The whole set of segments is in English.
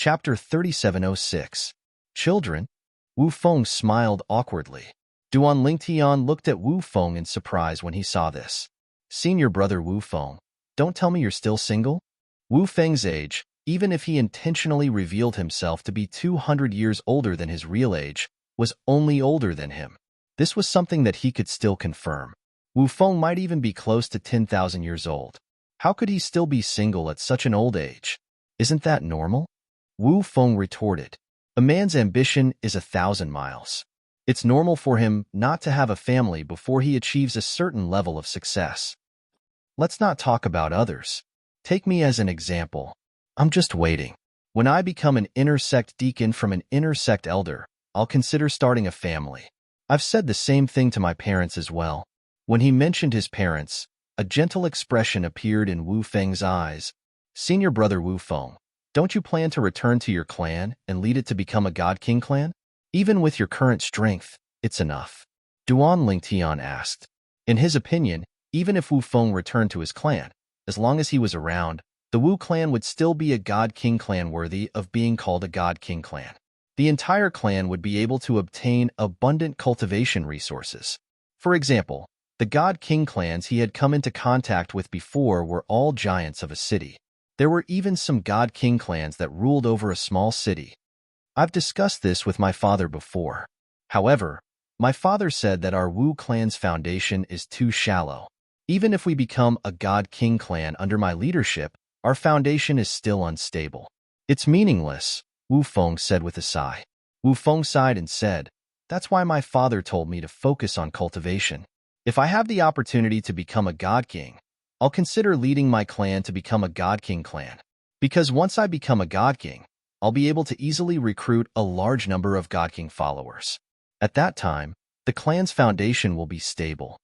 Chapter 3706. Children? Wu Feng smiled awkwardly. Duan Lingtian looked at Wu Feng in surprise when he saw this. Senior brother Wu Feng, don't tell me you're still single? Wu Feng's age, even if he intentionally revealed himself to be 200 years older than his real age, was only older than him. This was something that he could still confirm. Wu Feng might even be close to 10,000 years old. How could he still be single at such an old age? Isn't that normal? Wu Feng retorted. A man's ambition is 1,000 miles. It's normal for him not to have a family before he achieves a certain level of success. Let's not talk about others. Take me as an example. I'm just waiting. When I become an inner sect deacon from an inner sect elder, I'll consider starting a family. I've said the same thing to my parents as well. When he mentioned his parents, a gentle expression appeared in Wu Feng's eyes. Senior brother Wu Feng, don't you plan to return to your clan and lead it to become a God King clan? Even with your current strength, it's enough. Duan Lingtian asked. In his opinion, even if Wu Feng returned to his clan, as long as he was around, the Wu clan would still be a God King clan worthy of being called a God King clan. The entire clan would be able to obtain abundant cultivation resources. For example, the God King clans he had come into contact with before were all giants of a city. There were even some God King clans that ruled over a small city. I've discussed this with my father before. However, my father said that our Wu clan's foundation is too shallow. Even if we become a God King clan under my leadership, our foundation is still unstable. It's meaningless, Wu Feng said with a sigh. Wu Feng sighed and said, that's why my father told me to focus on cultivation. If I have the opportunity to become a God King, I'll consider leading my clan to become a God King clan. Because once I become a God King, I'll be able to easily recruit a large number of God King followers. At that time, the clan's foundation will be stable.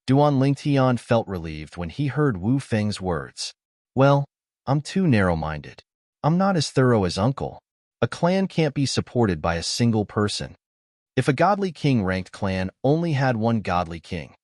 Duan Lingtian felt relieved when he heard Wu Feng's words. Well, I'm too narrow-minded. I'm not as thorough as Uncle. A clan can't be supported by a single person. If a godly king-ranked clan only had one godly king,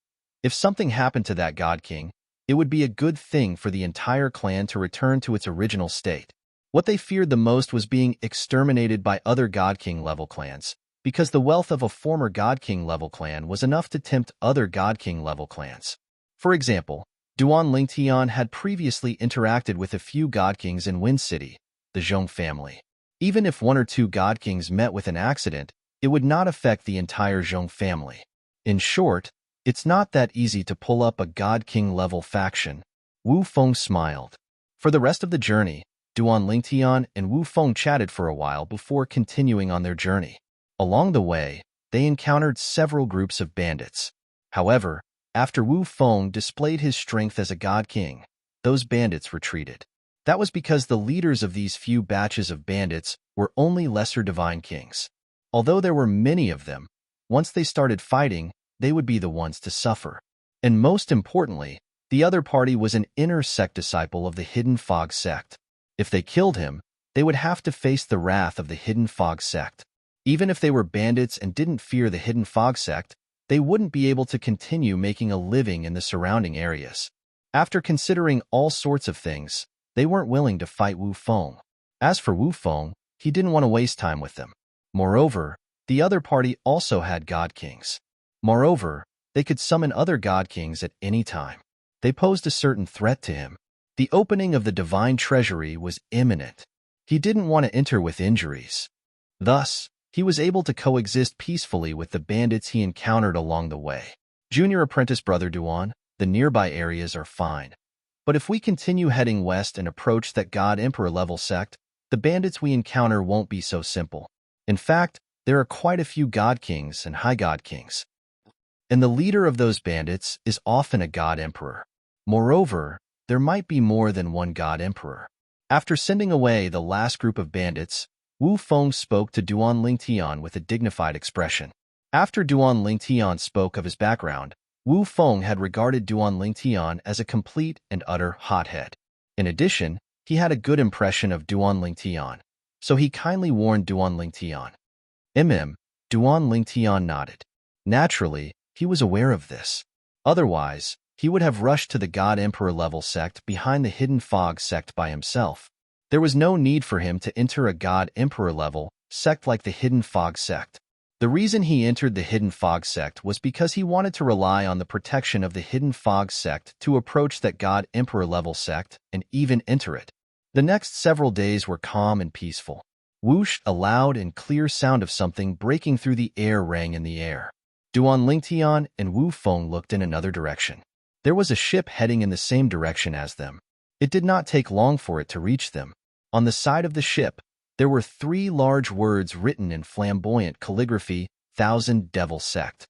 if something happened to that God King, it would be a good thing for the entire clan to return to its original state. What they feared the most was being exterminated by other God King level clans, because the wealth of a former God King level clan was enough to tempt other God King level clans. For example, Duan Lingtian had previously interacted with a few God Kings in Wind City, the Zhong family. Even if one or two God Kings met with an accident, it would not affect the entire Zhong family. In short, it's not that easy to pull up a God King level faction. Wu Feng smiled. For the rest of the journey, Duan Lingtian and Wu Feng chatted for a while before continuing on their journey. Along the way, they encountered several groups of bandits. However, after Wu Feng displayed his strength as a God King, those bandits retreated. That was because the leaders of these few batches of bandits were only lesser divine kings. Although there were many of them, once they started fighting, they would be the ones to suffer. And most importantly, the other party was an inner sect disciple of the Hidden Fog sect. If they killed him, they would have to face the wrath of the Hidden Fog sect. Even if they were bandits and didn't fear the Hidden Fog sect, they wouldn't be able to continue making a living in the surrounding areas. After considering all sorts of things, they weren't willing to fight Wu Feng. As for Wu Feng, he didn't want to waste time with them. Moreover, the other party also had God Kings. Moreover, they could summon other God Kings at any time. They posed a certain threat to him. The opening of the divine treasury was imminent. He didn't want to enter with injuries. Thus, he was able to coexist peacefully with the bandits he encountered along the way. Junior apprentice brother Duan, the nearby areas are fine. But if we continue heading west and approach that God Emperor level sect, the bandits we encounter won't be so simple. In fact, there are quite a few God Kings and High God Kings. And the leader of those bandits is often a God Emperor. Moreover, there might be more than one God Emperor. After sending away the last group of bandits, Wu Feng spoke to Duan Lingtian with a dignified expression. After Duan Lingtian spoke of his background, Wu Feng had regarded Duan Lingtian as a complete and utter hothead. In addition, he had a good impression of Duan Lingtian, so he kindly warned Duan Lingtian. Duan Lingtian nodded. Naturally, he was aware of this. Otherwise, he would have rushed to the God Emperor level sect behind the Hidden Fog sect by himself. There was no need for him to enter a God-Emperor level sect like the Hidden Fog sect. The reason he entered the Hidden Fog sect was because he wanted to rely on the protection of the Hidden Fog sect to approach that God-Emperor level sect and even enter it. The next several days were calm and peaceful. Whoosh, a loud and clear sound of something breaking through the air rang in the air. Duan Lingtian and Wu Feng looked in another direction. There was a ship heading in the same direction as them. It did not take long for it to reach them. On the side of the ship, there were 3 large words written in flamboyant calligraphy, Thousand Devil Sect.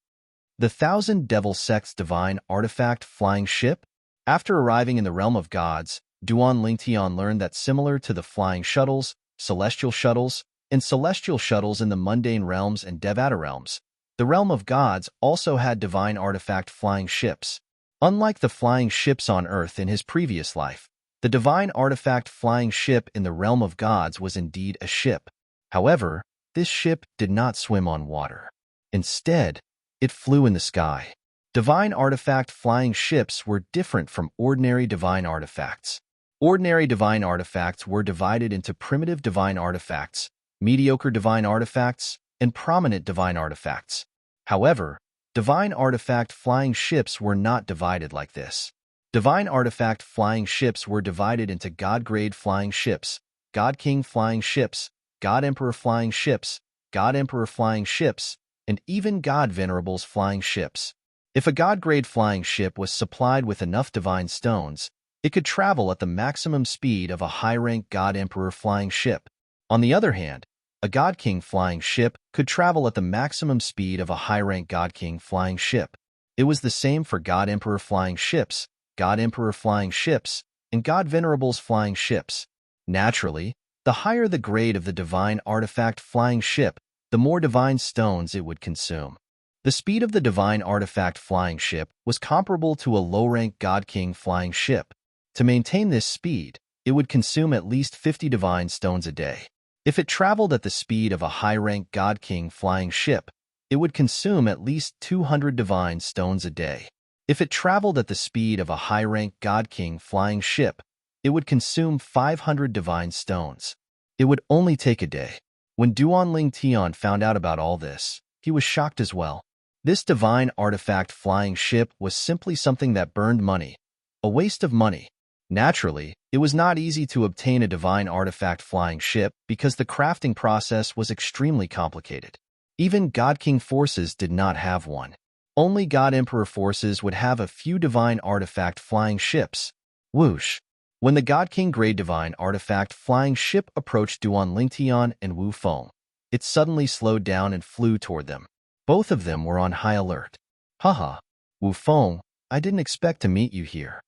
The Thousand Devil Sect's divine artifact flying ship? After arriving in the realm of gods, Duan Lingtian learned that similar to the flying shuttles, celestial shuttles, and celestial shuttles in the mundane realms and Devata realms, the realm of gods also had divine artifact flying ships. Unlike the flying ships on Earth in his previous life, the divine artifact flying ship in the realm of gods was indeed a ship. However, this ship did not swim on water. Instead, it flew in the sky. Divine artifact flying ships were different from ordinary divine artifacts. Ordinary divine artifacts were divided into primitive divine artifacts, mediocre divine artifacts, and prominent divine artifacts. However, divine artifact flying ships were not divided like this. Divine artifact flying ships were divided into God-grade flying ships, God-king flying ships, God-emperor flying ships, God-emperor flying ships, and even God-venerables flying ships. If a God-grade flying ship was supplied with enough divine stones, it could travel at the maximum speed of a high-rank God-emperor flying ship. On the other hand, a God-king flying ship could travel at the maximum speed of a high-rank God-king flying ship. It was the same for God-emperor flying ships, God-emperor flying ships, and God-venerables flying ships. Naturally, the higher the grade of the divine artifact flying ship, the more divine stones it would consume. The speed of the divine artifact flying ship was comparable to a low-rank God-king flying ship. To maintain this speed, it would consume at least 50 divine stones a day. If it traveled at the speed of a high-rank God-king flying ship, it would consume at least 200 divine stones a day. If it traveled at the speed of a high-rank God-king flying ship, it would consume 500 divine stones. It would only take a day. When Duan Lingtian found out about all this, he was shocked as well. This divine artifact flying ship was simply something that burned money, a waste of money. Naturally, it was not easy to obtain a divine artifact flying ship because the crafting process was extremely complicated. Even God-king forces did not have one. Only God-Emperor forces would have a few divine artifact flying ships. Whoosh! When the God-King grade divine artifact flying ship approached Duan Lingtian and Wu Feng, it suddenly slowed down and flew toward them. Both of them were on high alert. Haha, Wu Feng, I didn't expect to meet you here.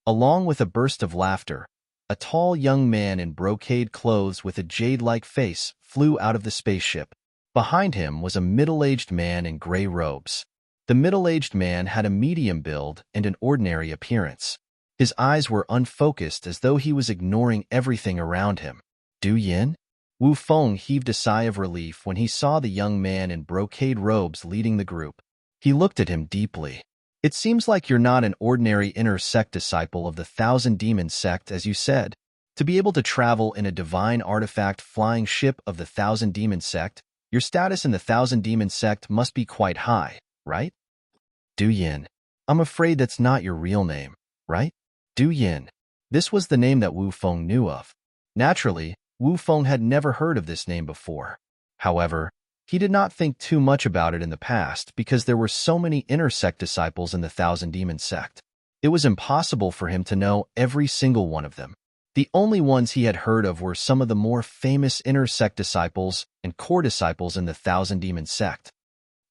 Along with a burst of laughter, a tall young man in brocade clothes with a jade-like face flew out of the spaceship. Behind him was a middle-aged man in gray robes. The middle-aged man had a medium build and an ordinary appearance. His eyes were unfocused as though he was ignoring everything around him. Du Yin? Wu Feng heaved a sigh of relief when he saw the young man in brocade robes leading the group. He looked at him deeply. It seems like you're not an ordinary inner sect disciple of the Thousand Demon sect, as you said. To be able to travel in a divine artifact flying ship of the Thousand Demon sect, your status in the Thousand Demon sect must be quite high, right? Du Yin. I'm afraid that's not your real name, right? Du Yin. This was the name that Wu Feng knew of. Naturally, Wu Feng had never heard of this name before. However, he did not think too much about it in the past because there were so many inner sect disciples in the Thousand Demon sect. It was impossible for him to know every single one of them. The only ones he had heard of were some of the more famous inner sect disciples and core disciples in the Thousand Demon sect.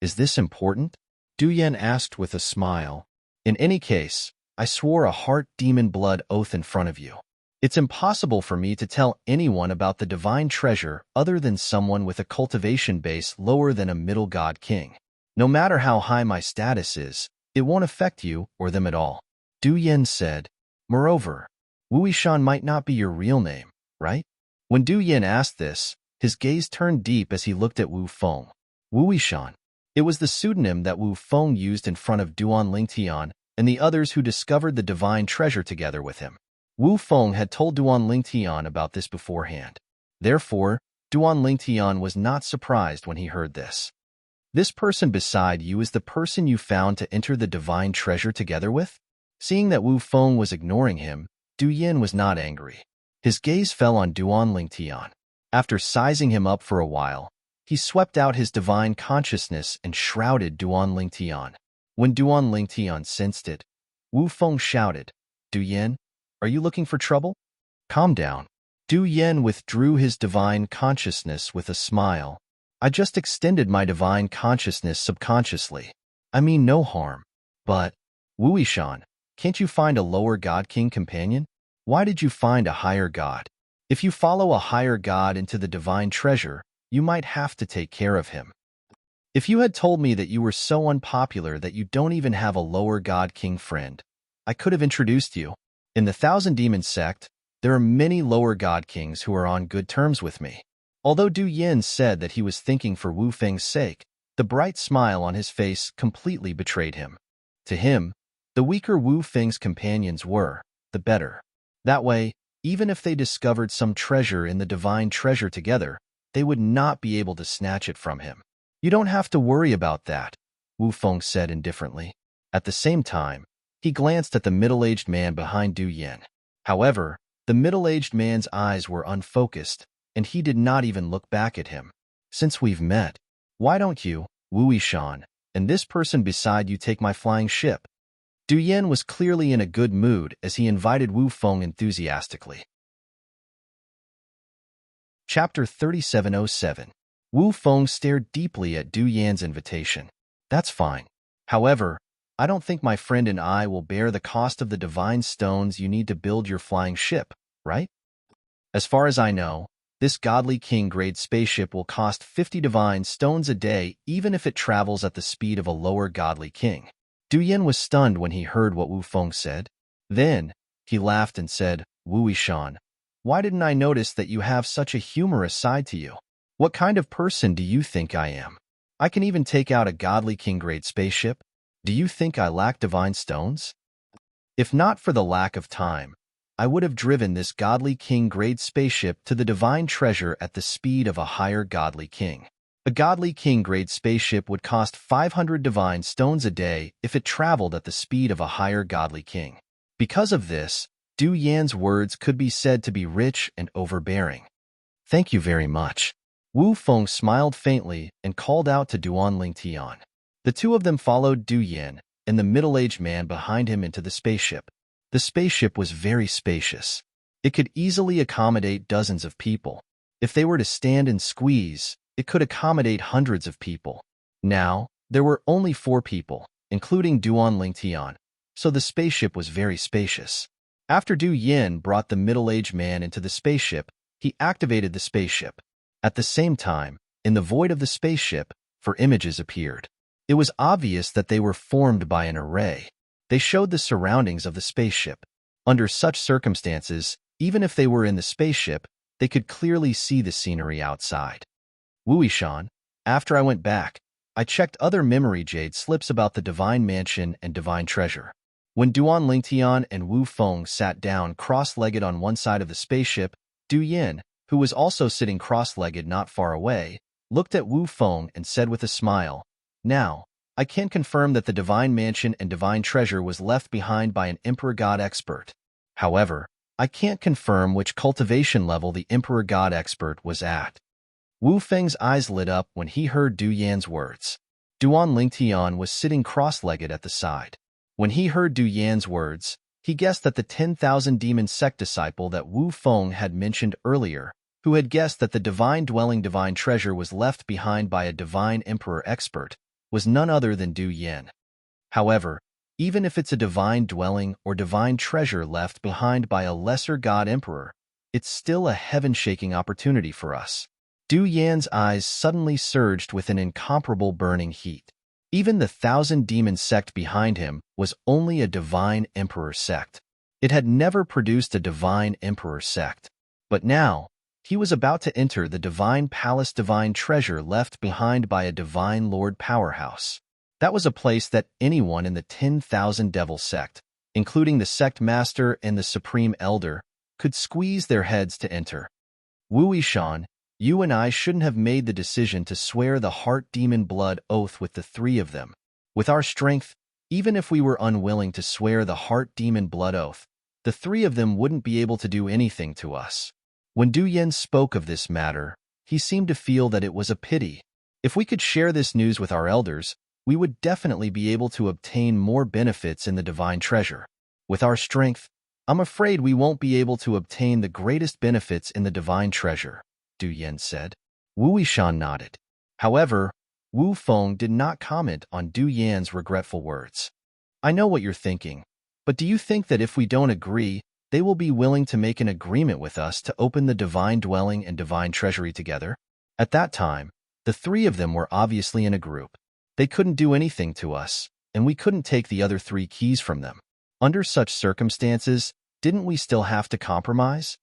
Is this important? Du Yin asked with a smile. In any case, I swore a heart demon blood oath in front of you. It's impossible for me to tell anyone about the divine treasure other than someone with a cultivation base lower than a middle god king. No matter how high my status is, it won't affect you or them at all. Du Yin said. Moreover, Wu Yishan might not be your real name, right? When Du Yin asked this, his gaze turned deep as he looked at Wu Feng. Wu Yishan. It was the pseudonym that Wu Feng used in front of Duan Lingtian and the others who discovered the divine treasure together with him. Wu Feng had told Duan Lingtian about this beforehand. Therefore, Duan Lingtian was not surprised when he heard this. This person beside you is the person you found to enter the divine treasure together with? Seeing that Wu Feng was ignoring him, Du Yin was not angry. His gaze fell on Duan Lingtian. After sizing him up for a while, he swept out his divine consciousness and shrouded Duan Lingtian. When Duan Lingtian sensed it, Wu Feng shouted, Du Yin, are you looking for trouble? Calm down. Du Yin withdrew his divine consciousness with a smile. I just extended my divine consciousness subconsciously. I mean no harm. But, Wu Yishan, can't you find a lower God King companion? Why did you find a higher God? If you follow a higher God into the divine treasure, you might have to take care of him. If you had told me that you were so unpopular that you don't even have a lower God King friend, I could have introduced you. In the Thousand Demon sect, there are many lower God Kings who are on good terms with me. Although Du Yin said that he was thinking for Wu Feng's sake, the bright smile on his face completely betrayed him. To him, the weaker Wu Feng's companions were, the better. That way, even if they discovered some treasure in the divine treasure together, they would not be able to snatch it from him. You don't have to worry about that, Wu Feng said indifferently. At the same time, he glanced at the middle-aged man behind Du Yin. However, the middle-aged man's eyes were unfocused, and he did not even look back at him. Since we've met, why don't you, Wu Yishan, and this person beside you take my flying ship? Du Yin was clearly in a good mood as he invited Wu Feng enthusiastically. Chapter 3707. Wu Feng stared deeply at Du Yan's invitation. That's fine. However, I don't think my friend and I will bear the cost of the divine stones you need to build your flying ship, right? As far as I know, this godly king-grade spaceship will cost 50 divine stones a day even if it travels at the speed of a lower godly king. Du Yin was stunned when he heard what Wu Feng said. Then, he laughed and said, Wu Yishan, why didn't I notice that you have such a humorous side to you? What kind of person do you think I am? I can even take out a godly king-grade spaceship. Do you think I lack divine stones? If not for the lack of time, I would have driven this godly king-grade spaceship to the divine treasure at the speed of a higher godly king. A godly king-grade spaceship would cost 500 divine stones a day if it traveled at the speed of a higher godly king. Because of this, Du Yan's words could be said to be rich and overbearing. Thank you very much. Wu Feng smiled faintly and called out to Duan Lingtian. The two of them followed Du Yin and the middle-aged man behind him into the spaceship. The spaceship was very spacious. It could easily accommodate dozens of people. If they were to stand and squeeze, it could accommodate hundreds of people. Now, there were only 4 people, including Duan Lingtian, so the spaceship was very spacious. After Du Yin brought the middle-aged man into the spaceship, he activated the spaceship. At the same time, in the void of the spaceship, 4 images appeared. It was obvious that they were formed by an array. They showed the surroundings of the spaceship. Under such circumstances, even if they were in the spaceship, they could clearly see the scenery outside. Wu Yishan, after I went back, I checked other memory jade slips about the divine mansion and divine treasure. When Duan Lingtian and Wu Feng sat down cross-legged on one side of the spaceship, Du Yin, who was also sitting cross-legged not far away, looked at Wu Feng and said with a smile, Now, I can confirm that the divine mansion and divine treasure was left behind by an Emperor God expert. However, I can't confirm which cultivation level the Emperor God expert was at. Wu Feng's eyes lit up when he heard Du Yan's words. Duan Lingtian was sitting cross-legged at the side. When he heard Du Yan's words, he guessed that the 10,000 demon sect disciple that Wu Feng had mentioned earlier, who had guessed that the divine dwelling divine treasure was left behind by a divine emperor expert, was none other than Du Yin. However, even if it's a divine dwelling or divine treasure left behind by a lesser god emperor, it's still a heaven-shaking opportunity for us. Du Yan's eyes suddenly surged with an incomparable burning heat. Even the 1,000 demon sect behind him was only a divine emperor sect. It had never produced a divine emperor sect. But now, he was about to enter the divine palace divine treasure left behind by a divine lord powerhouse. That was a place that anyone in the 10,000 devil sect, including the sect master and the supreme elder, could squeeze their heads to enter. Wu Yishan, you and I shouldn't have made the decision to swear the heart demon blood oath with the three of them. With our strength, even if we were unwilling to swear the heart demon blood oath, the three of them wouldn't be able to do anything to us. When Du Yen spoke of this matter, he seemed to feel that it was a pity. If we could share this news with our elders, we would definitely be able to obtain more benefits in the divine treasure. With our strength, I'm afraid we won't be able to obtain the greatest benefits in the divine treasure, Du Yen said. Wu Yishan nodded. However, Wu Feng did not comment on Du Yan's regretful words. I know what you're thinking, but do you think that if we don't agree, they will be willing to make an agreement with us to open the divine dwelling and divine treasury together? At that time, the three of them were obviously in a group. They couldn't do anything to us, and we couldn't take the other three keys from them. Under such circumstances, didn't we still have to compromise?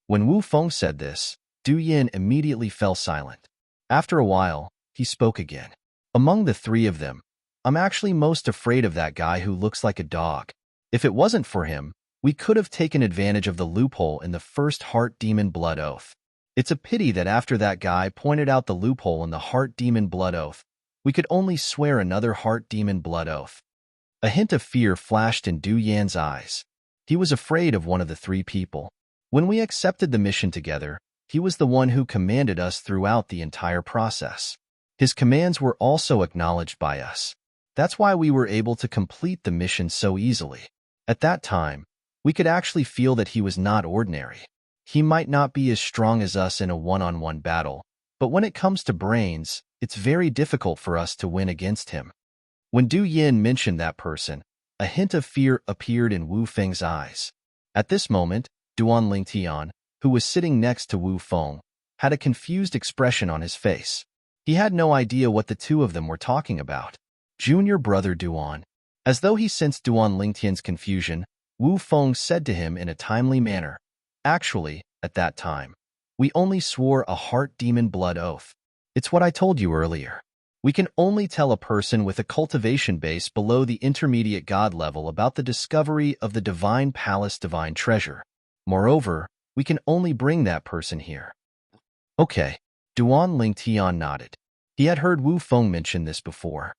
When Wu Feng said this, Du Yen immediately fell silent. After a while, he spoke again. Among the three of them, I'm actually most afraid of that guy who looks like a dog. If it wasn't for him, we could have taken advantage of the loophole in the first heart demon blood oath. It's a pity that after that guy pointed out the loophole in the heart demon blood oath, we could only swear another heart demon blood oath. A hint of fear flashed in Du Yan's eyes. He was afraid of one of the three people. When we accepted the mission together, he was the one who commanded us throughout the entire process. His commands were also acknowledged by us. That's why we were able to complete the mission so easily. At that time, we could actually feel that he was not ordinary. He might not be as strong as us in a one-on-one battle, but when it comes to brains, it's very difficult for us to win against him. When Du Yin mentioned that person, a hint of fear appeared in Wu Feng's eyes. At this moment, Duan Lingtian, who was sitting next to Wu Feng, had a confused expression on his face. He had no idea what the two of them were talking about. Junior brother Duan. As though he sensed Duan Lingtian's confusion, Wu Feng said to him in a timely manner, Actually, at that time, we only swore a heart demon blood oath. It's what I told you earlier. We can only tell a person with a cultivation base below the intermediate god level about the discovery of the divine palace divine treasure. Moreover, we can only bring that person here. Okay, Duan Lingtian nodded. He had heard Wu Feng mention this before.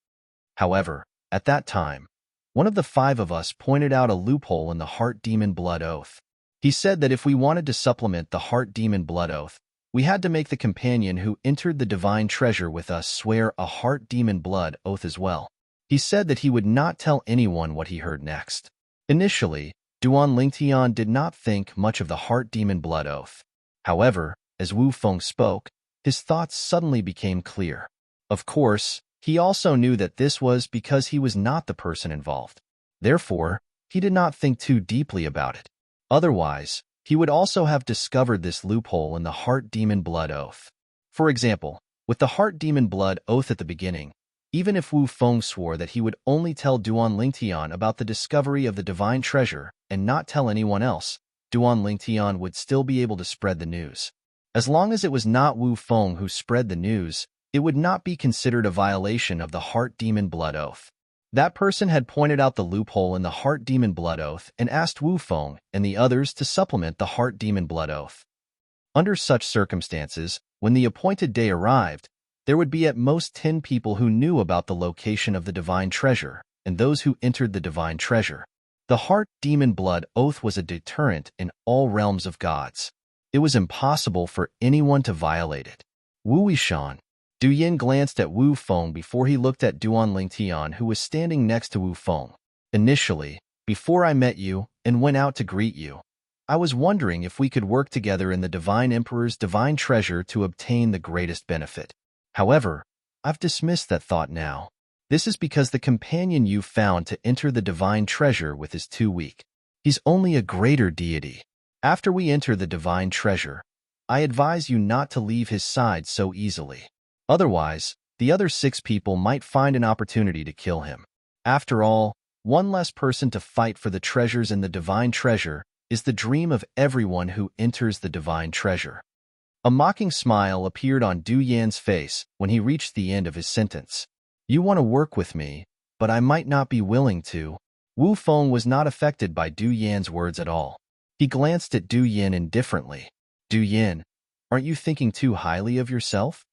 However, at that time, one of the five of us pointed out a loophole in the heart demon blood oath. He said that if we wanted to supplement the heart demon blood oath, we had to make the companion who entered the divine treasure with us swear a heart demon blood oath as well. He said that he would not tell anyone what he heard next. Initially, Duan Lingtian did not think much of the heart demon blood oath. However, as Wu Feng spoke, his thoughts suddenly became clear. Of course, he also knew that this was because he was not the person involved. Therefore, he did not think too deeply about it. Otherwise, he would also have discovered this loophole in the heart demon blood oath. For example, with the heart demon blood oath at the beginning, even if Wu Feng swore that he would only tell Duan Lingtian about the discovery of the divine treasure and not tell anyone else, Duan Lingtian would still be able to spread the news. As long as it was not Wu Feng who spread the news, it would not be considered a violation of the heart demon blood oath. That person had pointed out the loophole in the heart demon blood oath and asked Wu Feng and the others to supplement the heart demon blood oath. Under such circumstances, when the appointed day arrived, there would be at most 10 people who knew about the location of the divine treasure and those who entered the divine treasure. The heart demon blood oath was a deterrent in all realms of gods. It was impossible for anyone to violate it. Wu Yishan. Du Yin glanced at Wu Feng before he looked at Duan Lingtian, who was standing next to Wu Feng. Initially, before I met you and went out to greet you, I was wondering if we could work together in the Divine Emperor's divine treasure to obtain the greatest benefit. However, I've dismissed that thought now. This is because the companion you found to enter the divine treasure with is too weak. He's only a greater deity. After we enter the divine treasure, I advise you not to leave his side so easily. Otherwise, the other 6 people might find an opportunity to kill him. After all, one less person to fight for the treasures in the divine treasure is the dream of everyone who enters the divine treasure. A mocking smile appeared on Du Yan's face when he reached the end of his sentence. You want to work with me, but I might not be willing to. Wu Feng was not affected by Du Yan's words at all. He glanced at Du Yan indifferently. Du Yan, aren't you thinking too highly of yourself?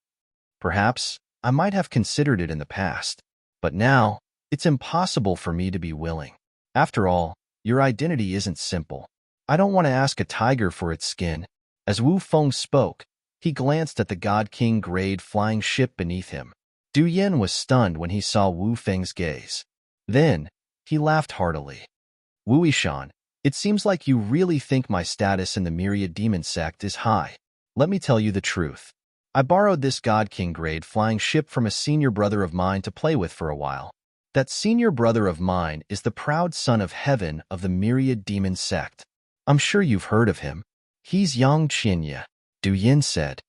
Perhaps I might have considered it in the past, but now it's impossible for me to be willing. After all, your identity isn't simple. I don't want to ask a tiger for its skin. As Wu Feng spoke, he glanced at the God King grade flying ship beneath him. Du Yan was stunned when he saw Wu Feng's gaze. Then, he laughed heartily. Wu Yishan, it seems like you really think my status in the Myriad Demon sect is high. Let me tell you the truth. I borrowed this God King grade flying ship from a senior brother of mine to play with for a while. That senior brother of mine is the proud son of heaven of the Myriad Demon sect. I'm sure you've heard of him. He's Yang Qinya, Du Yan said.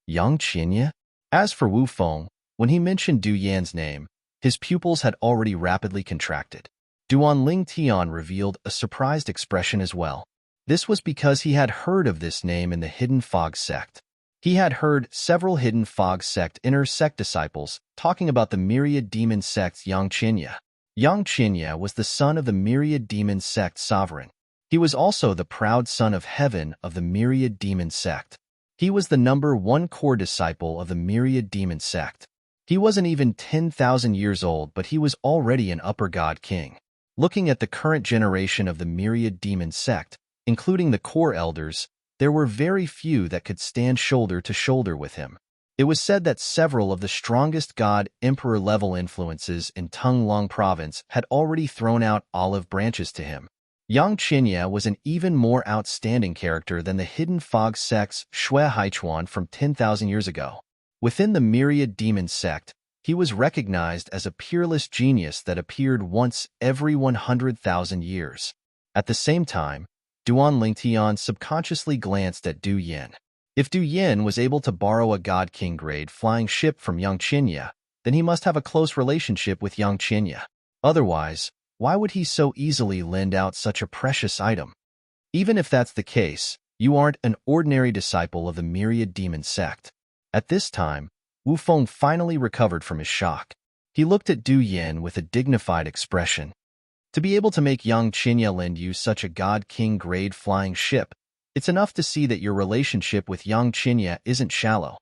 Yang Qinya? As for Wu Feng, when he mentioned Du Yan's name, his pupils had already rapidly contracted. Duan Ling Tian revealed a surprised expression as well. This was because he had heard of this name in the Hidden Fog sect. He had heard several Hidden Fog sect inner sect disciples talking about the Myriad Demon sect's Yang Qinya. Yang Qinya was the son of the Myriad Demon sect sovereign. He was also the proud son of heaven of the Myriad Demon sect. He was the number one core disciple of the Myriad Demon sect. He wasn't even 10,000 years old, but he was already an upper god king. Looking at the current generation of the Myriad Demon sect, including the core elders, there were very few that could stand shoulder to shoulder with him. It was said that several of the strongest god-emperor-level influences in Tunglong province had already thrown out olive branches to him. Yang Qinya was an even more outstanding character than the Hidden Fog sect's Shui Haichuan from 10,000 years ago. Within the Myriad Demon sect, he was recognized as a peerless genius that appeared once every 100,000 years. At the same time, Duan Lingtian subconsciously glanced at Du Yan. If Du Yan was able to borrow a God King grade flying ship from Yang Qinya, then he must have a close relationship with Yang Qinya. Otherwise, why would he so easily lend out such a precious item? Even if that's the case, you aren't an ordinary disciple of the Myriad Demon sect. At this time, Wu Feng finally recovered from his shock. He looked at Du Yan with a dignified expression. To be able to make Yang Qinya lend you such a God King grade flying ship, it's enough to see that your relationship with Yang Qinya isn't shallow.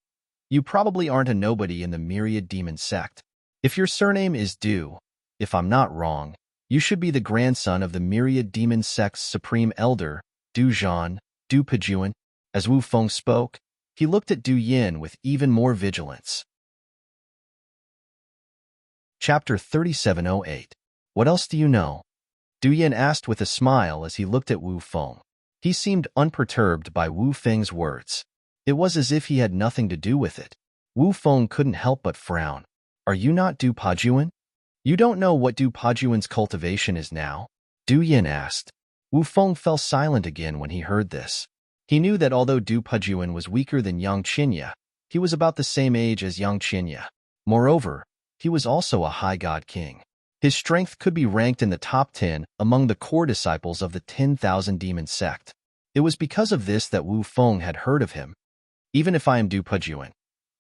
You probably aren't a nobody in the Myriad Demon sect. If your surname is Du, if I'm not wrong, you should be the grandson of the Myriad Demon sect's supreme elder, Du Zhan, Du Pejuan. As Wu Feng spoke, he looked at Du Yan with even more vigilance. Chapter 3708. What else do you know? Du Yan asked with a smile as he looked at Wu Feng. He seemed unperturbed by Wu Feng's words. It was as if he had nothing to do with it. Wu Feng couldn't help but frown. Are you not Du Pejuan? You don't know what Du Pejuan's cultivation is now? Du Yan asked. Wu Feng fell silent again when he heard this. He knew that although Du Pejuan was weaker than Yang Qinya, he was about the same age as Yang Qinya. Moreover, he was also a high god king. His strength could be ranked in the top 10 among the core disciples of the 10,000 Demon sect. It was because of this that Wu Feng had heard of him. Even if I am Du Pejuan,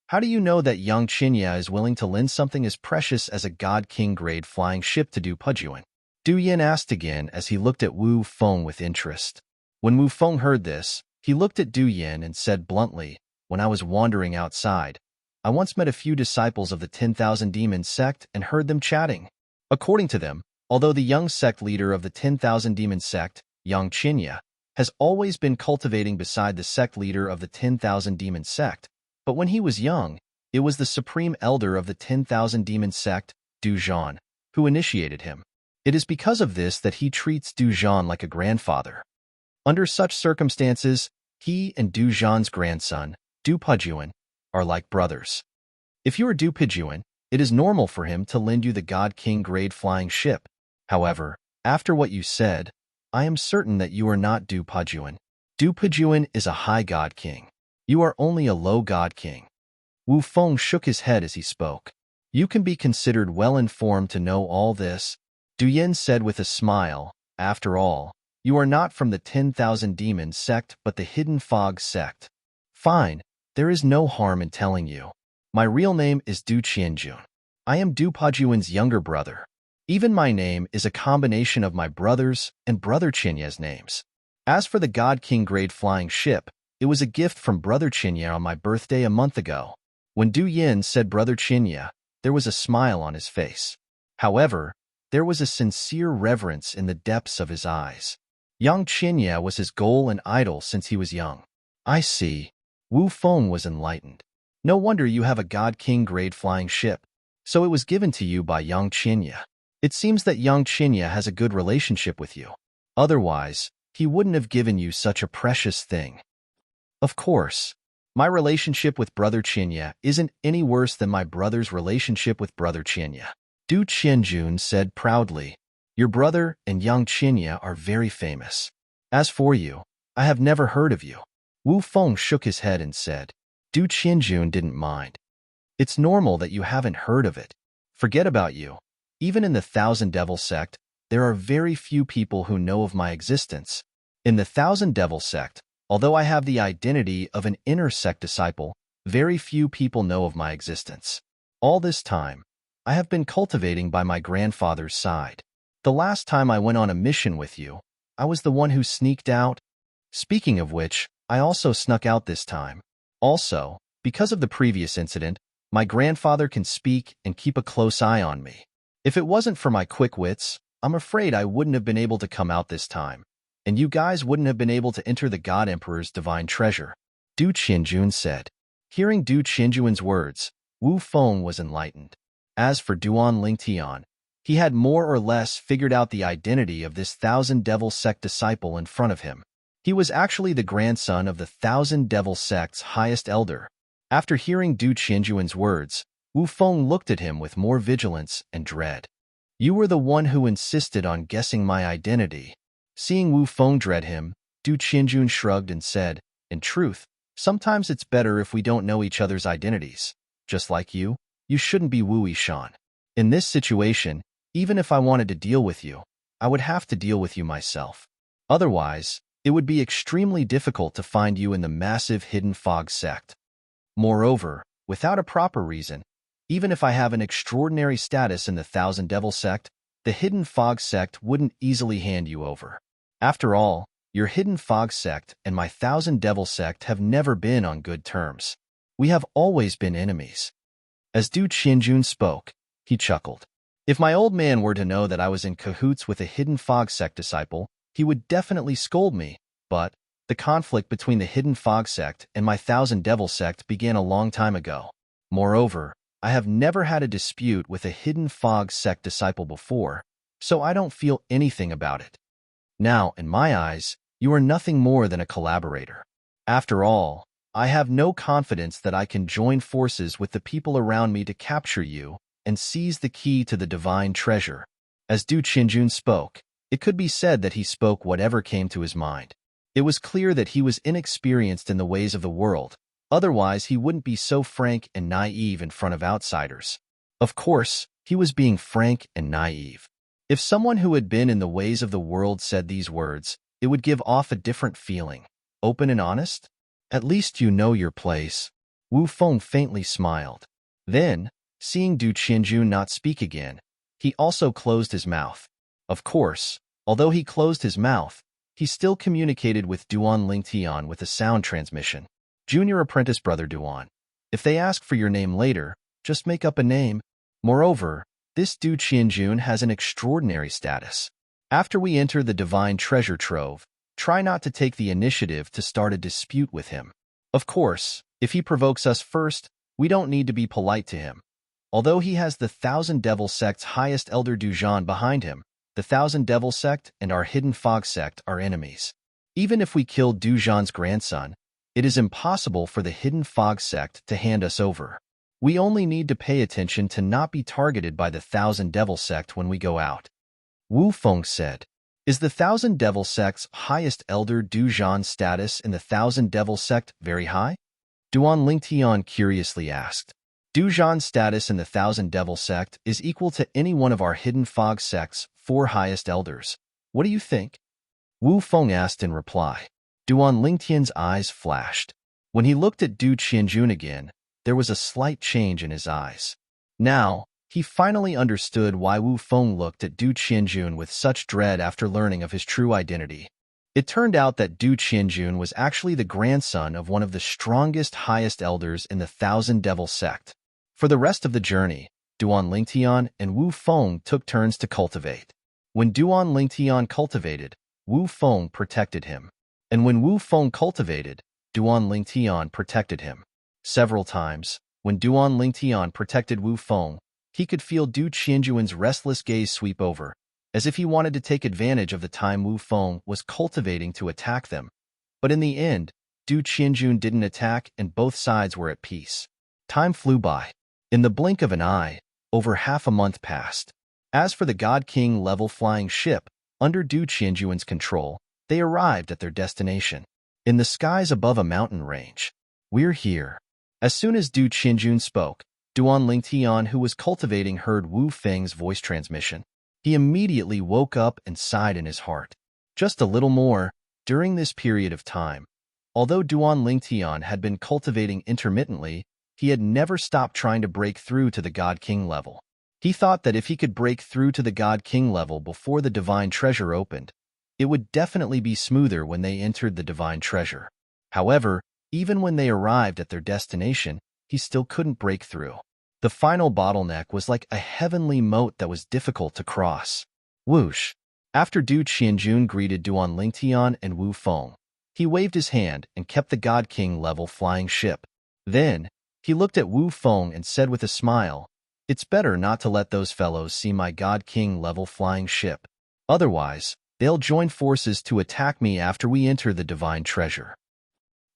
how do you know that Yang Qinya is willing to lend something as precious as a God King grade flying ship to Du Pejuan? Du Yan asked again as he looked at Wu Feng with interest. When Wu Feng heard this, he looked at Du Yan and said bluntly, when I was wandering outside, I once met a few disciples of the 10,000 Demon sect and heard them chatting. According to them, although the young sect leader of the 10,000 Demon sect, Yang Qinya, has always been cultivating beside the sect leader of the 10,000 Demon sect, but when he was young, it was the supreme elder of the 10,000 Demon sect, Du Zhan, who initiated him. It is because of this that he treats Du Zhan like a grandfather. Under such circumstances, he and Du Zhan's grandson, Du Pejuan, are like brothers. If you are Du Pejuan, it is normal for him to lend you the God King grade flying ship. However, after what you said, I am certain that you are not Du Pejuan. Du Pejuan is a high god king. You are only a low god king. Wu Feng shook his head as he spoke. You can be considered well-informed to know all this, Du Yan said with a smile. After all, you are not from the 10,000 Demon sect but the Hidden Fog sect. Fine, there is no harm in telling you. My real name is Du Qianjun. I am Du Pejuan's younger brother. Even my name is a combination of my brother's and Brother Chinya's names. As for the God King grade flying ship, it was a gift from Brother Chinya on my birthday a month ago. When Du Yin said Brother Chinya, there was a smile on his face. However, there was a sincere reverence in the depths of his eyes. Young Chinya was his goal and idol since he was young. I see. Wu Feng was enlightened. No wonder you have a God King grade flying ship. So it was given to you by young Chinya. It seems that young Chinya has a good relationship with you. Otherwise, he wouldn't have given you such a precious thing. Of course, my relationship with Brother Chinya isn't any worse than my brother's relationship with Brother Chinya. Du Qianjun said proudly, your brother and young Chinya are very famous. As for you, I have never heard of you. Wu Feng shook his head and said, Du Qianjun didn't mind. It's normal that you haven't heard of it. Forget about you. Even in the Thousand Devil sect, there are very few people who know of my existence. In the Thousand Devil sect, although I have the identity of an inner sect disciple, very few people know of my existence. All this time, I have been cultivating by my grandfather's side. The last time I went on a mission with you, I was the one who sneaked out. Speaking of which, I also snuck out this time. Also, because of the previous incident, my grandfather can speak and keep a close eye on me. If it wasn't for my quick wits, I'm afraid I wouldn't have been able to come out this time, and you guys wouldn't have been able to enter the God Emperor's divine treasure. Du Qianjun said. Hearing Du Qianjun's words, Wu Feng was enlightened. As for Duan Lingtian, he had more or less figured out the identity of this Thousand Devil sect disciple in front of him. He was actually the grandson of the Thousand Devil sect's highest elder. After hearing Du Qianjun's words, Wu Feng looked at him with more vigilance and dread. You were the one who insisted on guessing my identity. Seeing Wu Feng dread him, Du Qianjun shrugged and said, in truth, sometimes it's better if we don't know each other's identities. Just like you shouldn't be Wu Yishan. In this situation, even if I wanted to deal with you, I would have to deal with you myself. Otherwise, it would be extremely difficult to find you in the massive Hidden Fog sect. Moreover, without a proper reason, even if I have an extraordinary status in the Thousand Devil sect, the Hidden Fog sect wouldn't easily hand you over. After all, your Hidden Fog sect and my Thousand Devil sect have never been on good terms. We have always been enemies. As Du Qianjun spoke, he chuckled. If my old man were to know that I was in cahoots with a Hidden Fog sect disciple, he would definitely scold me, but the conflict between the Hidden Fog sect and my Thousand Devil sect began a long time ago. Moreover, I have never had a dispute with a Hidden Fog sect disciple before, so I don't feel anything about it. Now, in my eyes, you are nothing more than a collaborator. After all, I have no confidence that I can join forces with the people around me to capture you and seize the key to the divine treasure. As Du Qianjun spoke, it could be said that he spoke whatever came to his mind. It was clear that he was inexperienced in the ways of the world, otherwise he wouldn't be so frank and naive in front of outsiders. Of course, he was being frank and naive. If someone who had been in the ways of the world said these words, it would give off a different feeling. Open and honest? At least you know your place. Wu Feng faintly smiled. Then, seeing Du Qianjun not speak again, he also closed his mouth. Of course, although he closed his mouth, he still communicated with Duan Lingtian with a sound transmission. Junior apprentice brother Duan, if they ask for your name later, just make up a name. Moreover, this Du Qianjun has an extraordinary status. After we enter the divine treasure trove, try not to take the initiative to start a dispute with him. Of course, if he provokes us first, we don't need to be polite to him. Although he has the Thousand Devil sect's highest elder Dujan behind him, the Thousand Devil sect and our Hidden Fog sect are enemies. Even if we kill Dujan's grandson, it is impossible for the Hidden Fog sect to hand us over. We only need to pay attention to not be targeted by the Thousand Devil sect when we go out. Wu Feng said, is the Thousand Devil sect's highest elder Dujan's status in the Thousand Devil sect very high? Duan Lingtian curiously asked. Dujan's status in the Thousand Devil sect is equal to any one of our Hidden Fog sect's 4 highest elders. What do you think? Wu Feng asked in reply. Duan Lingtian's eyes flashed. When he looked at Du Qianjun again, there was a slight change in his eyes. Now, He finally understood why Wu Feng looked at Du Qianjun with such dread after learning of his true identity. It turned out that Du Qianjun was actually the grandson of one of the strongest, highest elders in the Thousand Devil sect. For the rest of the journey, Duan Lingtian and Wu Feng took turns to cultivate. When Duan Lingtian cultivated, Wu Feng protected him. And when Wu Feng cultivated, Duan Lingtian protected him. Several times, when Duan Lingtian protected Wu Feng, he could feel Du Qianjuan's restless gaze sweep over, as if he wanted to take advantage of the time Wu Feng was cultivating to attack them. But in the end, Du Qianjun didn't attack and both sides were at peace. Time flew by. In the blink of an eye, over half a month passed. As for the God King level flying ship, under Du Qianjuan's control, they arrived at their destination. In the skies above a mountain range. We're here. As soon as Du Qianjun spoke, Duan Lingtian, who was cultivating, heard Wu Feng's voice transmission. He immediately woke up and sighed in his heart. Just a little more, during this period of time. Although Duan Lingtian had been cultivating intermittently, he had never stopped trying to break through to the God King level. He thought that if he could break through to the God King level before the Divine Treasure opened, it would definitely be smoother when they entered the Divine Treasure. However, even when they arrived at their destination, he still couldn't break through. The final bottleneck was like a heavenly moat that was difficult to cross. Whoosh! After Du Qianjun greeted Duan Lingtian and Wu Feng, he waved his hand and kept the God King level flying ship. Then, he looked at Wu Feng and said with a smile, "It's better not to let those fellows see my God King level flying ship. Otherwise, they'll join forces to attack me after we enter the Divine Treasure.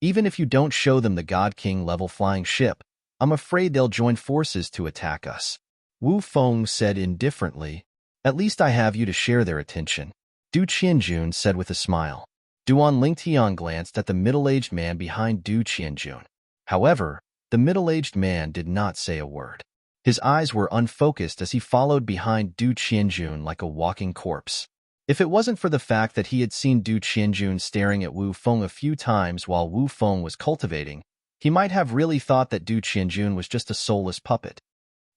Even if you don't show them the God King level flying ship, I'm afraid they'll join forces to attack us." Wu Feng said indifferently, "At least I have you to share their attention." Du Qianjun said with a smile. Duan Lingtian glanced at the middle-aged man behind Du Qianjun. However, the middle-aged man did not say a word. His eyes were unfocused as he followed behind Du Qianjun like a walking corpse. If it wasn't for the fact that he had seen Du Qianjun staring at Wu Feng a few times while Wu Feng was cultivating, he might have really thought that Du Qianjun was just a soulless puppet.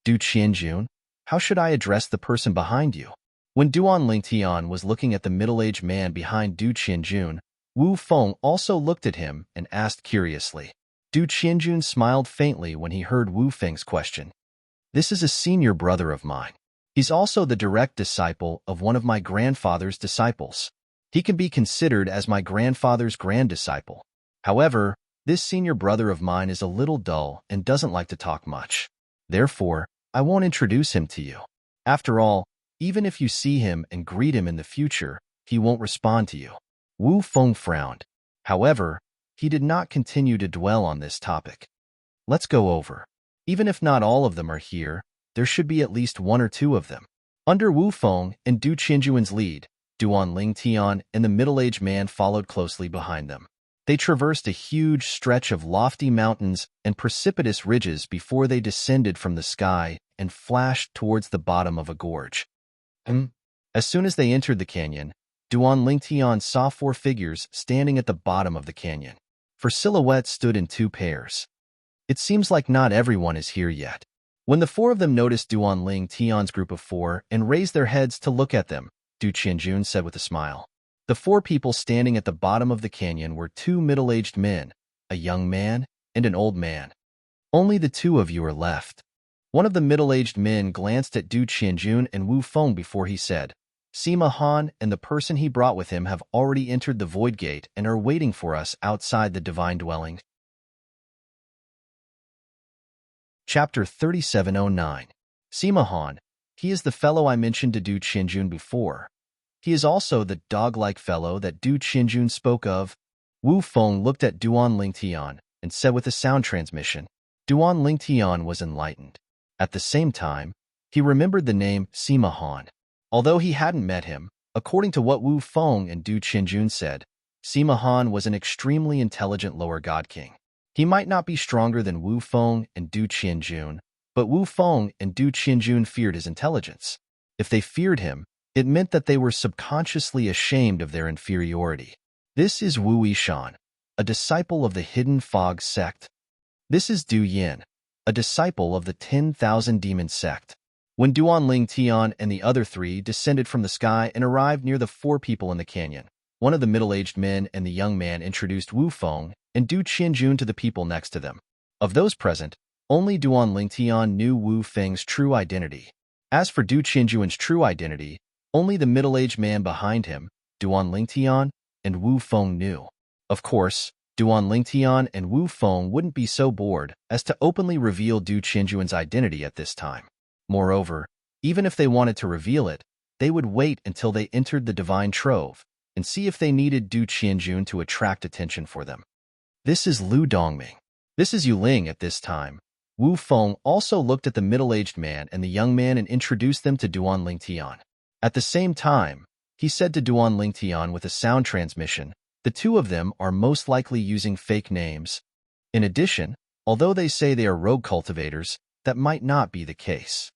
"Du Qianjun, how should I address the person behind you?" When Duan Lingtian was looking at the middle-aged man behind Du Qianjun, Wu Feng also looked at him and asked curiously. Du Qianjun smiled faintly when he heard Wu Feng's question. "This is a senior brother of mine. He's also the direct disciple of one of my grandfather's disciples. He can be considered as my grandfather's grand-disciple. However, this senior brother of mine is a little dull and doesn't like to talk much. Therefore, I won't introduce him to you. After all, even if you see him and greet him in the future, he won't respond to you." Wu Feng frowned. However, he did not continue to dwell on this topic. "Let's go over. Even if not all of them are here, there should be at least one or two of them." Under Wu Feng and Du Qianjuan's lead, Duan Lingtian and the middle-aged man followed closely behind them. They traversed a huge stretch of lofty mountains and precipitous ridges before they descended from the sky and flashed towards the bottom of a gorge. As soon as they entered the canyon, Duan Lingtian saw 4 figures standing at the bottom of the canyon. For silhouettes stood in 2 pairs. It seems like not everyone is here yet. When the 4 of them noticed Duan Lingtian's group of 4 and raised their heads to look at them, Du Qianjun said with a smile. The 4 people standing at the bottom of the canyon were 2 middle-aged men, a young man and an old man. "Only the 2 of you are left." One of the middle-aged men glanced at Du Qianjun and Wu Feng before he said, "Sima Han and the person he brought with him have already entered the Void Gate and are waiting for us outside the Divine Dwelling." Chapter 3709. Sima Han. He is the fellow I mentioned to Du Qianjun before. He is also the dog-like fellow that Du Qianjun spoke of. Wu Feng looked at Duan Lingtian and said with a sound transmission. Duan Lingtian was enlightened. At the same time, he remembered the name Sima Han. Although he hadn't met him, according to what Wu Feng and Du Qianjun said, Sima Han was an extremely intelligent lower god king. He might not be stronger than Wu Feng and Du Qianjun, but Wu Feng and Du Qianjun feared his intelligence. If they feared him, it meant that they were subconsciously ashamed of their inferiority. This is Wu Yishan, a disciple of the Hidden Fog sect. This is Du Yin, a disciple of the 10,000 Demon sect. When Duan Ling Tian and the other three descended from the sky and arrived near the four people in the canyon, one of the middle-aged men and the young man introduced Wu Feng and Du Qianjun to the people next to them. Of those present, only Duan Ling Tian knew Wu Feng's true identity. As for Du Qianjun's true identity, only the middle-aged man behind him, Duan Ling Tian, and Wu Feng knew. Of course, Duan Ling Tian and Wu Feng wouldn't be so bored as to openly reveal Du Qianjun's identity at this time. Moreover, even if they wanted to reveal it, they would wait until they entered the Divine Trove and see if they needed Du Qianjun to attract attention for them. This is Lu Dongming. This is Yu Ling at this time. Wu Feng also looked at the middle-aged man and the young man and introduced them to Duan Ling Tian. At the same time, he said to Duan Ling Tian with a sound transmission, the two of them are most likely using fake names. In addition, although they say they are rogue cultivators, that might not be the case.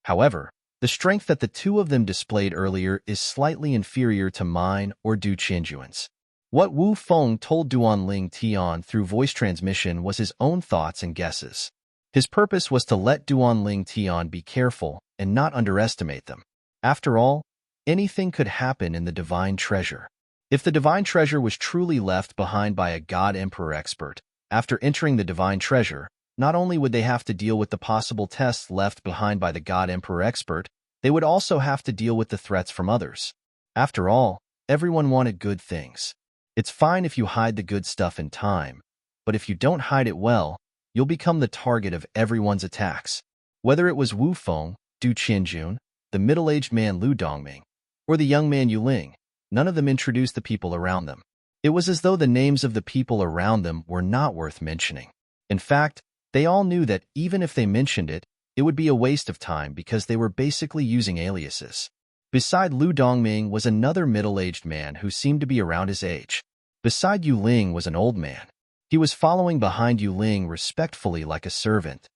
However, the strength that the two of them displayed earlier is slightly inferior to mine or Du Qianjun's. What Wu Feng told Duan Ling Tian through voice transmission was his own thoughts and guesses. His purpose was to let Duan Ling Tian be careful and not underestimate them. After all, anything could happen in the Divine Treasure. If the Divine Treasure was truly left behind by a God Emperor expert, after entering the Divine Treasure, not only would they have to deal with the possible tests left behind by the God Emperor expert, they would also have to deal with the threats from others. After all, everyone wanted good things. It's fine if you hide the good stuff in time, but if you don't hide it well, you'll become the target of everyone's attacks. Whether it was Wu Feng, Du Qianjun, the middle-aged man Lu Dongming, or the young man Yu Ling, none of them introduced the people around them. It was as though the names of the people around them were not worth mentioning. In fact, they all knew that even if they mentioned it, it would be a waste of time because they were basically using aliases. Beside Lu Dongming was another middle-aged man who seemed to be around his age. Beside Yu Ling was an old man. He was following behind Yu Ling respectfully like a servant.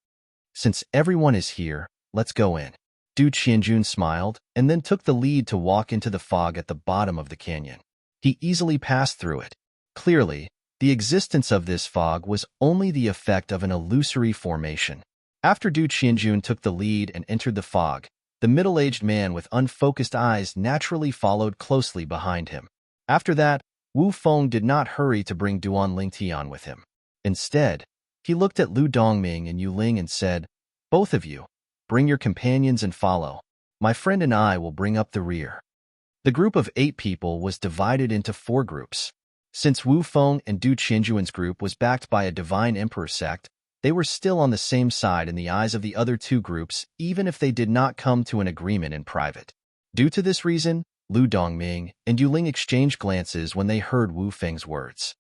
Since everyone is here, let's go in. Du Qianjun smiled and then took the lead to walk into the fog at the bottom of the canyon. He easily passed through it. Clearly, the existence of this fog was only the effect of an illusory formation. After Du Qianjun took the lead and entered the fog, the middle-aged man with unfocused eyes naturally followed closely behind him. After that, Wu Feng did not hurry to bring Duan Ling Tian with him. Instead, he looked at Lu Dongming and Yu Ling and said, "Both of you, bring your companions and follow. My friend and I will bring up the rear." The group of 8 people was divided into 4 groups. Since Wu Feng and Du Qianjun's group was backed by a Divine Emperor sect, they were still on the same side in the eyes of the other 2 groups, even if they did not come to an agreement in private. Due to this reason, Lu Dongming and Yu Ling exchanged glances when they heard Wu Feng's words.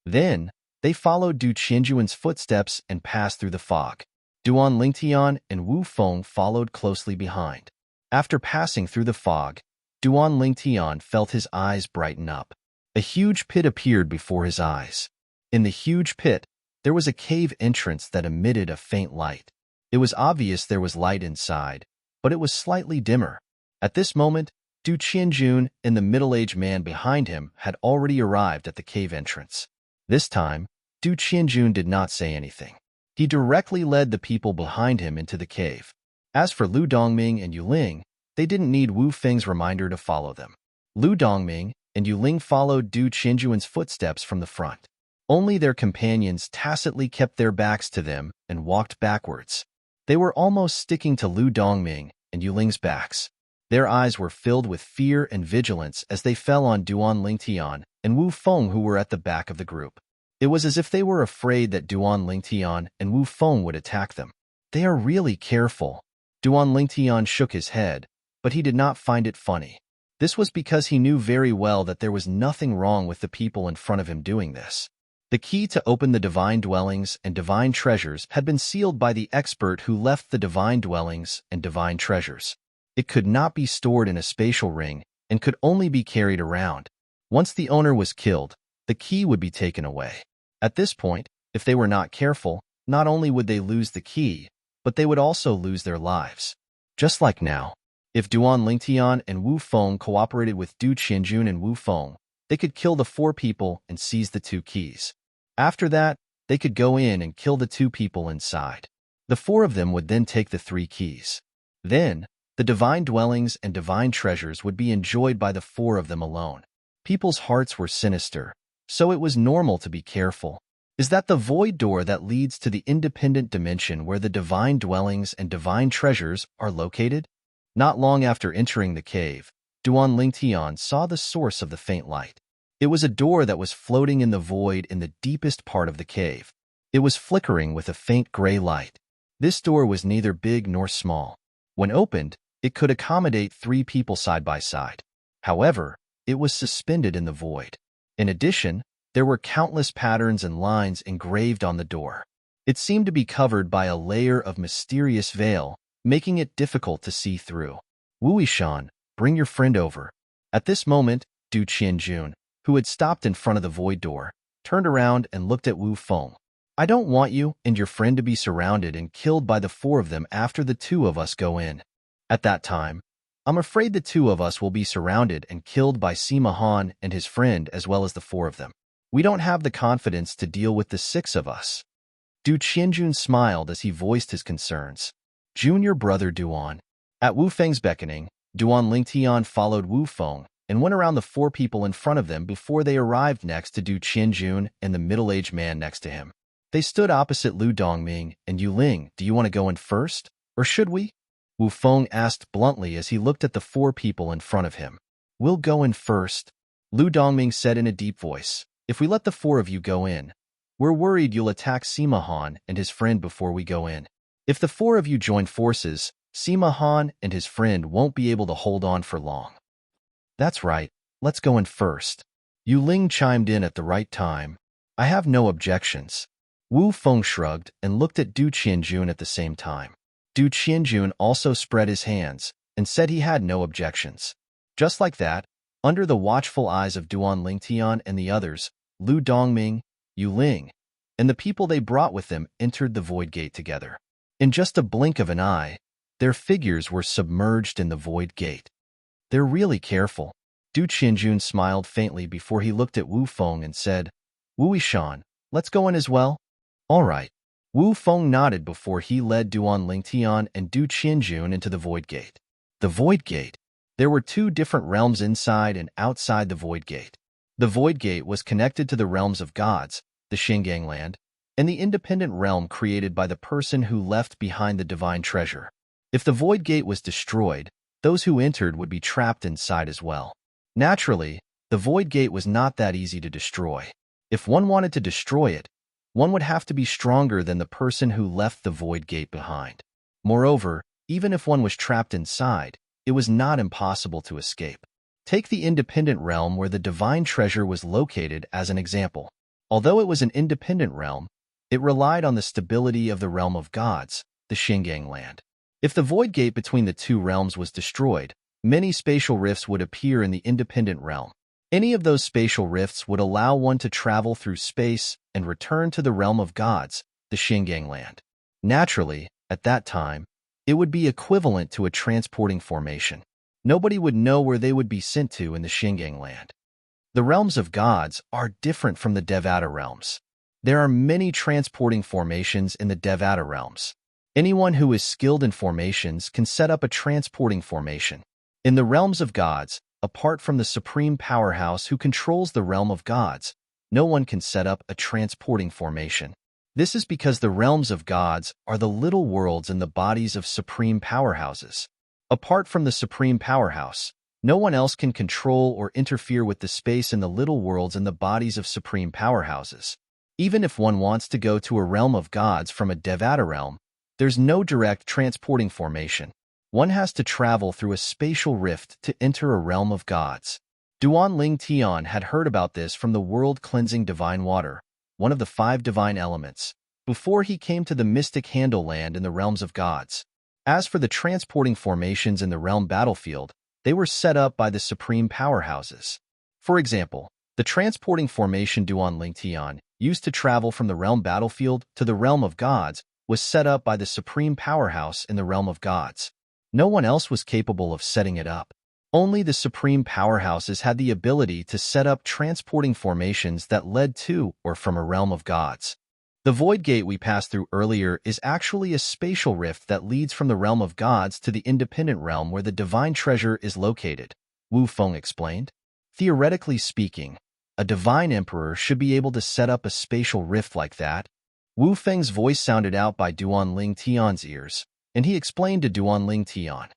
Then, they followed Du Qianjun's footsteps and passed through the fog. Duan Ling Tian and Wu Feng followed closely behind. After passing through the fog, Duan Ling Tian felt his eyes brighten up. A huge pit appeared before his eyes. In the huge pit, there was a cave entrance that emitted a faint light. It was obvious there was light inside, but it was slightly dimmer. At this moment, Du Qianjun and the middle-aged man behind him had already arrived at the cave entrance. This time, Du Qianjun did not say anything. He directly led the people behind him into the cave. As for Lu Dongming and Yu Ling, they didn't need Wu Feng's reminder to follow them. Lu Dongming and Yu Ling followed Du Qianjun's footsteps from the front. Only their companions tacitly kept their backs to them and walked backwards. They were almost sticking to Lu Dongming and Yu Ling's backs. Their eyes were filled with fear and vigilance as they fell on Duan Ling Tian and Wu Feng, who were at the back of the group. It was as if they were afraid that Duan Ling Tian and Wu Feng would attack them. They are really careful. Duan Ling Tian shook his head, but he did not find it funny. This was because he knew very well that there was nothing wrong with the people in front of him doing this. The key to open the divine dwellings and divine treasures had been sealed by the expert who left the divine dwellings and divine treasures. It could not be stored in a spatial ring and could only be carried around. Once the owner was killed, the key would be taken away. At this point, if they were not careful, not only would they lose the key, but they would also lose their lives. Just like now, if Duan Ling Tian and Wu Feng cooperated with Du Qianjun and Wu Feng, they could kill the 4 people and seize the 2 keys. After that, they could go in and kill the 2 people inside. The 4 of them would then take the 3 keys. Then, the divine dwellings and divine treasures would be enjoyed by the four of them alone. People's hearts were sinister, so it was normal to be careful. Is that the void door that leads to the independent dimension where the divine dwellings and divine treasures are located? Not long after entering the cave, Duan Lingtian saw the source of the faint light. It was a door that was floating in the void in the deepest part of the cave. It was flickering with a faint gray light. This door was neither big nor small. When opened, it could accommodate 3 people side by side. However, it was suspended in the void. In addition, there were countless patterns and lines engraved on the door. It seemed to be covered by a layer of mysterious veil, making it difficult to see through. Wu Yishan, bring your friend over. At this moment, Du Qianjun, who had stopped in front of the void door, turned around and looked at Wu Feng. I don't want you and your friend to be surrounded and killed by the 4 of them after the 2 of us go in. At that time, I'm afraid the 2 of us will be surrounded and killed by Sima Han and his friend as well as the 4 of them. We don't have the confidence to deal with the 6 of us. Du Qianjun smiled as he voiced his concerns. Junior brother Duan. At Wu Feng's beckoning, Duan Lingtian followed Wu Feng and went around the 4 people in front of them before they arrived next to Du Qianjun and the middle-aged man next to him. They stood opposite Lu Dongming and Yu Ling. Do you want to go in first, or should we? Wu Feng asked bluntly as he looked at the 4 people in front of him. We'll go in first, Lu Dongming said in a deep voice. If we let the 4 of you go in, we're worried you'll attack Sima Han and his friend before we go in. If the 4 of you join forces, Sima Han and his friend won't be able to hold on for long. That's right, let's go in first. Yu Ling chimed in at the right time. I have no objections. Wu Feng shrugged and looked at Du Qianjun at the same time. Du Qianjun also spread his hands and said he had no objections. Just like that, under the watchful eyes of Duan Lingtian and the others, Lu Dongming, Yu Ling, and the people they brought with them entered the void gate together. In just a blink of an eye, their figures were submerged in the void gate. They're really careful. Du Qianjun smiled faintly before he looked at Wu Feng and said, Wu Yishan, let's go in as well? All right. Wu Feng nodded before he led Duan Lingtian and Du Qianjun into the void gate. The void gate. There were 2 different realms inside and outside the void gate. The void gate was connected to the realms of gods, the Xingang land, and the independent realm created by the person who left behind the divine treasure. If the void gate was destroyed, those who entered would be trapped inside as well. Naturally, the void gate was not that easy to destroy. If one wanted to destroy it, one would have to be stronger than the person who left the void gate behind. Moreover, even if one was trapped inside, it was not impossible to escape. Take the independent realm where the divine treasure was located as an example. Although it was an independent realm, it relied on the stability of the realm of gods, the Xingang land. If the void gate between the 2 realms was destroyed, many spatial rifts would appear in the independent realm. Any of those spatial rifts would allow one to travel through space and return to the realm of gods, the Xingang land. Naturally, at that time, it would be equivalent to a transporting formation. Nobody would know where they would be sent to in the Xingang land. The realms of gods are different from the Devata realms. There are many transporting formations in the Devata realms. Anyone who is skilled in formations can set up a transporting formation. In the realms of gods, apart from the supreme powerhouse who controls the realm of gods, no one can set up a transporting formation. This is because the realms of gods are the little worlds in the bodies of supreme powerhouses. Apart from the supreme powerhouse, no one else can control or interfere with the space in the little worlds in the bodies of supreme powerhouses. Even if one wants to go to a realm of gods from a Devata realm, there's no direct transporting formation. One has to travel through a spatial rift to enter a realm of gods. Duan Lingtian had heard about this from the world-cleansing divine water, one of the 5 divine elements, before he came to the mystic handle land in the realms of gods. As for the transporting formations in the realm battlefield, they were set up by the supreme powerhouses. For example, the transporting formation Duan Lingtian used to travel from the realm battlefield to the realm of gods was set up by the supreme powerhouse in the realm of gods. No one else was capable of setting it up. Only the supreme powerhouses had the ability to set up transporting formations that led to or from a realm of gods. The void gate we passed through earlier is actually a spatial rift that leads from the realm of gods to the independent realm where the divine treasure is located, Wu Feng explained. Theoretically speaking, a divine emperor should be able to set up a spatial rift like that. Wu Feng's voice sounded out by Duan Ling Tian's ears, and he explained to Duan Ling Tian.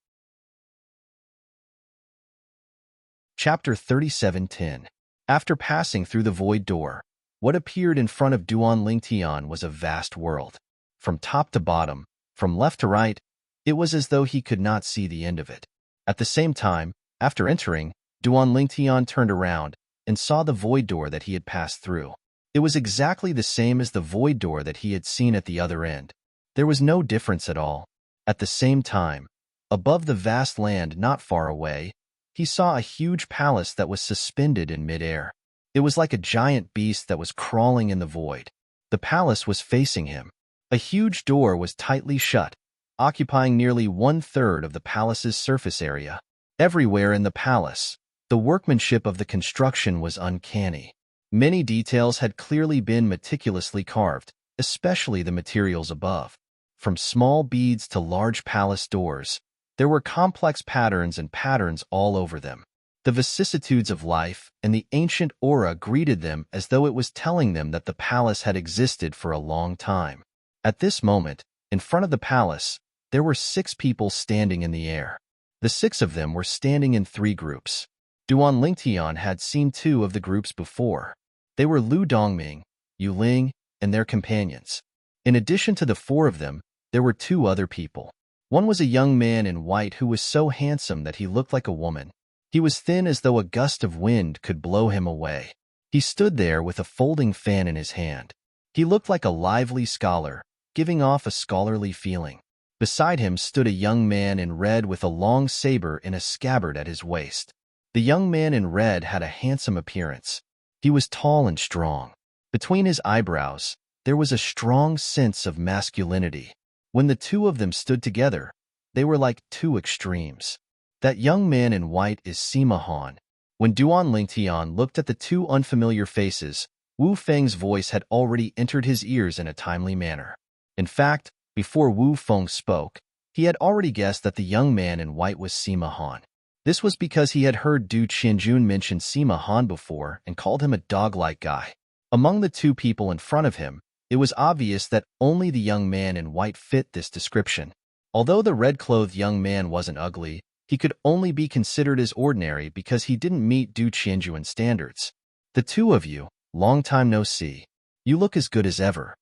Chapter 37:10. After passing through the void door, what appeared in front of Duan Ling Tian was a vast world. From top to bottom, from left to right, it was as though he could not see the end of it. At the same time, after entering, Duan Ling Tian turned around and saw the void door that he had passed through. It was exactly the same as the void door that he had seen at the other end. There was no difference at all. At the same time, above the vast land not far away, he saw a huge palace that was suspended in midair. It was like a giant beast that was crawling in the void. The palace was facing him. A huge door was tightly shut, occupying nearly 1/3 of the palace's surface area. Everywhere in the palace, the workmanship of the construction was uncanny. Many details had clearly been meticulously carved, especially the materials above. From small beads to large palace doors, there were complex patterns and patterns all over them. The vicissitudes of life and the ancient aura greeted them as though it was telling them that the palace had existed for a long time. At this moment, in front of the palace, there were 6 people standing in the air. The 6 of them were standing in 3 groups. Duan Lingtian had seen 2 of the groups before. They were Lu Dongming, Yu Ling, and their companions. In addition to the 4 of them, there were 2 other people. One was a young man in white who was so handsome that he looked like a woman. He was thin as though a gust of wind could blow him away. He stood there with a folding fan in his hand. He looked like a lively scholar, giving off a scholarly feeling. Beside him stood a young man in red with a long saber in a scabbard at his waist. The young man in red had a handsome appearance. He was tall and strong. Between his eyebrows, there was a strong sense of masculinity. When the 2 of them stood together, they were like 2 extremes. That young man in white is Sima Han. When Duan Lingtian looked at the 2 unfamiliar faces, Wu Feng's voice had already entered his ears in a timely manner. In fact, before Wu Feng spoke, he had already guessed that the young man in white was Sima Han. This was because he had heard Du Qianjun mention Sima Han before and called him a dog-like guy. Among the 2 people in front of him, it was obvious that only the young man in white fit this description. Although the red-clothed young man wasn't ugly, he could only be considered as ordinary because he didn't meet Du Qianjun standards. The 2 of you, long time no see. You look as good as ever.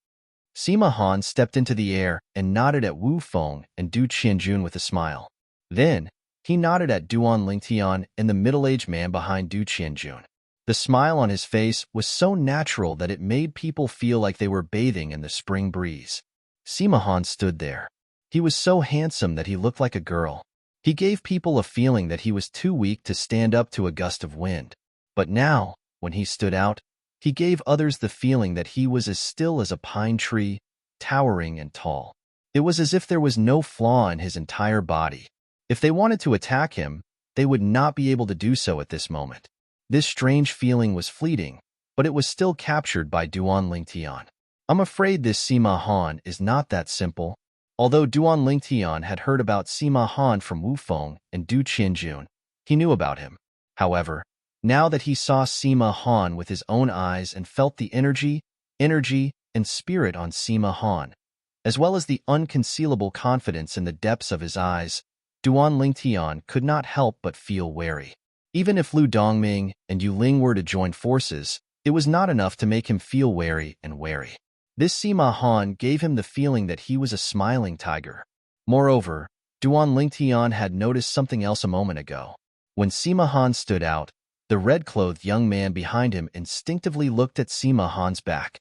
Sima Han stepped into the air and nodded at Wu Feng and Du Qianjun with a smile. Then, he nodded at Duan Lingtian and the middle-aged man behind Du Qianjun. The smile on his face was so natural that it made people feel like they were bathing in the spring breeze. Sima Han stood there. He was so handsome that he looked like a girl. He gave people a feeling that he was too weak to stand up to a gust of wind. But now, when he stood out, he gave others the feeling that he was as still as a pine tree, towering and tall. It was as if there was no flaw in his entire body. If they wanted to attack him, they would not be able to do so at this moment. This strange feeling was fleeting, but it was still captured by Duan Lingtian. I'm afraid this Sima Han is not that simple. Although Duan Lingtian had heard about Sima Han from Wu Feng and Du Qianjun, he knew about him. However, now that he saw Sima Han with his own eyes and felt the energy, and spirit on Sima Han, as well as the unconcealable confidence in the depths of his eyes, Duan Lingtian could not help but feel wary. Even if Lu Dongming and Yu Ling were to join forces, it was not enough to make him feel wary. This Sima Han gave him the feeling that he was a smiling tiger. Moreover, Duan Lingtian had noticed something else a moment ago. When Sima Han stood out, the red-clothed young man behind him instinctively looked at Sima Han's back.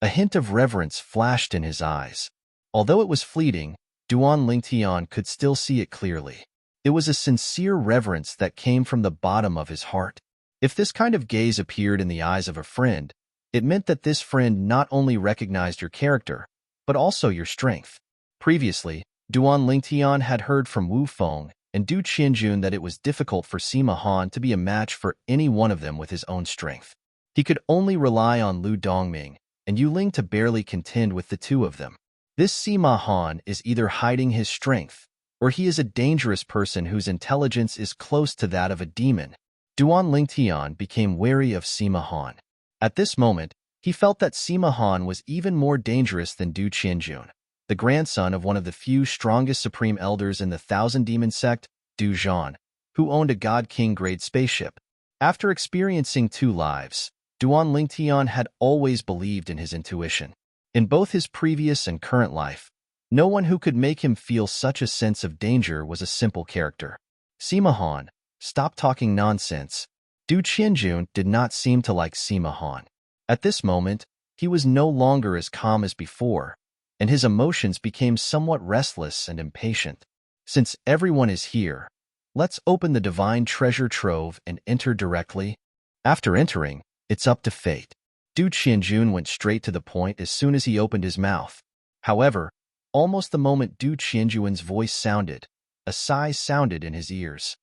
A hint of reverence flashed in his eyes. Although it was fleeting, Duan Lingtian could still see it clearly. It was a sincere reverence that came from the bottom of his heart. If this kind of gaze appeared in the eyes of a friend, it meant that this friend not only recognized your character, but also your strength. Previously, Duan Lingtian had heard from Wu Feng and Du Qianjun that it was difficult for Sima Han to be a match for any one of them with his own strength. He could only rely on Lu Dongming, and Yu Ling to barely contend with the two of them. This Sima Han is either hiding his strength, or he is a dangerous person whose intelligence is close to that of a demon. Duan Lingtian became wary of Sima Han. At this moment, he felt that Sima Han was even more dangerous than Du Qianjun, the grandson of one of the few strongest supreme elders in the Thousand Demon sect, Du Zhan, who owned a God King-grade spaceship. After experiencing two lives, Duan Lingtian had always believed in his intuition. In both his previous and current life, no one who could make him feel such a sense of danger was a simple character. Sima Han, stop talking nonsense. Du Qianjun did not seem to like Sima Han. At this moment, he was no longer as calm as before, and his emotions became somewhat restless and impatient. Since everyone is here, let's open the divine treasure trove and enter directly. After entering, it's up to fate. Du Qianjun went straight to the point as soon as he opened his mouth. However, almost the moment Du Qianjun's voice sounded, a sigh sounded in his ears.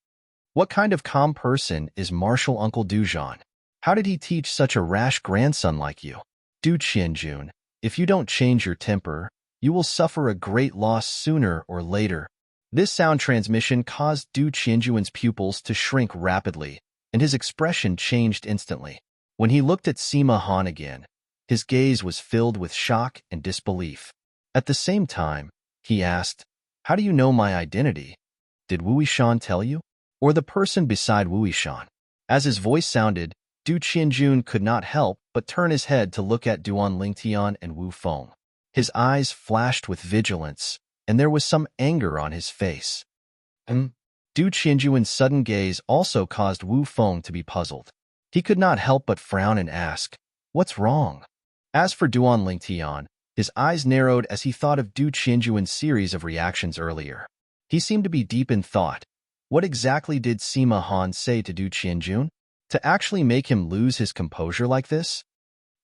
What kind of calm person is Martial Uncle Du Zhan? How did he teach such a rash grandson like you? Du Qianjun, if you don't change your temper, you will suffer a great loss sooner or later. This sound transmission caused Du Qianjun's pupils to shrink rapidly, and his expression changed instantly. When he looked at Sima Han again, his gaze was filled with shock and disbelief. At the same time, he asked, "How do you know my identity? Did Wu Yishan tell you? Or the person beside Wu Yishan?" As his voice sounded, Du Qianjun could not help but turn his head to look at Duan Lingtian and Wu Feng. His eyes flashed with vigilance, and there was some anger on his face. Du Qianjun's sudden gaze also caused Wu Feng to be puzzled. He could not help but frown and ask, "What's wrong?" As for Duan Lingtian, his eyes narrowed as he thought of Du Qianjun's series of reactions earlier. He seemed to be deep in thought. What exactly did Sima Han say to Du Qianjun to actually make him lose his composure like this?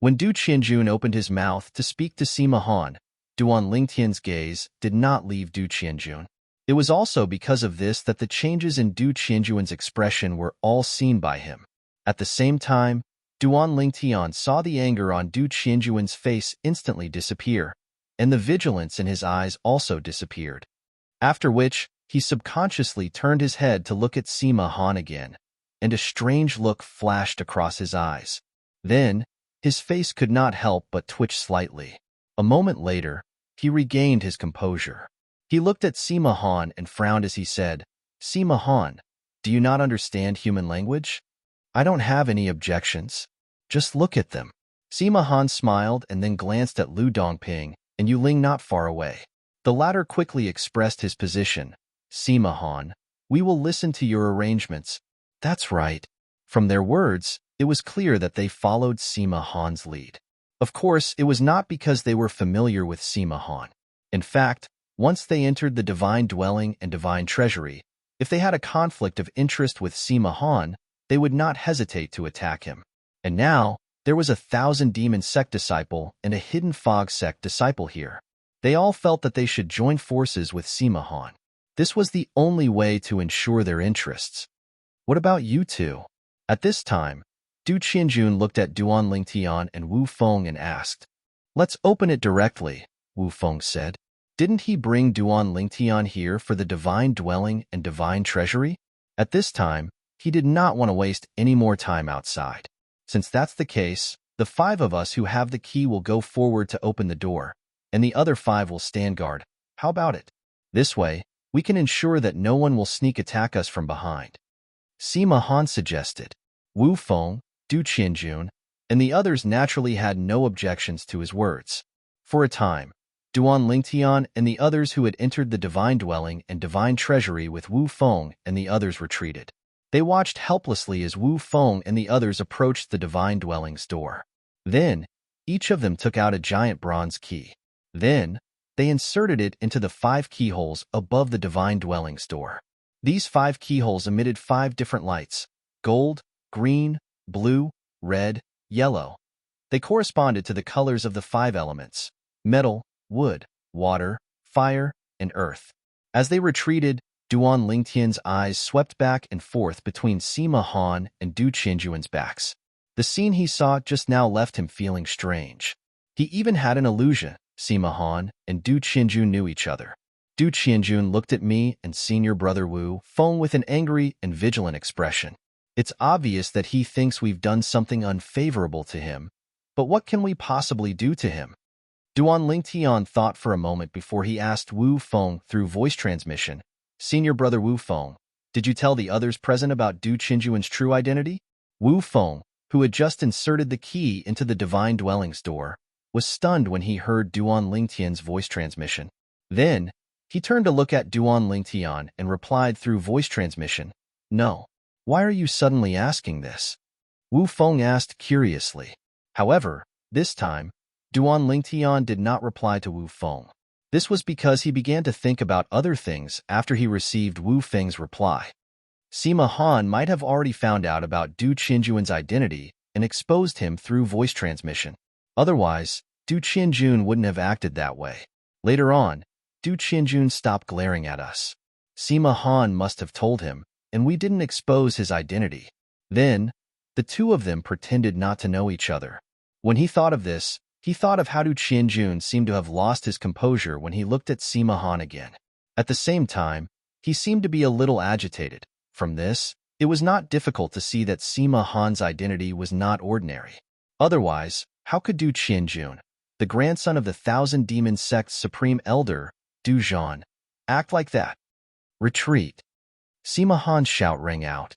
When Du Qianjun opened his mouth to speak to Sima Han, Duan Lingtian's gaze did not leave Du Qianjun. It was also because of this that the changes in Du Qianjun's expression were all seen by him. At the same time, Duan Lingtian saw the anger on Du Qianjun's face instantly disappear, and the vigilance in his eyes also disappeared. After which, he subconsciously turned his head to look at Sima Han again, and a strange look flashed across his eyes. Then, his face could not help but twitch slightly. A moment later, he regained his composure. He looked at Sima Han and frowned as he said, "Sima Han, do you not understand human language? I don't have any objections. Just look at them." Sima Han smiled and then glanced at Lu Dongping and Yu Ling not far away. The latter quickly expressed his position. "Sima Han, we will listen to your arrangements." That's right. From their words, it was clear that they followed Sima Han's lead. Of course, it was not because they were familiar with Sima Han. In fact, once they entered the divine dwelling and divine treasury, if they had a conflict of interest with Sima Han, they would not hesitate to attack him. And now, there was a Thousand Demon sect disciple and a Hidden Fog sect disciple here. They all felt that they should join forces with Sima Han. This was the only way to ensure their interests. What about you two? At this time, Du Qianjun looked at Duan Lingtian and Wu Feng and asked, "Let's open it directly," Wu Feng said. Didn't he bring Duan Lingtian here for the divine dwelling and divine treasury? At this time, he did not want to waste any more time outside. Since that's the case, the 5 of us who have the key will go forward to open the door, and the other 5 will stand guard. How about it? This way, we can ensure that no one will sneak attack us from behind. Sima Han suggested. Wu Feng, Du Qianjun, and the others naturally had no objections to his words. For a time, Duan Lingtian and the others who had entered the divine dwelling and divine treasury with Wu Feng and the others retreated. They watched helplessly as Wu Feng and the others approached the divine dwelling's door. Then, each of them took out a giant bronze key. Then, they inserted it into the 5 keyholes above the divine dwelling's door. These 5 keyholes emitted 5 different lights: gold, green, blue, red, yellow. They corresponded to the colors of the 5 elements: metal, wood, water, fire, and earth. As they retreated, Duan Lingtian's eyes swept back and forth between Sima Han and Du Qianjun's backs. The scene he saw just now left him feeling strange. He even had an illusion. Sima Han and Du Qianjun knew each other. Du Qianjun looked at me and senior brother Wu Feng with an angry and vigilant expression. It's obvious that he thinks we've done something unfavorable to him, but what can we possibly do to him? Duan Lingtian thought for a moment before he asked Wu Feng through voice transmission, Senior brother Wu Feng, did you tell the others present about Du Qianjuan's true identity? Wu Feng, who had just inserted the key into the Divine Dwellings door, was stunned when he heard Duan Lingtian's voice transmission. Then, he turned to look at Duan Lingtian and replied through voice transmission, No. Why are you suddenly asking this? Wu Feng asked curiously. However, this time, Duan Lingtian did not reply to Wu Feng. This was because he began to think about other things after he received Wu Feng's reply. Sima Han might have already found out about Du Qianjuan's identity and exposed him through voice transmission. Otherwise, Du Qianjun wouldn't have acted that way. Later on, Du Qianjun stopped glaring at us. Sima Han must have told him, and we didn't expose his identity. Then, the two of them pretended not to know each other. When he thought of this, he thought of how Du Qianjun seemed to have lost his composure when he looked at Sima Han again. At the same time, he seemed to be a little agitated. From this, it was not difficult to see that Sima Han's identity was not ordinary. Otherwise, how could Du Qianjun, the grandson of the Thousand Demon Sect's supreme elder, Du Zhan, act like that? Retreat! Sima Han's shout rang out.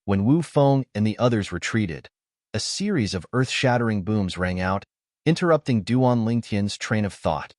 When Wu Feng and the others retreated, a series of earth-shattering booms rang out, interrupting Duan Lingtian's train of thought.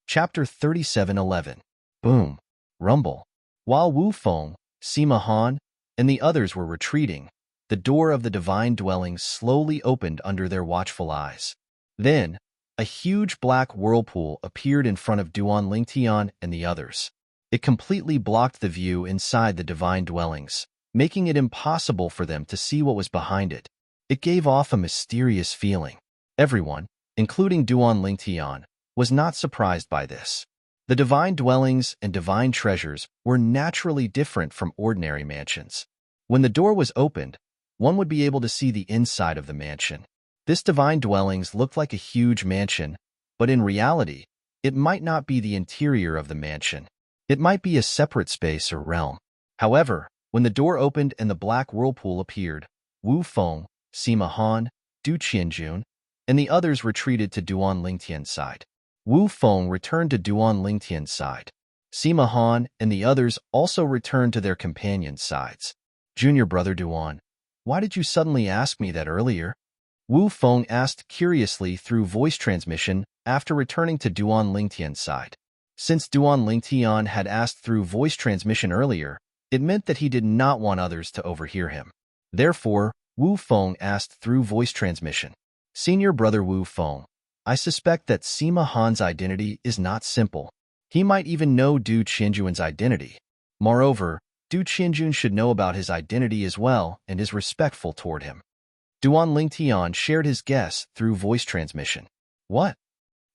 Chapter 37:11. Boom. Rumble. While Wu Feng, Sima Han, and the others were retreating, the door of the Divine Dwellings slowly opened under their watchful eyes. Then, a huge black whirlpool appeared in front of Duan Lingtian and the others. It completely blocked the view inside the Divine Dwellings, making it impossible for them to see what was behind it. It gave off a mysterious feeling. Everyone, including Duan Lingtian, was not surprised by this. The Divine Dwellings and Divine Treasures were naturally different from ordinary mansions. When the door was opened, one would be able to see the inside of the mansion. This Divine Dwellings looked like a huge mansion, but in reality, it might not be the interior of the mansion. It might be a separate space or realm. However, when the door opened and the black whirlpool appeared, Wu Feng, Sima Han, Du Qianjun, and the others retreated to Duan Lingtian's side. Wu Feng returned to Duan Lingtian's side. Sima Han and the others also returned to their companions' sides. Junior brother Duan, why did you suddenly ask me that earlier? Wu Feng asked curiously through voice transmission after returning to Duan Lingtian's side. Since Duan Lingtian had asked through voice transmission earlier, it meant that he did not want others to overhear him. Therefore, Wu Feng asked through voice transmission. Senior brother Wu Feng, I suspect that Sima Han's identity is not simple. He might even know Du Qianjuan's identity. Moreover, Du Qianjun should know about his identity as well and is respectful toward him. Duan Lingtian shared his guess through voice transmission. What?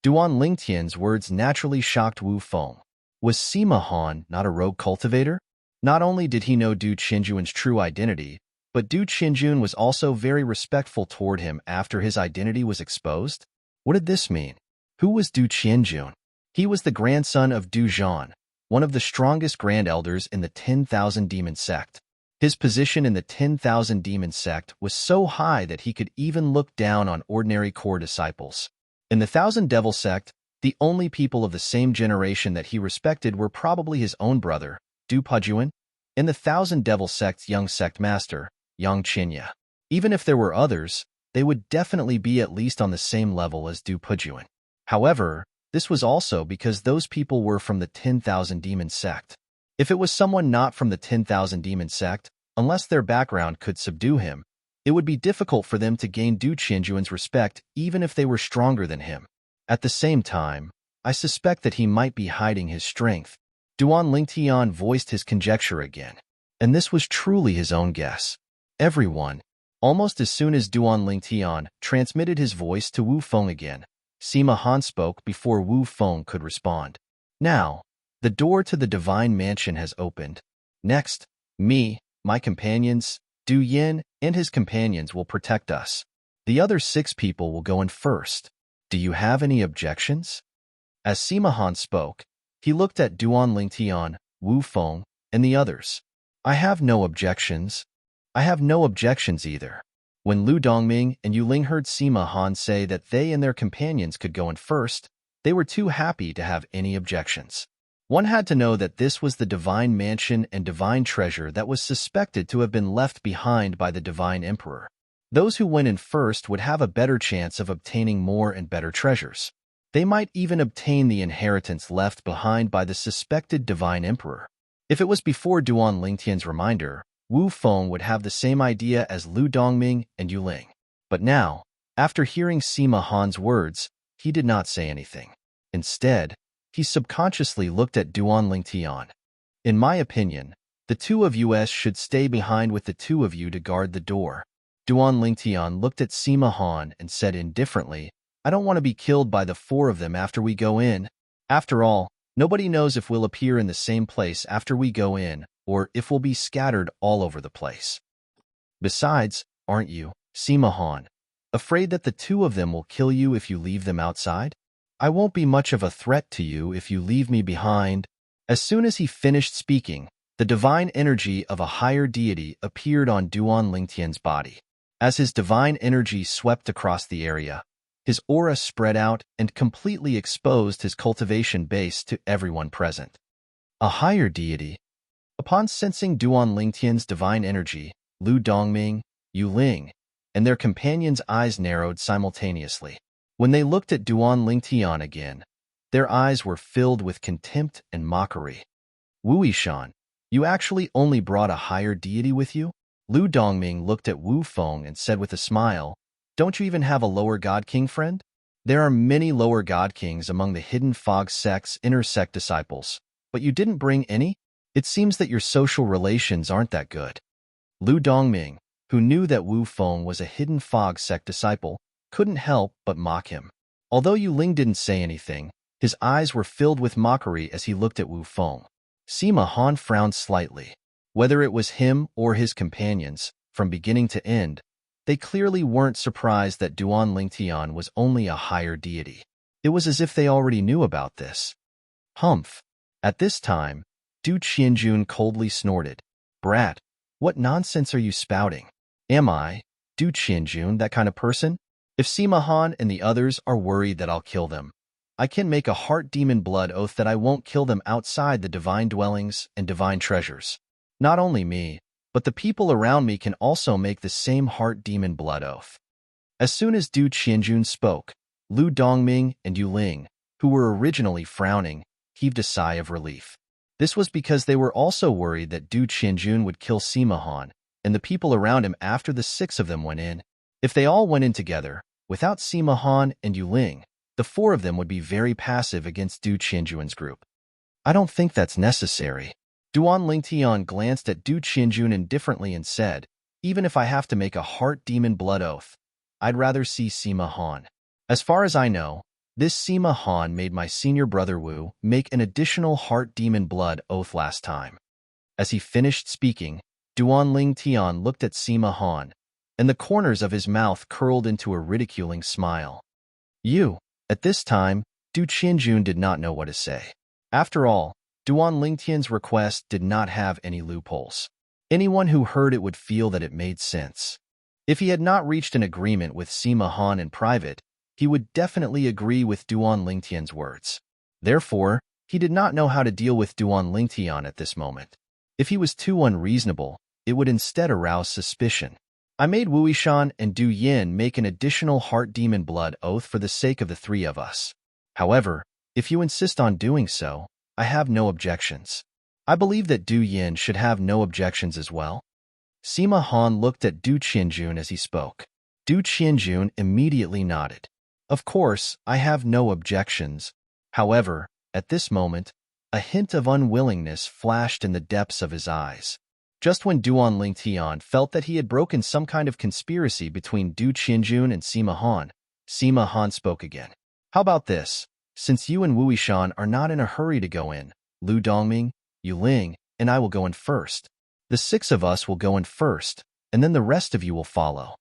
Duan Lingtian's words naturally shocked Wu Feng. Was Sima Han not a rogue cultivator? Not only did he know Du Qianjuan's true identity, but Du Qianjun was also very respectful toward him after his identity was exposed? What did this mean? Who was Du Qianjun? He was the grandson of Du Zhan, one of the strongest grand elders in the 10,000 Demon Sect. His position in the 10,000 Demon Sect was so high that he could even look down on ordinary core disciples. In the Thousand Devil Sect, the only people of the same generation that he respected were probably his own brother, Du Pujuan, and the Thousand Devil Sect's young sect master, Yang Qinya. Even if there were others, they would definitely be at least on the same level as Du Pujuan. However, this was also because those people were from the 10,000 Demon Sect. If it was someone not from the 10,000 Demon Sect, unless their background could subdue him, it would be difficult for them to gain Du Qianjuan's respect even if they were stronger than him. At the same time, I suspect that he might be hiding his strength. Duan Lingtian voiced his conjecture again, and this was truly his own guess. Everyone, almost as soon as Duan Lingtian transmitted his voice to Wu Feng again, Sima Han spoke before Wu Feng could respond. Now, the door to the Divine Mansion has opened. Next, me, my companions, Du Yin, and his companions will protect us. The other 6 people will go in first. Do you have any objections? As Sima Han spoke, he looked at Duan Lingtian, Wu Feng, and the others. I have no objections. I have no objections either. When Lu Dongming and Yu Ling heard Sima Han say that they and their companions could go in first, they were too happy to have any objections. One had to know that this was the divine mansion and divine treasure that was suspected to have been left behind by the divine emperor. Those who went in first would have a better chance of obtaining more and better treasures. They might even obtain the inheritance left behind by the suspected divine emperor. If it was before Duan Lingtian's reminder, Wu Feng would have the same idea as Lu Dongming and Yu Ling. But now, after hearing Sima Han's words, he did not say anything. Instead, he subconsciously looked at Duan Lingtian. In my opinion, the 2 of you should stay behind with the 2 of you to guard the door. Duan Lingtian looked at Sima Han and said indifferently, I don't want to be killed by the 4 of them after we go in. After all, nobody knows if we'll appear in the same place after we go in, or if we'll be scattered all over the place. Besides, aren't you, Sima Han, afraid that the 2 of them will kill you if you leave them outside? I won't be much of a threat to you if you leave me behind. As soon as he finished speaking, the divine energy of a higher deity appeared on Duan Lingtian's body. As his divine energy swept across the area, his aura spread out and completely exposed his cultivation base to everyone present. A higher deity? Upon sensing Duan Lingtian's divine energy, Lu Dongming, Yu Ling, and their companions' eyes narrowed simultaneously. When they looked at Duan Lingtian again, their eyes were filled with contempt and mockery. Wu Yishan, you actually only brought a higher deity with you? Lu Dongming looked at Wu Feng and said with a smile, Don't you even have a lower god king friend? There are many lower god kings among the hidden fog sect's inner sect disciples, but you didn't bring any? It seems that your social relations aren't that good. Lu Dongming, who knew that Wu Feng was a hidden fog sect disciple, couldn't help but mock him. Although Yu Ling didn't say anything, his eyes were filled with mockery as he looked at Wu Feng. Sima Han frowned slightly. Whether it was him or his companions, from beginning to end, they clearly weren't surprised that Duan Lingtian was only a higher deity. It was as if they already knew about this. Humph. At this time, Du Qianjun coldly snorted. Brat, what nonsense are you spouting? Am I, Du Qianjun, that kind of person? If Sima Han and the others are worried that I'll kill them, I can make a heart demon blood oath that I won't kill them outside the divine dwellings and divine treasures. Not only me, but the people around me can also make the same heart demon blood oath. As soon as Du Qianjun spoke, Lu Dongming and Yu Ling, who were originally frowning, heaved a sigh of relief. This was because they were also worried that Du Qianjun would kill Sima Han and the people around him after the 6 of them went in. If they all went in together, without Sima Han and Yu Ling, the 4 of them would be very passive against Du Qianjun's group. I don't think that's necessary. Duan Lingtian glanced at Du Qianjun indifferently and said, Even if I have to make a heart demon blood oath, I'd rather see Sima Han. As far as I know, this Sima Han made my senior brother Wu make an additional heart demon blood oath last time. As he finished speaking, Duan Lingtian looked at Sima Han, and the corners of his mouth curled into a ridiculing smile. At this time, Du Qianjun did not know what to say. After all, Duan Lingtian's request did not have any loopholes. Anyone who heard it would feel that it made sense. If he had not reached an agreement with Sima Han in private, he would definitely agree with Duan Lingtian's words. Therefore, he did not know how to deal with Duan Lingtian at this moment. If he was too unreasonable, it would instead arouse suspicion. I made Wu Yishan and Du Yin make an additional heart demon blood oath for the sake of the 3 of us. However, if you insist on doing so, I have no objections. I believe that Du Yin should have no objections as well. Sima Han looked at Du Qianjun as he spoke. Du Qianjun immediately nodded. Of course, I have no objections. However, at this moment, a hint of unwillingness flashed in the depths of his eyes. Just when Duan Lingtian felt that he had broken some kind of conspiracy between Du Qianjun and Sima Han spoke again. How about this? Since you and Wu Yishan are not in a hurry to go in, Lu Dongming, Yu Ling, and I will go in first. The 6 of us will go in first, and then the rest of you will follow.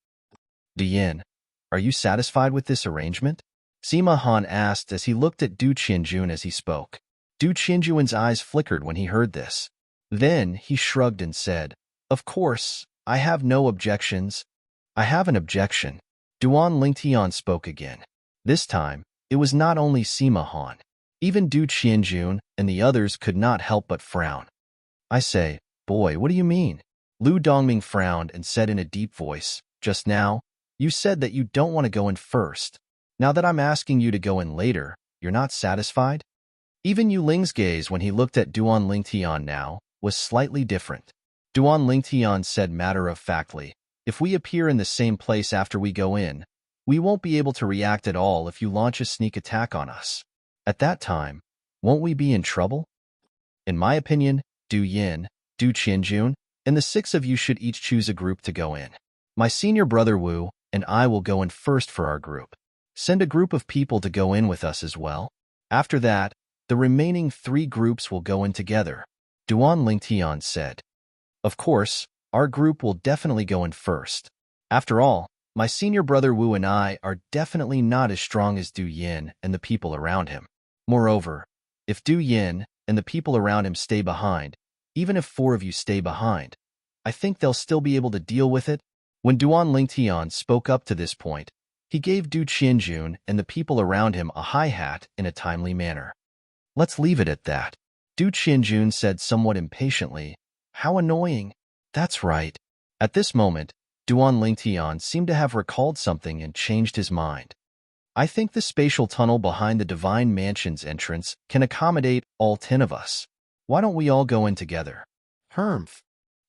Du Yin, Are you satisfied with this arrangement? Sima Han asked as he looked at Du Qianjun as he spoke. Du Qianjun's eyes flickered when he heard this. Then he shrugged and said, "Of course, I have no objections." "I have an objection." Duan Lingtian spoke again. This time, it was not only Sima Han. Even Du Qianjun and the others could not help but frown. "I say, boy, what do you mean?" Lu Dongming frowned and said in a deep voice, "Just now, you said that you don't want to go in first. Now that I'm asking you to go in later, you're not satisfied?" Even Yu Ling's gaze when he looked at Duan Lingtian now was slightly different. Duan Lingtian said matter-of-factly, "If we appear in the same place after we go in, we won't be able to react at all if you launch a sneak attack on us. At that time, won't we be in trouble? In my opinion, Du Yin, Du Qianjun, and the 6 of you should each choose a group to go in. My senior brother Wu and I will go in first for our group. Send a group of people to go in with us as well. After that, the remaining 3 groups will go in together," Duan Lingtian said. "Of course, our group will definitely go in first. After all, my senior brother Wu and I are definitely not as strong as Du Yin and the people around him. Moreover, if Du Yin and the people around him stay behind, even if 4 of you stay behind, I think they'll still be able to deal with it." When Duan Lingtian spoke up to this point, he gave Du Qianjun and the people around him a hi-hat in a timely manner. "Let's leave it at that," Du Qianjun said somewhat impatiently. "How annoying." "That's right." At this moment, Duan Lingtian seemed to have recalled something and changed his mind. "I think the spatial tunnel behind the Divine Mansion's entrance can accommodate all 10 of us. Why don't we all go in together?" "Humph."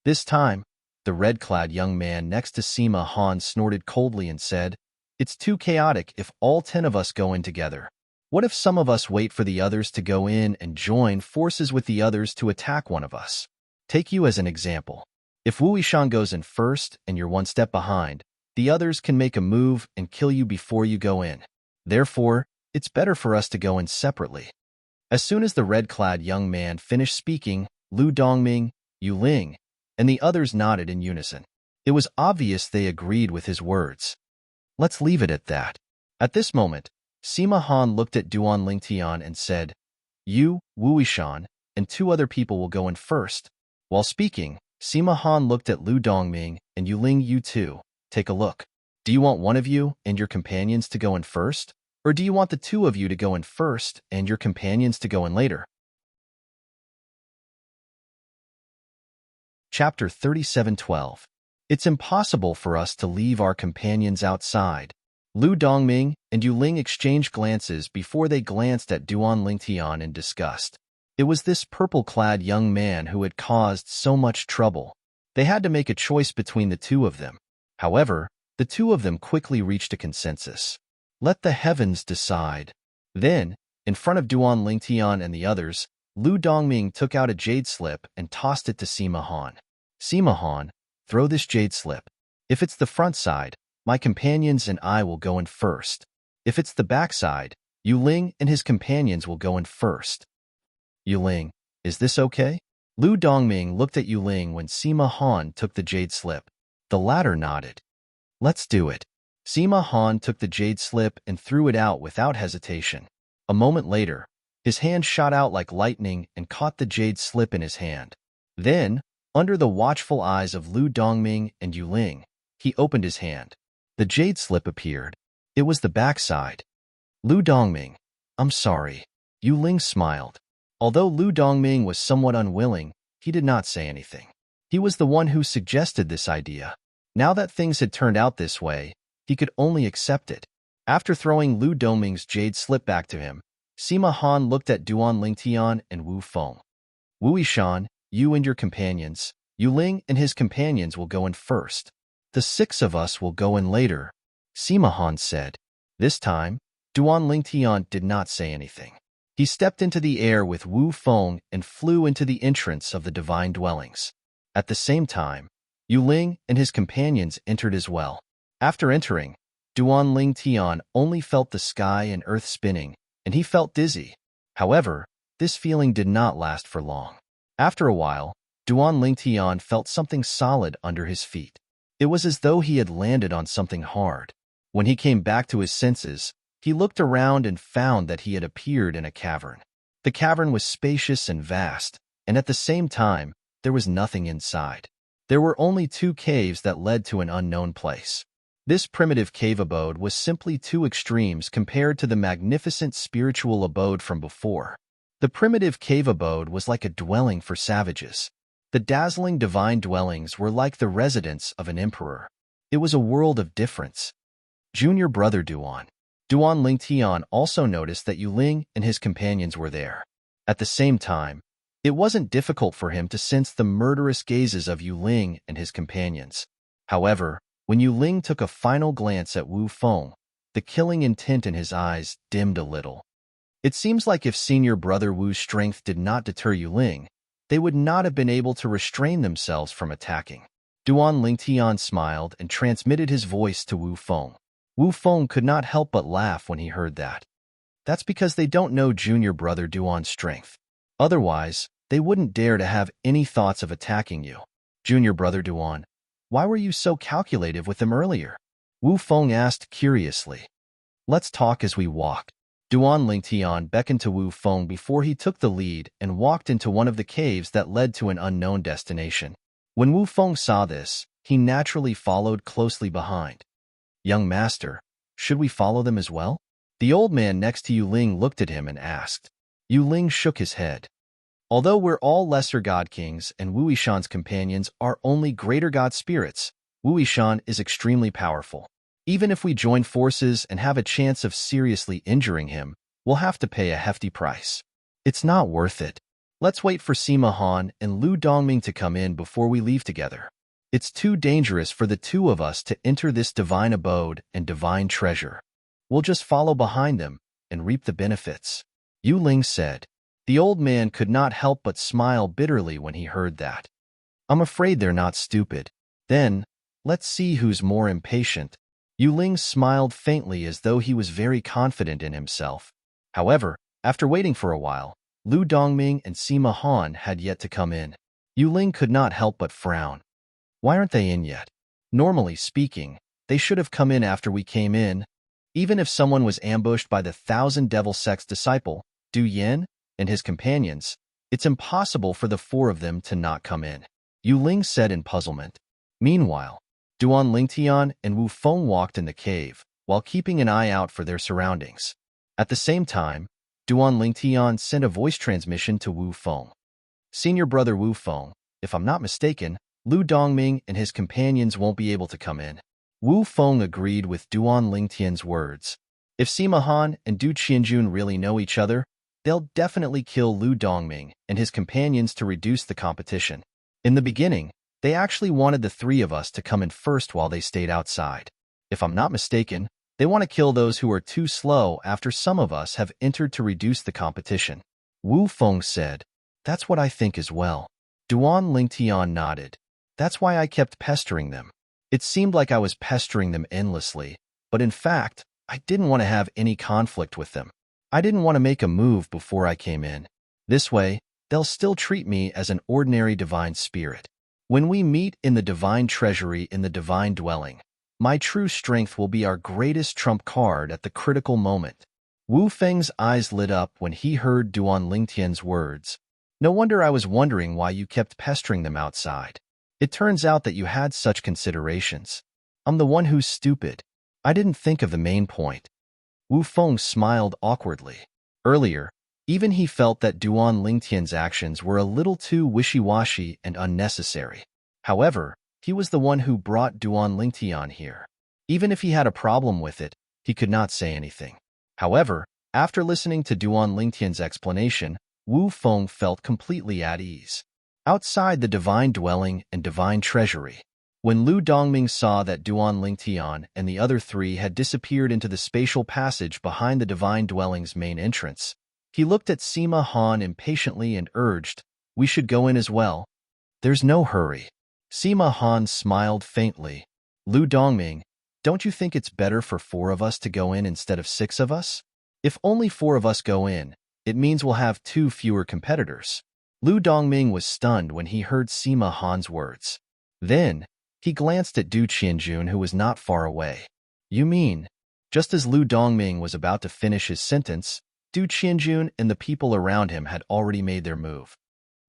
This time, the red-clad young man next to Sima Han snorted coldly and said, "It's too chaotic if all 10 of us go in together. What if some of us wait for the others to go in and join forces with the others to attack one of us? Take you as an example. If Wu Yishan goes in first and you're 1 step behind, the others can make a move and kill you before you go in. Therefore, it's better for us to go in separately." As soon as the red-clad young man finished speaking, Lu Dongming, Yu Ling, and the others nodded in unison. It was obvious they agreed with his words. "Let's leave it at that." At this moment, Sima Han looked at Duan Lingtian and said, "You, Wu Yishan, and 2 other people will go in first." While speaking, Sima Han looked at Lu Dongming and Yu Ling. "You too. Take a look. Do you want one of you and your companions to go in first? Or do you want the 2 of you to go in first and your companions to go in later?" Chapter 37:12. It's impossible for us to leave our companions outside. Lu Dongming and Yu Ling exchanged glances before they glanced at Duan Lingtian in disgust. It was this purple-clad young man who had caused so much trouble. They had to make a choice between the 2 of them. However, the 2 of them quickly reached a consensus. Let the heavens decide. Then, in front of Duan Lingtian and the others, Lu Dongming took out a jade slip and tossed it to Sima Han. "Sima Han, throw this jade slip. If it's the front side, my companions and I will go in first. If it's the back side, Yu Ling and his companions will go in first." "Yu Ling, is this okay?" Lu Dongming looked at Yu Ling when Sima Han took the jade slip. The latter nodded. "Let's do it." Sima Han took the jade slip and threw it out without hesitation. A moment later, his hand shot out like lightning and caught the jade slip in his hand. Then, under the watchful eyes of Lu Dongming and Yu Ling, he opened his hand. The jade slip appeared. It was the backside. "Lu Dongming, I'm sorry." Yu Ling smiled. Although Lu Dongming was somewhat unwilling, he did not say anything. He was the one who suggested this idea. Now that things had turned out this way, he could only accept it. After throwing Lu Dongming's jade slip back to him, Sima Han looked at Duan Lingtian and Wu Feng. "Wu Yishan, you and your companions, Yu Ling and his companions will go in first. The 6 of us will go in later," Sima Han said. This time, Duan Lingtian did not say anything. He stepped into the air with Wu Feng and flew into the entrance of the divine dwellings. At the same time, Yu Ling and his companions entered as well. After entering, Duan Lingtian only felt the sky and earth spinning, and he felt dizzy. However, this feeling did not last for long. After a while, Duan Lingtian felt something solid under his feet. It was as though he had landed on something hard. When he came back to his senses, he looked around and found that he had appeared in a cavern. The cavern was spacious and vast, and at the same time, there was nothing inside. There were only two caves that led to an unknown place. This primitive cave abode was simply two extremes compared to the magnificent spiritual abode from before. The primitive cave abode was like a dwelling for savages. The dazzling divine dwellings were like the residence of an emperor. It was a world of difference. Junior brother Duan Lingtian also noticed that Yu Ling and his companions were there. At the same time, it wasn't difficult for him to sense the murderous gazes of Yu Ling and his companions. However, when Yu Ling took a final glance at Wu Feng, the killing intent in his eyes dimmed a little. It seems like if senior brother Wu's strength did not deter Yu Ling, they would not have been able to restrain themselves from attacking. Duan Lingtian smiled and transmitted his voice to Wu Feng. Wu Feng could not help but laugh when he heard that. That's because they don't know junior brother Duan's strength. Otherwise, they wouldn't dare to have any thoughts of attacking you. Junior brother Duan, why were you so calculative with them earlier? Wu Feng asked curiously. Let's talk as we walk. Duan Lingtian beckoned to Wu Feng before he took the lead and walked into one of the caves that led to an unknown destination. When Wu Feng saw this, he naturally followed closely behind. Young master, should we follow them as well? The old man next to Yu Ling looked at him and asked. Yu Ling shook his head. Although we're all lesser god kings and Wu Yishan's companions are only greater god spirits, Wu Yishan is extremely powerful. Even if we join forces and have a chance of seriously injuring him, we'll have to pay a hefty price. It's not worth it. Let's wait for Sima Han and Lu Dongming to come in before we leave together. It's too dangerous for the two of us to enter this divine abode and divine treasure. We'll just follow behind them and reap the benefits. Yu Ling said. The old man could not help but smile bitterly when he heard that. I'm afraid they're not stupid. Then, let's see who's more impatient. Yu Ling smiled faintly as though he was very confident in himself. However, after waiting for a while, Lu Dongming and Sima Han had yet to come in. Yu Ling could not help but frown. Why aren't they in yet? Normally speaking, they should have come in after we came in. Even if someone was ambushed by the 1,000 Devil Sect's disciple, Du Yen, and his companions, it's impossible for the four of them to not come in. Yu Ling said in puzzlement. Meanwhile, Duan Lingtian and Wu Feng walked in the cave, while keeping an eye out for their surroundings. At the same time, Duan Lingtian sent a voice transmission to Wu Feng. Senior brother Wu Feng, if I'm not mistaken, Lu Dongming and his companions won't be able to come in. Wu Feng agreed with Duan Lingtian's words. If Sima Han and Du Qianjun really know each other, they'll definitely kill Lu Dongming and his companions to reduce the competition. In the beginning, they actually wanted the three of us to come in first while they stayed outside. If I'm not mistaken, they want to kill those who are too slow after some of us have entered to reduce the competition. Wu Feng said. That's what I think as well. Duan Lingtian nodded. That's why I kept pestering them. It seemed like I was pestering them endlessly, but in fact, I didn't want to have any conflict with them. I didn't want to make a move before I came in. This way, they'll still treat me as an ordinary divine spirit. When we meet in the divine treasury in the divine dwelling, my true strength will be our greatest trump card at the critical moment. Wu Feng's eyes lit up when he heard Duan Lingtian's words. No wonder I was wondering why you kept pestering them outside. It turns out that you had such considerations. I'm the one who's stupid. I didn't think of the main point. Wu Feng smiled awkwardly. Earlier, even he felt that Duan Lingtian's actions were a little too wishy-washy and unnecessary. However, he was the one who brought Duan Lingtian here. Even if he had a problem with it, he could not say anything. However, after listening to Duan Lingtian's explanation, Wu Feng felt completely at ease. Outside the divine dwelling and divine treasury, when Lu Dongming saw that Duan Lingtian and the other three had disappeared into the spatial passage behind the divine dwelling's main entrance, he looked at Sima Han impatiently and urged, we should go in as well. There's no hurry. Sima Han smiled faintly. Lu Dongming, don't you think it's better for 4 of us to go in instead of 6 of us? If only 4 of us go in, it means we'll have 2 fewer competitors. Lu Dongming was stunned when he heard Sima Han's words. Then, he glanced at Du Qianjun, who was not far away. You mean, just as Lu Dongming was about to finish his sentence, Du Qianjun and the people around him had already made their move.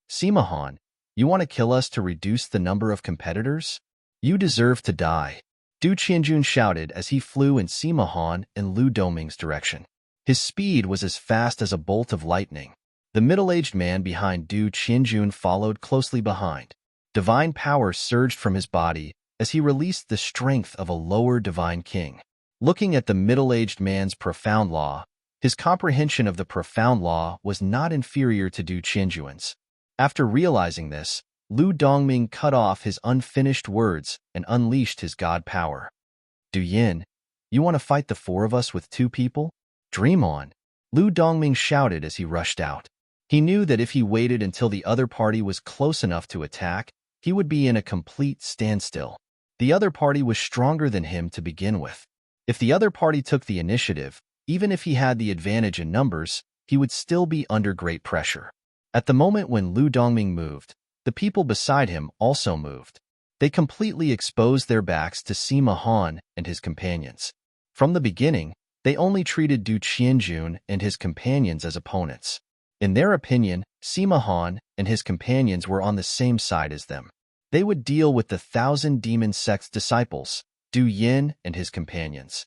Sima Han, you want to kill us to reduce the number of competitors? You deserve to die. Du Qianjun shouted as he flew in Sima Han and Lu Dongming's direction. His speed was as fast as a bolt of lightning. The middle-aged man behind Du Qianjun followed closely behind. Divine power surged from his body as he released the strength of a lower divine king. Looking at the middle-aged man's profound law, his comprehension of the profound law was not inferior to Du Qianjun's. After realizing this, Lu Dongming cut off his unfinished words and unleashed his god power. Du Yin, you want to fight the four of us with two people? Dream on. Lu Dongming shouted as he rushed out. He knew that if he waited until the other party was close enough to attack, he would be in a complete standstill. The other party was stronger than him to begin with. If the other party took the initiative, even if he had the advantage in numbers, he would still be under great pressure. At the moment when Lu Dongming moved, the people beside him also moved. They completely exposed their backs to Sima Han and his companions. From the beginning, they only treated Du Qianjun and his companions as opponents. In their opinion, Sima Han and his companions were on the same side as them. They would deal with the 1,000 demon sect's disciples, Du Yin and his companions.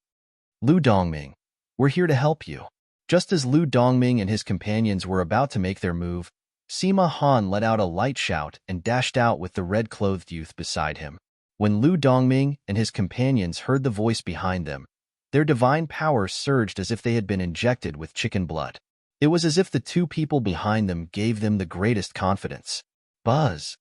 Lu Dongming, we're here to help you. Just as Lu Dongming and his companions were about to make their move, Sima Han let out a light shout and dashed out with the red-clothed youth beside him. When Lu Dongming and his companions heard the voice behind them, their divine power surged as if they had been injected with chicken blood. It was as if the two people behind them gave them the greatest confidence. Buzz!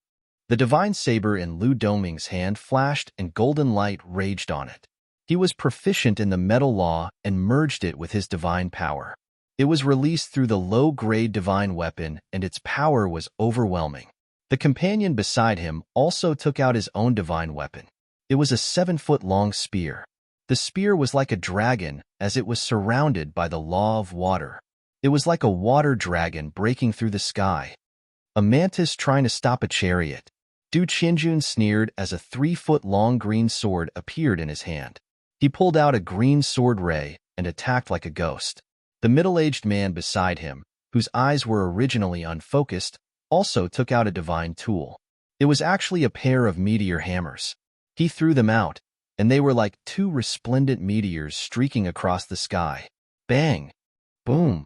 The divine saber in Lu Dongming's hand flashed and golden light raged on it. He was proficient in the metal law and merged it with his divine power. It was released through the low-grade divine weapon, and its power was overwhelming. The companion beside him also took out his own divine weapon. It was a 7-foot-long spear. The spear was like a dragon, as it was surrounded by the law of water. It was like a water dragon breaking through the sky. A mantis trying to stop a chariot. Du Qianjun sneered as a 3-foot-long green sword appeared in his hand. He pulled out a green sword ray and attacked like a ghost. The middle-aged man beside him, whose eyes were originally unfocused, also took out a divine tool. It was actually a pair of meteor hammers. He threw them out, and they were like two resplendent meteors streaking across the sky. Bang! Boom!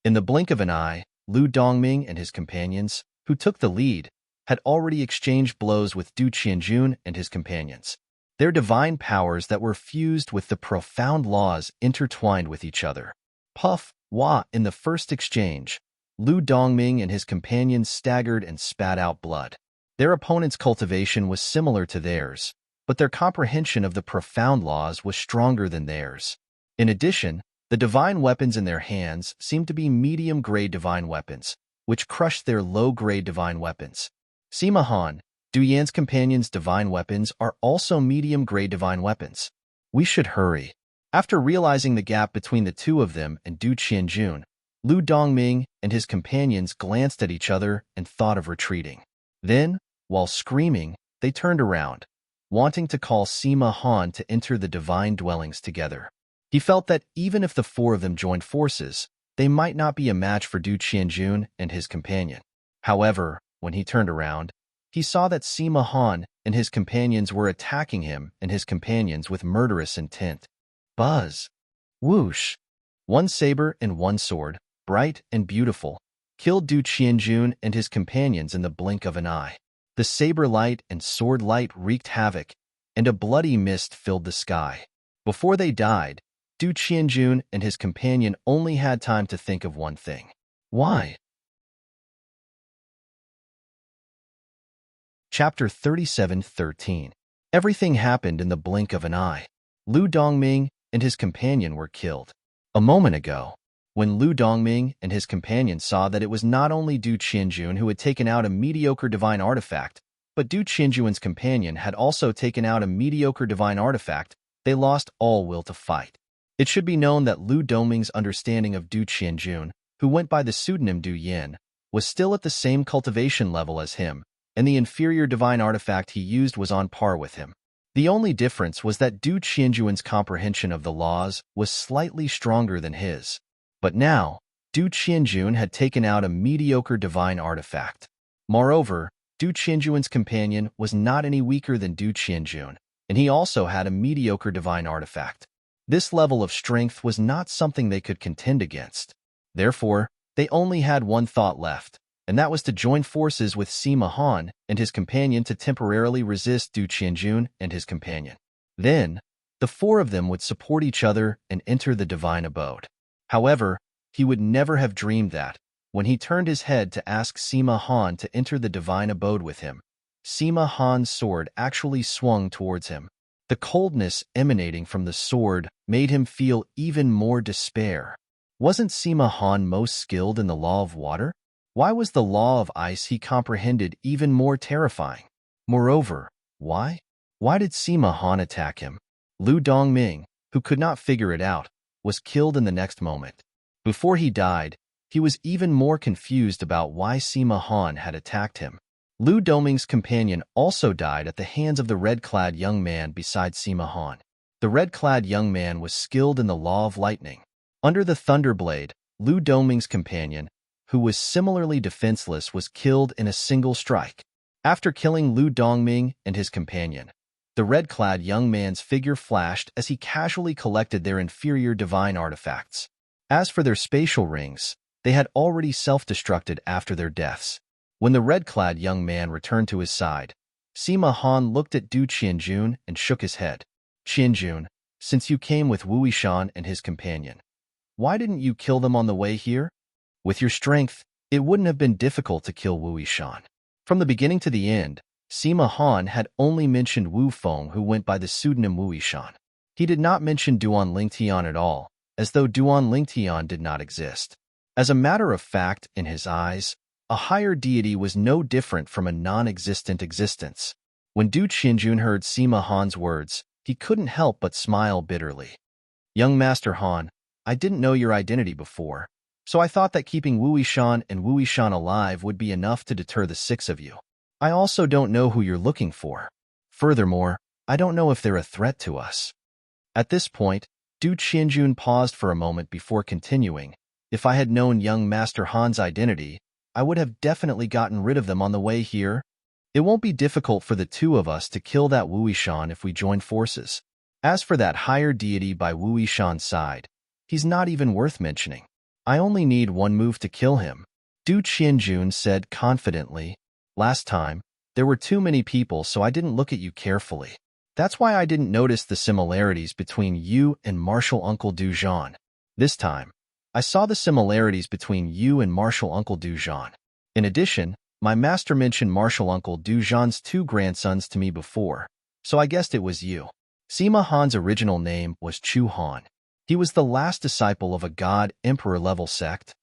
In the blink of an eye, Lu Dongming and his companions, who took the lead, had already exchanged blows with Du Qianjun and his companions. Their divine powers that were fused with the profound laws intertwined with each other. Puff, wah, in the first exchange, Lu Dongming and his companions staggered and spat out blood. Their opponent's cultivation was similar to theirs, but their comprehension of the profound laws was stronger than theirs. In addition, the divine weapons in their hands seemed to be medium-grade divine weapons, which crushed their low-grade divine weapons. Sima Han, Du Yan's companions' divine weapons are also medium-grade divine weapons. We should hurry. After realizing the gap between the two of them and Du Qianjun, Lu Dongming and his companions glanced at each other and thought of retreating. Then, while screaming, they turned around, wanting to call Sima Han to enter the divine dwellings together. He felt that even if the four of them joined forces, they might not be a match for Du Qianjun and his companion. However, when he turned around, he saw that Sima Han and his companions were attacking him and his companions with murderous intent. Buzz! Whoosh! One saber and one sword, bright and beautiful, killed Du Qianjun and his companions in the blink of an eye. The saber light and sword light wreaked havoc, and a bloody mist filled the sky. Before they died, Du Qianjun and his companion only had time to think of one thing. Why? Chapter 37:13. Everything happened in the blink of an eye. Lu Dongming and his companion were killed. A moment ago, when Lu Dongming and his companion saw that it was not only Du Qianjun who had taken out a mediocre divine artifact, but Du Qianjun's companion had also taken out a mediocre divine artifact, they lost all will to fight. It should be known that Lu Dongming's understanding of Du Qianjun, who went by the pseudonym Du Yin, was still at the same cultivation level as him, and the inferior divine artifact he used was on par with him. The only difference was that Du Qianjuan's comprehension of the laws was slightly stronger than his. But now, Du Qianjun had taken out a mediocre divine artifact. Moreover, Du Qianjuan's companion was not any weaker than Du Qianjun, and he also had a mediocre divine artifact. This level of strength was not something they could contend against. Therefore, they only had one thought left, and that was to join forces with Sima Han and his companion to temporarily resist Du Qianjun and his companion. Then, the four of them would support each other and enter the divine abode. However, he would never have dreamed that, when he turned his head to ask Sima Han to enter the divine abode with him, Sima Han's sword actually swung towards him. The coldness emanating from the sword made him feel even more despair. Wasn't Sima Han most skilled in the law of water? Why was the law of ice he comprehended even more terrifying? Moreover, why? Why did Sima Han attack him? Lu Dongming, who could not figure it out, was killed in the next moment. Before he died, he was even more confused about why Sima Han had attacked him. Lu Dongming's companion also died at the hands of the red-clad young man beside Sima Han. The red-clad young man was skilled in the law of lightning. Under the Thunderblade, Lu Dongming's companion, who was similarly defenseless, was killed in a single strike. After killing Lu Dongming and his companion, the red-clad young man's figure flashed as he casually collected their inferior divine artifacts. As for their spatial rings, they had already self-destructed after their deaths. When the red-clad young man returned to his side, Sima Han looked at Du Qianjun and shook his head. Qianjun, since you came with Wu Yishan and his companion, why didn't you kill them on the way here? With your strength, it wouldn't have been difficult to kill Wu Yishan. From the beginning to the end, Sima Han had only mentioned Wu Feng, who went by the pseudonym Wu Yishan. He did not mention Duan Lingtian at all, as though Duan Lingtian did not exist. As a matter of fact, in his eyes, a higher deity was no different from a non-existent existence. When Du Qianjun heard Sima Han's words, he couldn't help but smile bitterly. Young Master Han, I didn't know your identity before, so I thought that keeping Wu Yishan and Wu Yishan alive would be enough to deter the six of you. I also don't know who you're looking for. Furthermore, I don't know if they're a threat to us. At this point, Du Qianjun paused for a moment before continuing. If I had known young Master Han's identity, I would have definitely gotten rid of them on the way here. It won't be difficult for the two of us to kill that Wu Yishan if we join forces. As for that higher deity by Wu Yishan's side, he's not even worth mentioning. I only need one move to kill him, Du Qianjun said confidently. Last time, there were too many people, so I didn't look at you carefully. That's why I didn't notice the similarities between you and Martial Uncle Du Zhan. This time, I saw the similarities between you and Martial Uncle Du Zhan. In addition, my master mentioned Martial Uncle Du Zhan's two grandsons to me before, so I guessed it was you. Sima Han's original name was Chu Han. He was the last disciple of a God-Emperor-level sect.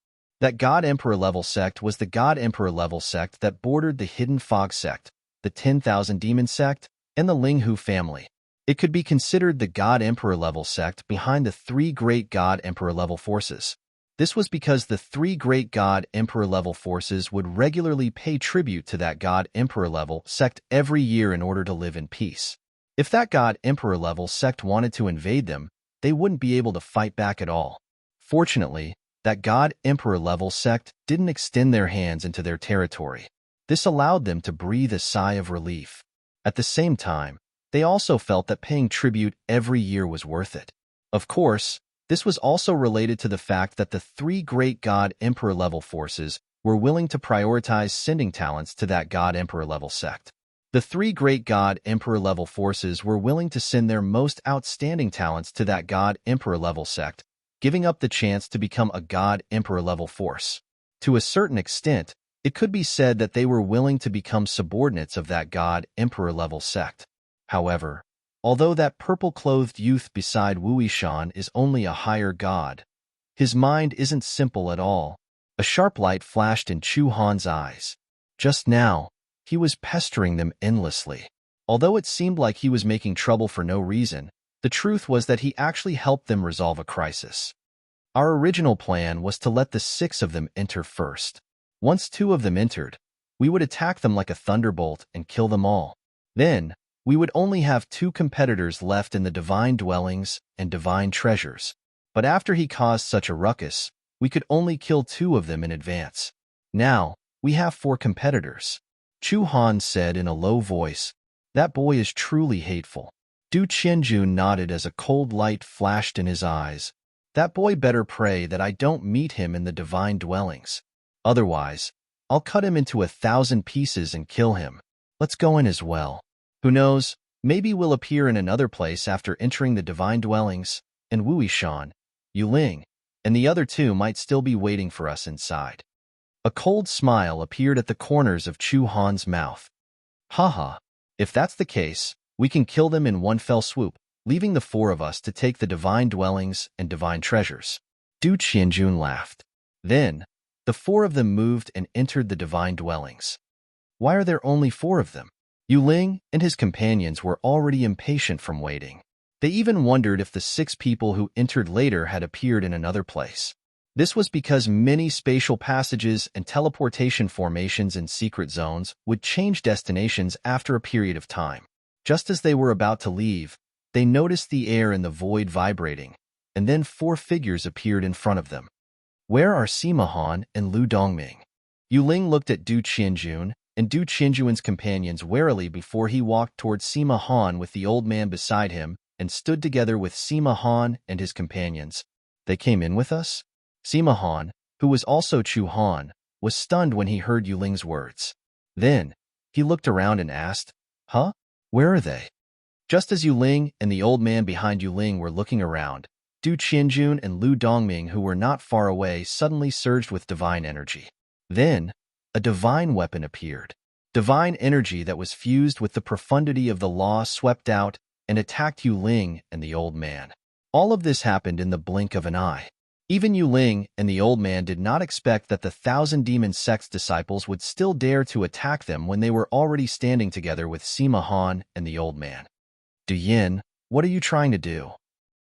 That God-Emperor-level sect was the God-Emperor-level sect that bordered the Hidden Fog sect, the 10,000 Demon sect, and the Linghu family. It could be considered the God-Emperor-level sect behind the three great God-Emperor-level forces. This was because the three great God-Emperor-level forces would regularly pay tribute to that God-Emperor-level sect every year in order to live in peace. If that God-Emperor-level sect wanted to invade them, they wouldn't be able to fight back at all. Fortunately, that God-Emperor-level sect didn't extend their hands into their territory. This allowed them to breathe a sigh of relief. At the same time, they also felt that paying tribute every year was worth it. Of course, this was also related to the fact that the three great God-Emperor-level forces were willing to prioritize sending talents to that God-Emperor-level sect. The three great God-Emperor-level forces were willing to send their most outstanding talents to that God-Emperor-level sect, giving up the chance to become a God-Emperor-level force. To a certain extent, it could be said that they were willing to become subordinates of that God-Emperor-level sect. However, although that purple-clothed youth beside Wu Yishan is only a higher god, his mind isn't simple at all. A sharp light flashed in Chu Han's eyes. Just now, he was pestering them endlessly. Although it seemed like he was making trouble for no reason, the truth was that he actually helped them resolve a crisis. Our original plan was to let the six of them enter first. Once two of them entered, we would attack them like a thunderbolt and kill them all. Then, we would only have 2 competitors left in the divine dwellings and divine treasures. But after he caused such a ruckus, we could only kill 2 of them in advance. Now, we have 4 competitors. Chu Han said in a low voice. That boy is truly hateful. Du Qianjun nodded as a cold light flashed in his eyes. That boy better pray that I don't meet him in the divine dwellings. Otherwise, I'll cut him into 1,000 pieces and kill him. Let's go in as well. Who knows, maybe we'll appear in another place after entering the divine dwellings, and Wu Yishan, Yu Ling, and the other 2 might still be waiting for us inside. A cold smile appeared at the corners of Chu Han's mouth. Haha, if that's the case, we can kill them in one fell swoop, leaving the 4 of us to take the divine dwellings and divine treasures. Du Qianjun laughed. Then, the 4 of them moved and entered the divine dwellings. Why are there only 4 of them? Yu Ling and his companions were already impatient from waiting. They even wondered if the 6 people who entered later had appeared in another place. This was because many spatial passages and teleportation formations in secret zones would change destinations after a period of time. Just as they were about to leave, they noticed the air in the void vibrating, and then 4 figures appeared in front of them. Where are Sima Han and Lu Dongming? Yu Ling looked at Du Qianjun and Du Qianjun's companions warily before he walked towards Sima Han with the old man beside him and stood together with Sima Han and his companions. They came in with us? Sima Han, who was also Chu Han, was stunned when he heard Yu Ling's words. Then, he looked around and asked, Huh? Where are they? Just as Yu Ling and the old man behind Yu Ling were looking around, Du Qianjun and Lu Dongming, who were not far away, suddenly surged with divine energy. Then, a divine weapon appeared. Divine energy that was fused with the profundity of the law swept out and attacked Yu Ling and the old man. All of this happened in the blink of an eye. Even Yu Ling and the old man did not expect that the 1,000 demon sect's disciples would still dare to attack them when they were already standing together with Sima Han and the old man. Du Yin, what are you trying to do?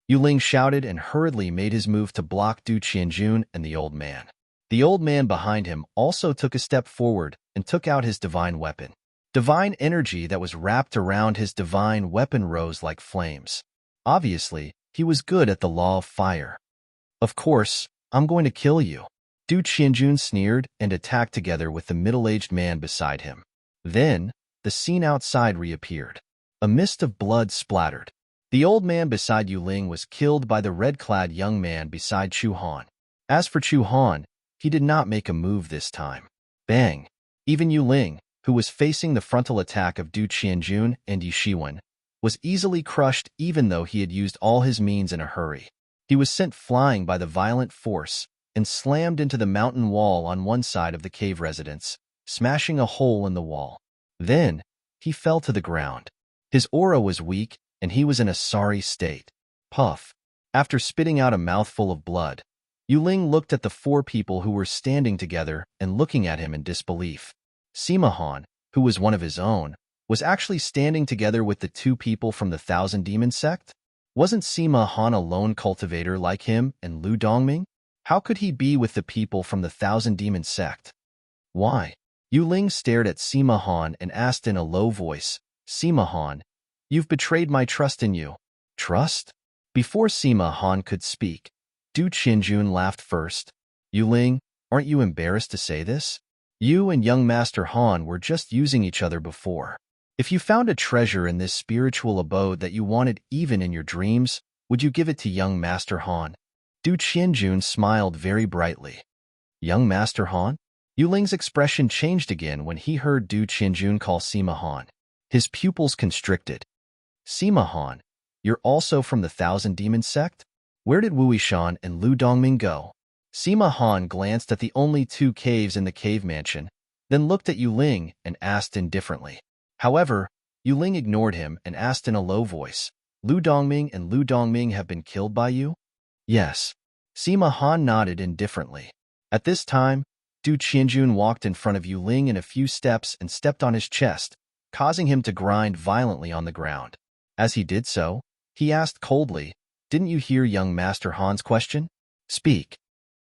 Yu Ling shouted and hurriedly made his move to block Du Qianjun and the old man. The old man behind him also took a step forward and took out his divine weapon. Divine energy that was wrapped around his divine weapon rose like flames. Obviously, he was good at the law of fire. Of course, I'm going to kill you. Du Qianjun sneered and attacked together with the middle-aged man beside him. Then, the scene outside reappeared. A mist of blood splattered. The old man beside Yu Ling was killed by the red-clad young man beside Chu Han. As for Chu Han, he did not make a move this time. Bang! Even Yu Ling, who was facing the frontal attack of Du Qianjun and Yi Shiwen, was easily crushed even though he had used all his means in a hurry. He was sent flying by the violent force and slammed into the mountain wall on one side of the cave residence, smashing a hole in the wall. Then, he fell to the ground. His aura was weak, and he was in a sorry state. Puff. After spitting out a mouthful of blood, Yu Ling looked at the 4 people who were standing together and looking at him in disbelief. Sima Han, who was one of his own, was actually standing together with the 2 people from the 1,000 Demon sect? Wasn't Sima Han a lone cultivator like him and Lu Dongming? How could he be with the people from the 1,000 Demon sect? Why? Yu Ling stared at Sima Han and asked in a low voice, Sima Han, you've betrayed my trust in you. Trust? Before Sima Han could speak, Du Qianjun laughed first. Yu Ling, aren't you embarrassed to say this? You and young Master Han were just using each other before. If you found a treasure in this spiritual abode that you wanted even in your dreams, would you give it to young Master Han? Du Qianjun smiled very brightly. Young Master Han? Yu Ling's expression changed again when he heard Du Qianjun call Sima Han. His pupils constricted. Sima Han, you're also from the 1,000 Demon sect? Where did Wu Yishan and Lu Dongming go? Sima Han glanced at the only 2 caves in the cave mansion, then looked at Yu Ling and asked indifferently. However, Yu Ling ignored him and asked in a low voice, Lu Dongming and Lu Dongming have been killed by you? Yes. Sima Han nodded indifferently. At this time, Du Qianjun walked in front of Yu Ling in a few steps and stepped on his chest, causing him to grind violently on the ground. As he did so, he asked coldly, Didn't you hear young Master Han's question? Speak.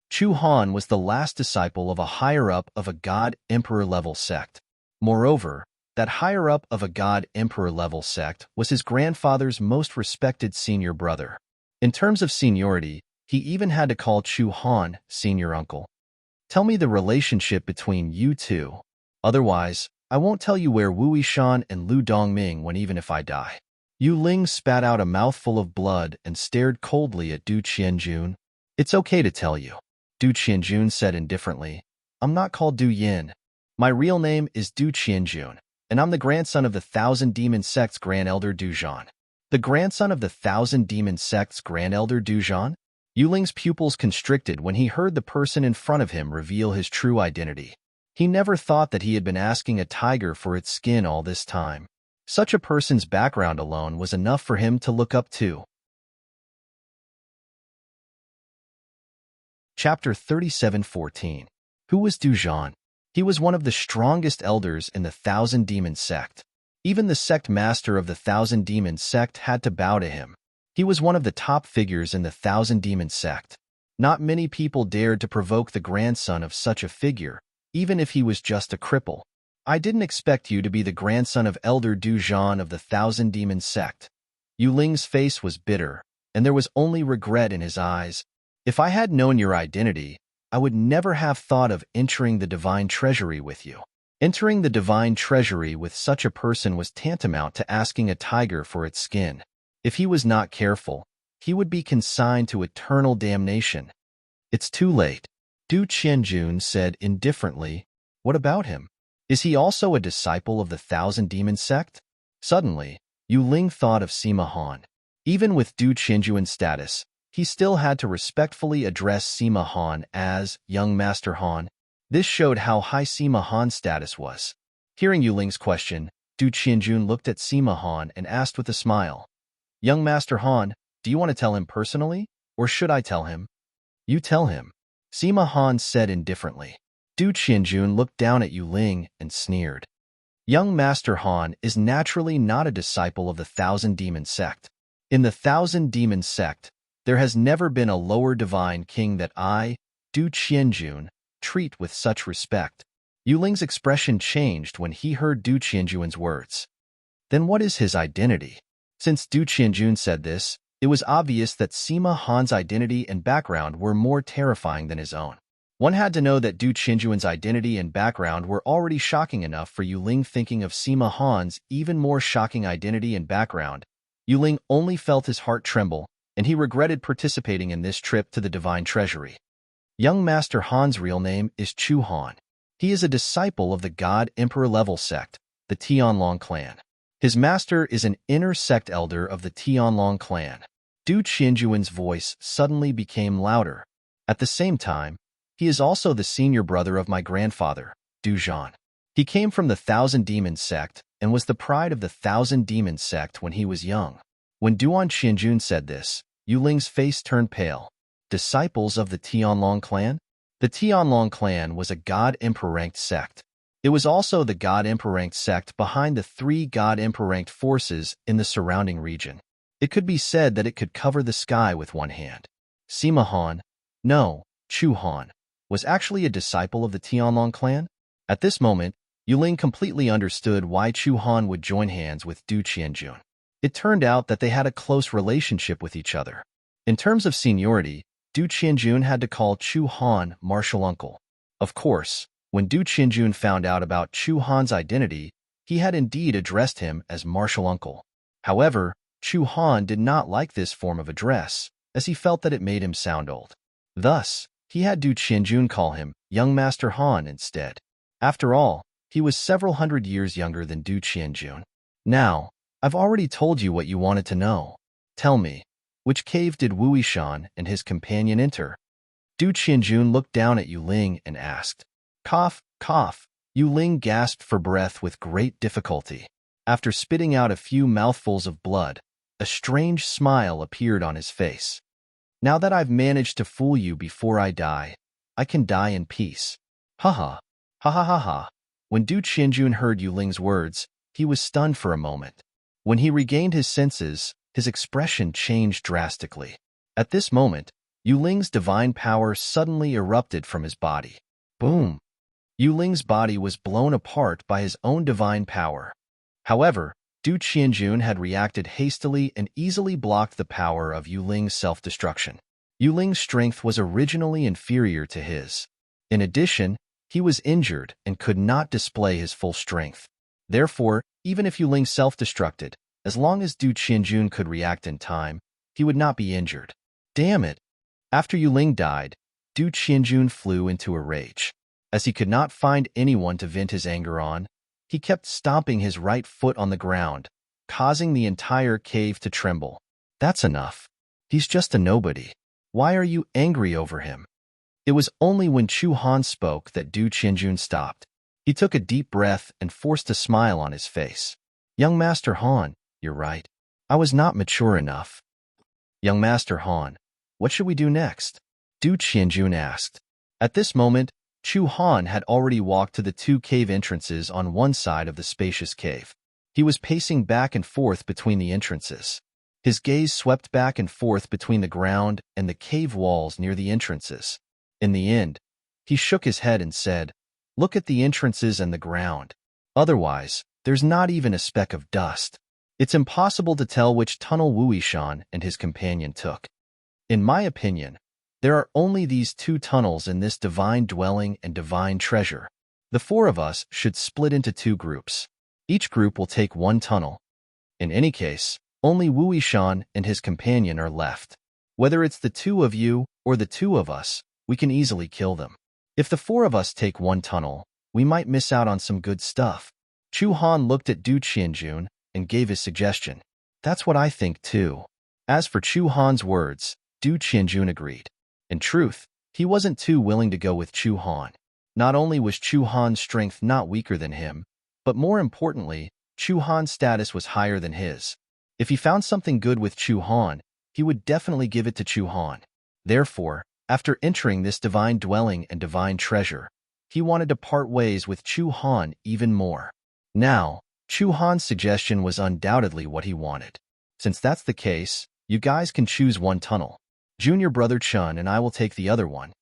Chu Han was the last disciple of a higher-up of a god-emperor-level sect. Moreover, that higher-up of a god-emperor-level sect was his grandfather's most respected senior brother. In terms of seniority, he even had to call Chu Han senior uncle. Tell me the relationship between you two. Otherwise, I won't tell you where Wu Yishan and Lu Dongming went even if I die. Yu Ling spat out a mouthful of blood and stared coldly at Du Qianjun. It's okay to tell you, Du Qianjun said indifferently. I'm not called Du Yin. My real name is Du Qianjun, and I'm the grandson of the Thousand Demon Sect's Grand Elder Du Zhan. The grandson of the Thousand Demon Sect's Grand Elder Du Zhan? Yu Ling's pupils constricted when he heard the person in front of him reveal his true identity. He never thought that he had been asking a tiger for its skin all this time. Such a person's background alone was enough for him to look up to. Chapter 37:14. Who was Du Zhan? He was one of the strongest elders in the Thousand Demon Sect. Even the sect master of the Thousand Demon Sect had to bow to him. He was one of the top figures in the Thousand Demon Sect. Not many people dared to provoke the grandson of such a figure, even if he was just a cripple. I didn't expect you to be the grandson of Elder Du Zhan of the Thousand Demon Sect. Yu Ling's face was bitter, and there was only regret in his eyes. If I had known your identity, I would never have thought of entering the Divine Treasury with you. Entering the Divine Treasury with such a person was tantamount to asking a tiger for its skin. If he was not careful, he would be consigned to eternal damnation. It's too late, Du Qianjun said indifferently. What about him? Is he also a disciple of the Thousand Demon Sect? Suddenly, Yu Ling thought of Sima Han. Even with Du Qianjun's status, he still had to respectfully address Sima Han as Young Master Han. This showed how high Sima Han's status was. Hearing Yu Ling's question, Du Qianjun looked at Sima Han and asked with a smile, Young Master Han, do you want to tell him personally, or should I tell him? You tell him, Sima Han said indifferently. Du Qianjun looked down at Yu Ling and sneered. Young Master Han is naturally not a disciple of the Thousand Demon Sect. In the Thousand Demon Sect, there has never been a lower divine king that I, Du Qianjun, treat with such respect. Yu Ling's expression changed when he heard Du Qianjun's words. Then what is his identity? Since Du Qianjun said this, it was obvious that Sima Han's identity and background were more terrifying than his own. One had to know that Du Qianjun's identity and background were already shocking enough for Yu Ling thinking of Sima Han's even more shocking identity and background. Yu Ling only felt his heart tremble, and he regretted participating in this trip to the Divine Treasury. Young Master Han's real name is Chu Han. He is a disciple of the God Emperor level sect, the Tianlong clan. His master is an inner sect elder of the Tianlong clan. Du Qianjun's voice suddenly became louder. At the same time, he is also the senior brother of my grandfather, Du Zhan. He came from the Thousand Demon Sect and was the pride of the Thousand Demon Sect when he was young. When Duan Qianjun said this, Yu Ling's face turned pale. Disciples of the Tianlong clan? The Tianlong clan was a God Emperor-ranked sect. It was also the God Emperor-ranked sect behind the 3 God Emperor-ranked forces in the surrounding region. It could be said that it could cover the sky with one hand. Sima Han, no, Chu Han, was actually a disciple of the Tianlong clan? At this moment, Yu Ling completely understood why Chu Han would join hands with Du Qianjun. It turned out that they had a close relationship with each other. In terms of seniority, Du Qianjun had to call Chu Han martial uncle. Of course, when Du Qianjun found out about Chu Han's identity, he had indeed addressed him as martial uncle. However, Chu Han did not like this form of address, as he felt that it made him sound old. Thus, he had Du Qianjun call him Young Master Han instead. After all, he was several hundred years younger than Du Qianjun. Now, I've already told you what you wanted to know. Tell me, which cave did Wu Yishan and his companion enter? Du Qianjun looked down at Yu Ling and asked. Cough, cough. Yu Ling gasped for breath with great difficulty. After spitting out a few mouthfuls of blood, a strange smile appeared on his face. Now that I've managed to fool you before I die, I can die in peace. Ha ha. Ha ha ha ha. When Du Qianjun heard Yu Ling's words, he was stunned for a moment. When he regained his senses, his expression changed drastically. At this moment, Yu Ling's divine power suddenly erupted from his body. Boom! Yu Ling's body was blown apart by his own divine power. However, Du Qianjun had reacted hastily and easily blocked the power of Yu Ling's self-destruction. Yu Ling's strength was originally inferior to his. In addition, he was injured and could not display his full strength. Therefore, even if Yu Ling self-destructed, as long as Du Qianjun could react in time, he would not be injured. Damn it! After Yu Ling died, Du Qianjun flew into a rage. As he could not find anyone to vent his anger on, he kept stomping his right foot on the ground, causing the entire cave to tremble. That's enough. He's just a nobody. Why are you angry over him? It was only when Chu Han spoke that Du Qianjun stopped. He took a deep breath and forced a smile on his face. Young Master Han, you're right. I was not mature enough. Young Master Han, what should we do next? Du Qianjun asked. At this moment, Chu Han had already walked to the two cave entrances on one side of the spacious cave. He was pacing back and forth between the entrances. His gaze swept back and forth between the ground and the cave walls near the entrances. In the end, he shook his head and said, "Look at the entrances and the ground. Otherwise, there's not even a speck of dust. It's impossible to tell which tunnel Wu Yishan and his companion took. In my opinion, there are only these two tunnels in this divine dwelling and divine treasure. The four of us should split into two groups. Each group will take one tunnel. In any case, only Wu Yishan and his companion are left. Whether it's the two of you or the two of us, we can easily kill them. If the four of us take one tunnel, we might miss out on some good stuff." Chu Han looked at Du Qianjun and gave his suggestion. That's what I think too. As for Chu Han's words, Du Qianjun agreed. In truth, he wasn't too willing to go with Chu Han. Not only was Chu Han's strength not weaker than him, but more importantly, Chu Han's status was higher than his. If he found something good with Chu Han, he would definitely give it to Chu Han. Therefore, after entering this divine dwelling and divine treasure, he wanted to part ways with Chu Han even more. Now, Chu Han's suggestion was undoubtedly what he wanted. Since that's the case, you guys can choose one tunnel. Junior brother Chun and I will take the other one.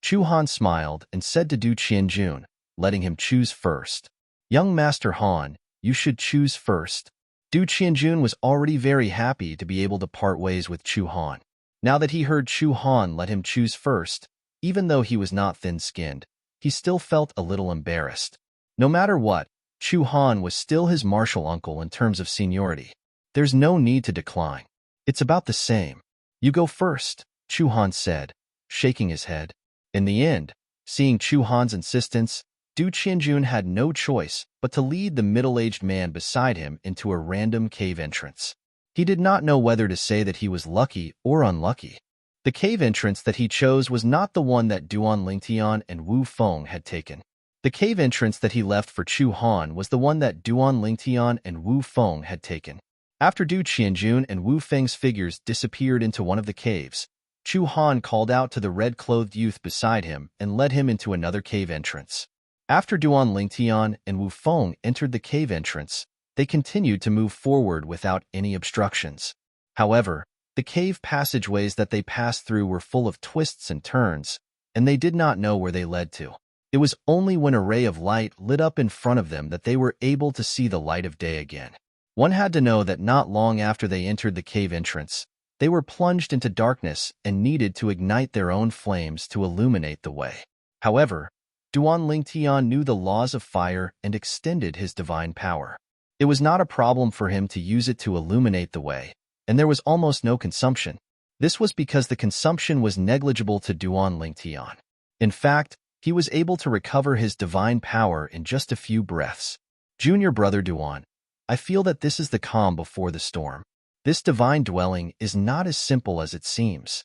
Chu Han smiled and said to Du Qianjun, letting him choose first. Young Master Han, you should choose first. Du Qianjun was already very happy to be able to part ways with Chu Han. Now that he heard Chu Han let him choose first, even though he was not thin-skinned, he still felt a little embarrassed. No matter what, Chu Han was still his martial uncle in terms of seniority. There's no need to decline. It's about the same. You go first, Chu Han said, shaking his head. In the end, seeing Chu Han's insistence, Du Qianjun had no choice but to lead the middle-aged man beside him into a random cave entrance. He did not know whether to say that he was lucky or unlucky. The cave entrance that he chose was not the one that Duan Lingtian and Wu Feng had taken. The cave entrance that he left for Chu Han was the one that Duan Lingtian and Wu Feng had taken. After Du Qianjun and Wu Feng's figures disappeared into one of the caves, Chu Han called out to the red-clothed youth beside him and led him into another cave entrance. After Duan Lingtian and Wu Feng entered the cave entrance, they continued to move forward without any obstructions. However, the cave passageways that they passed through were full of twists and turns, and they did not know where they led to. It was only when a ray of light lit up in front of them that they were able to see the light of day again. One had to know that not long after they entered the cave entrance, they were plunged into darkness and needed to ignite their own flames to illuminate the way. However, Duan Lingtian knew the laws of fire and extended his divine power. It was not a problem for him to use it to illuminate the way, and there was almost no consumption. This was because the consumption was negligible to Duan Lingtian. In fact, he was able to recover his divine power in just a few breaths. Junior brother Duan, I feel that this is the calm before the storm. This divine dwelling is not as simple as it seems.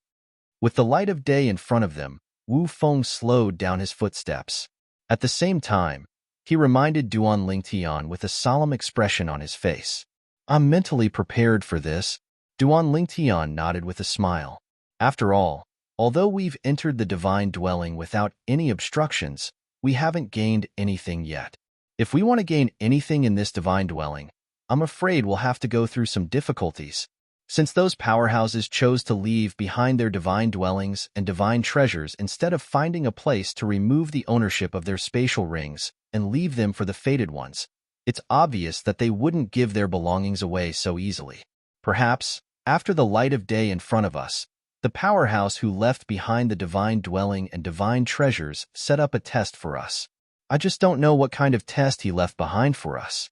With the light of day in front of them, Wu Feng slowed down his footsteps. At the same time, he reminded Duan Lingtian with a solemn expression on his face. I'm mentally prepared for this. Duan Lingtian nodded with a smile. After all, although we've entered the divine dwelling without any obstructions, we haven't gained anything yet. If we want to gain anything in this divine dwelling, I'm afraid we'll have to go through some difficulties. Since those powerhouses chose to leave behind their divine dwellings and divine treasures instead of finding a place to remove the ownership of their spatial rings and leave them for the fated ones, it's obvious that they wouldn't give their belongings away so easily. Perhaps, after the light of day in front of us, the powerhouse who left behind the divine dwelling and divine treasures set up a test for us. I just don't know what kind of test he left behind for us.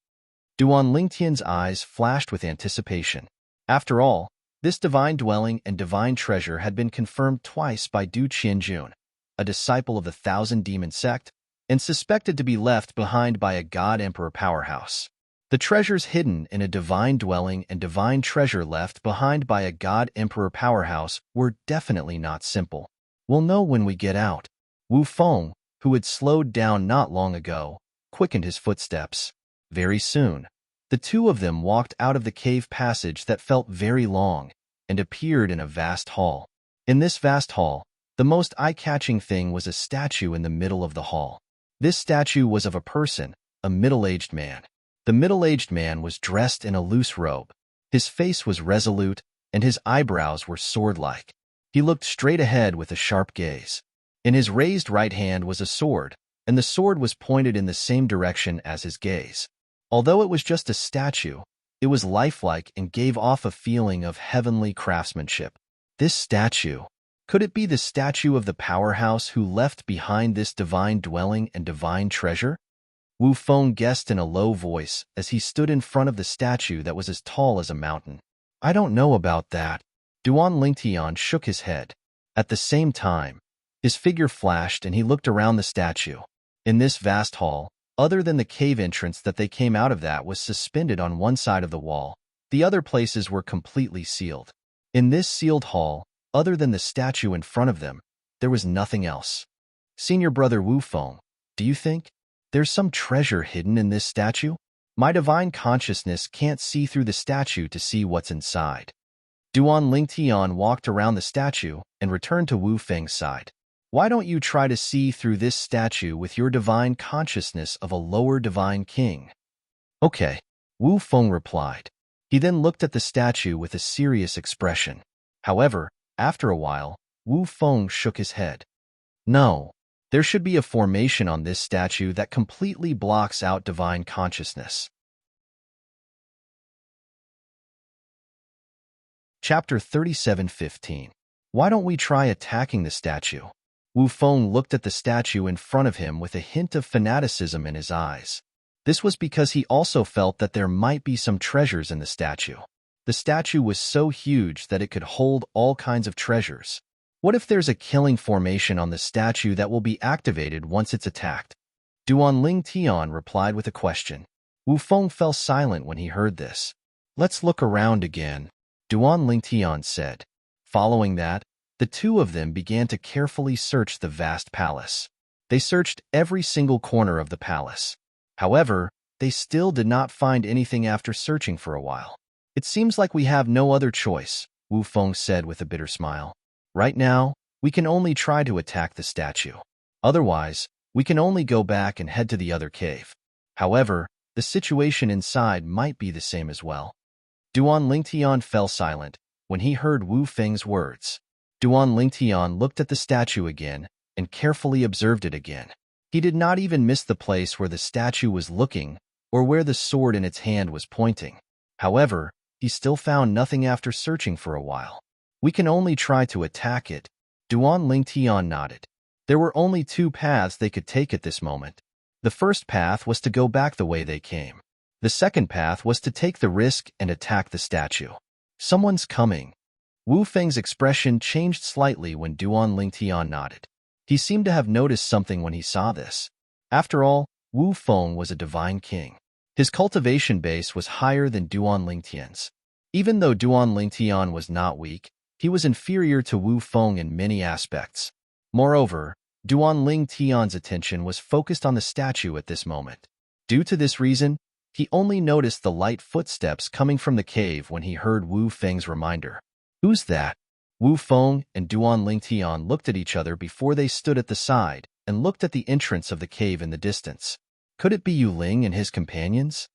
Duan Lingtian's eyes flashed with anticipation. After all, this divine dwelling and divine treasure had been confirmed twice by Du Qianjun, a disciple of the Thousand Demon sect, and suspected to be left behind by a God-Emperor powerhouse. The treasures hidden in a divine dwelling and divine treasure left behind by a God-Emperor powerhouse were definitely not simple. We'll know when we get out. Wu Feng, who had slowed down not long ago, quickened his footsteps. Very soon, the two of them walked out of the cave passage that felt very long and appeared in a vast hall. In this vast hall, the most eye-catching thing was a statue in the middle of the hall. This statue was of a person, a middle-aged man. The middle-aged man was dressed in a loose robe. His face was resolute, and his eyebrows were sword-like. He looked straight ahead with a sharp gaze. In his raised right hand was a sword, and the sword was pointed in the same direction as his gaze. Although it was just a statue, it was lifelike and gave off a feeling of heavenly craftsmanship. This statue, could it be the statue of the powerhouse who left behind this divine dwelling and divine treasure? Wu Feng guessed in a low voice as he stood in front of the statue that was as tall as a mountain. I don't know about that. Duan Lingtian shook his head. At the same time, his figure flashed and he looked around the statue. In this vast hall, other than the cave entrance that they came out of that was suspended on one side of the wall, the other places were completely sealed. In this sealed hall, other than the statue in front of them, there was nothing else. Senior brother Wu Feng, do you think there's some treasure hidden in this statue? My divine consciousness can't see through the statue to see what's inside. Duan Lingtian walked around the statue and returned to Wu Feng's side. Why don't you try to see through this statue with your divine consciousness of a lower divine king? Okay, Wu Feng replied. He then looked at the statue with a serious expression. However, after a while, Wu Feng shook his head. No, there should be a formation on this statue that completely blocks out divine consciousness. Chapter 37:15. Why don't we try attacking the statue? Wu Feng looked at the statue in front of him with a hint of fanaticism in his eyes. This was because he also felt that there might be some treasures in the statue. The statue was so huge that it could hold all kinds of treasures. What if there's a killing formation on the statue that will be activated once it's attacked? Duan Lingtian replied with a question. Wu Feng fell silent when he heard this. Let's look around again, Duan Lingtian said. Following that, the two of them began to carefully search the vast palace. They searched every single corner of the palace. However, they still did not find anything after searching for a while. It seems like we have no other choice, Wu Feng said with a bitter smile. Right now, we can only try to attack the statue. Otherwise, we can only go back and head to the other cave. However, the situation inside might be the same as well. Duan Lingtian fell silent when he heard Wu Feng's words. Duan Lingtian looked at the statue again and carefully observed it again. He did not even miss the place where the statue was looking or where the sword in its hand was pointing. However, he still found nothing after searching for a while. We can only try to attack it. Duan Lingtian nodded. There were only two paths they could take at this moment. The first path was to go back the way they came. The second path was to take the risk and attack the statue. Someone's coming. Wu Feng's expression changed slightly when Duan Lingtian nodded. He seemed to have noticed something when he saw this. After all, Wu Feng was a divine king. His cultivation base was higher than Duan Lingtian's. Even though Duan Lingtian was not weak, he was inferior to Wu Feng in many aspects. Moreover, Duan Lingtian's attention was focused on the statue at this moment. Due to this reason, he only noticed the light footsteps coming from the cave when he heard Wu Feng's reminder. Who's that? Wu Feng and Duan Lingtian looked at each other before they stood at the side and looked at the entrance of the cave in the distance. Could it be Yu Ling and his companions?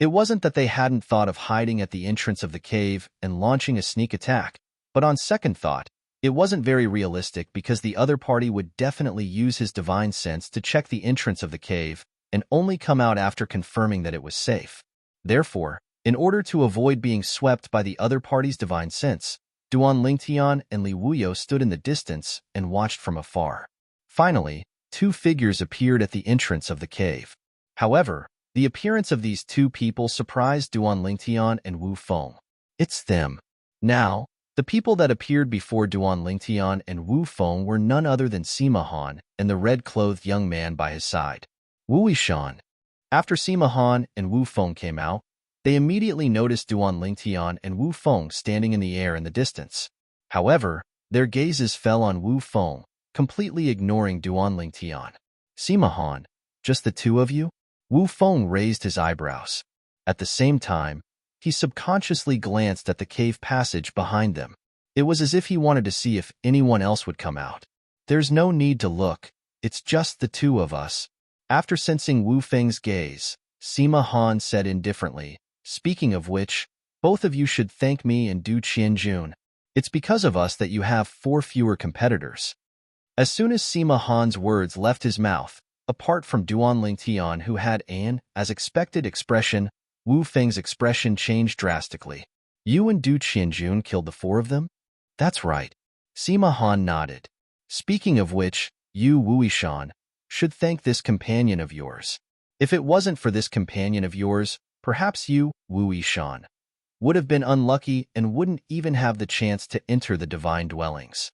It wasn't that they hadn't thought of hiding at the entrance of the cave and launching a sneak attack, but on second thought, it wasn't very realistic because the other party would definitely use his divine sense to check the entrance of the cave and only come out after confirming that it was safe. Therefore, in order to avoid being swept by the other party's divine sense, Duan Lingtian and Li Wuyo stood in the distance and watched from afar. Finally, two figures appeared at the entrance of the cave. However, the appearance of these two people surprised Duan Lingtian and Wu Feng. It's them. Now, the people that appeared before Duan Lingtian and Wu Feng were none other than Sima Han and the red-clothed young man by his side, Wu Yishan. After Sima Han and Wu Feng came out, they immediately noticed Duan Lingtian and Wu Feng standing in the air in the distance. However, their gazes fell on Wu Feng, completely ignoring Duan Lingtian. Sima Han, just the two of you? Wu Feng raised his eyebrows. At the same time, he subconsciously glanced at the cave passage behind them. It was as if he wanted to see if anyone else would come out. There's no need to look, it's just the two of us. After sensing Wu Feng's gaze, Sima Han said indifferently, speaking of which, both of you should thank me and Du Qianjun. It's because of us that you have 4 fewer competitors. As soon as Sima Han's words left his mouth, apart from Duan Lingtian who had an, as expected, expression, Wu Feng's expression changed drastically. You and Du Qianjun killed the 4 of them? That's right. Sima Han nodded. Speaking of which, you, Wu Yishan, should thank this companion of yours. If it wasn't for this companion of yours, perhaps you, Wu Yishan, would have been unlucky and wouldn't even have the chance to enter the divine dwellings.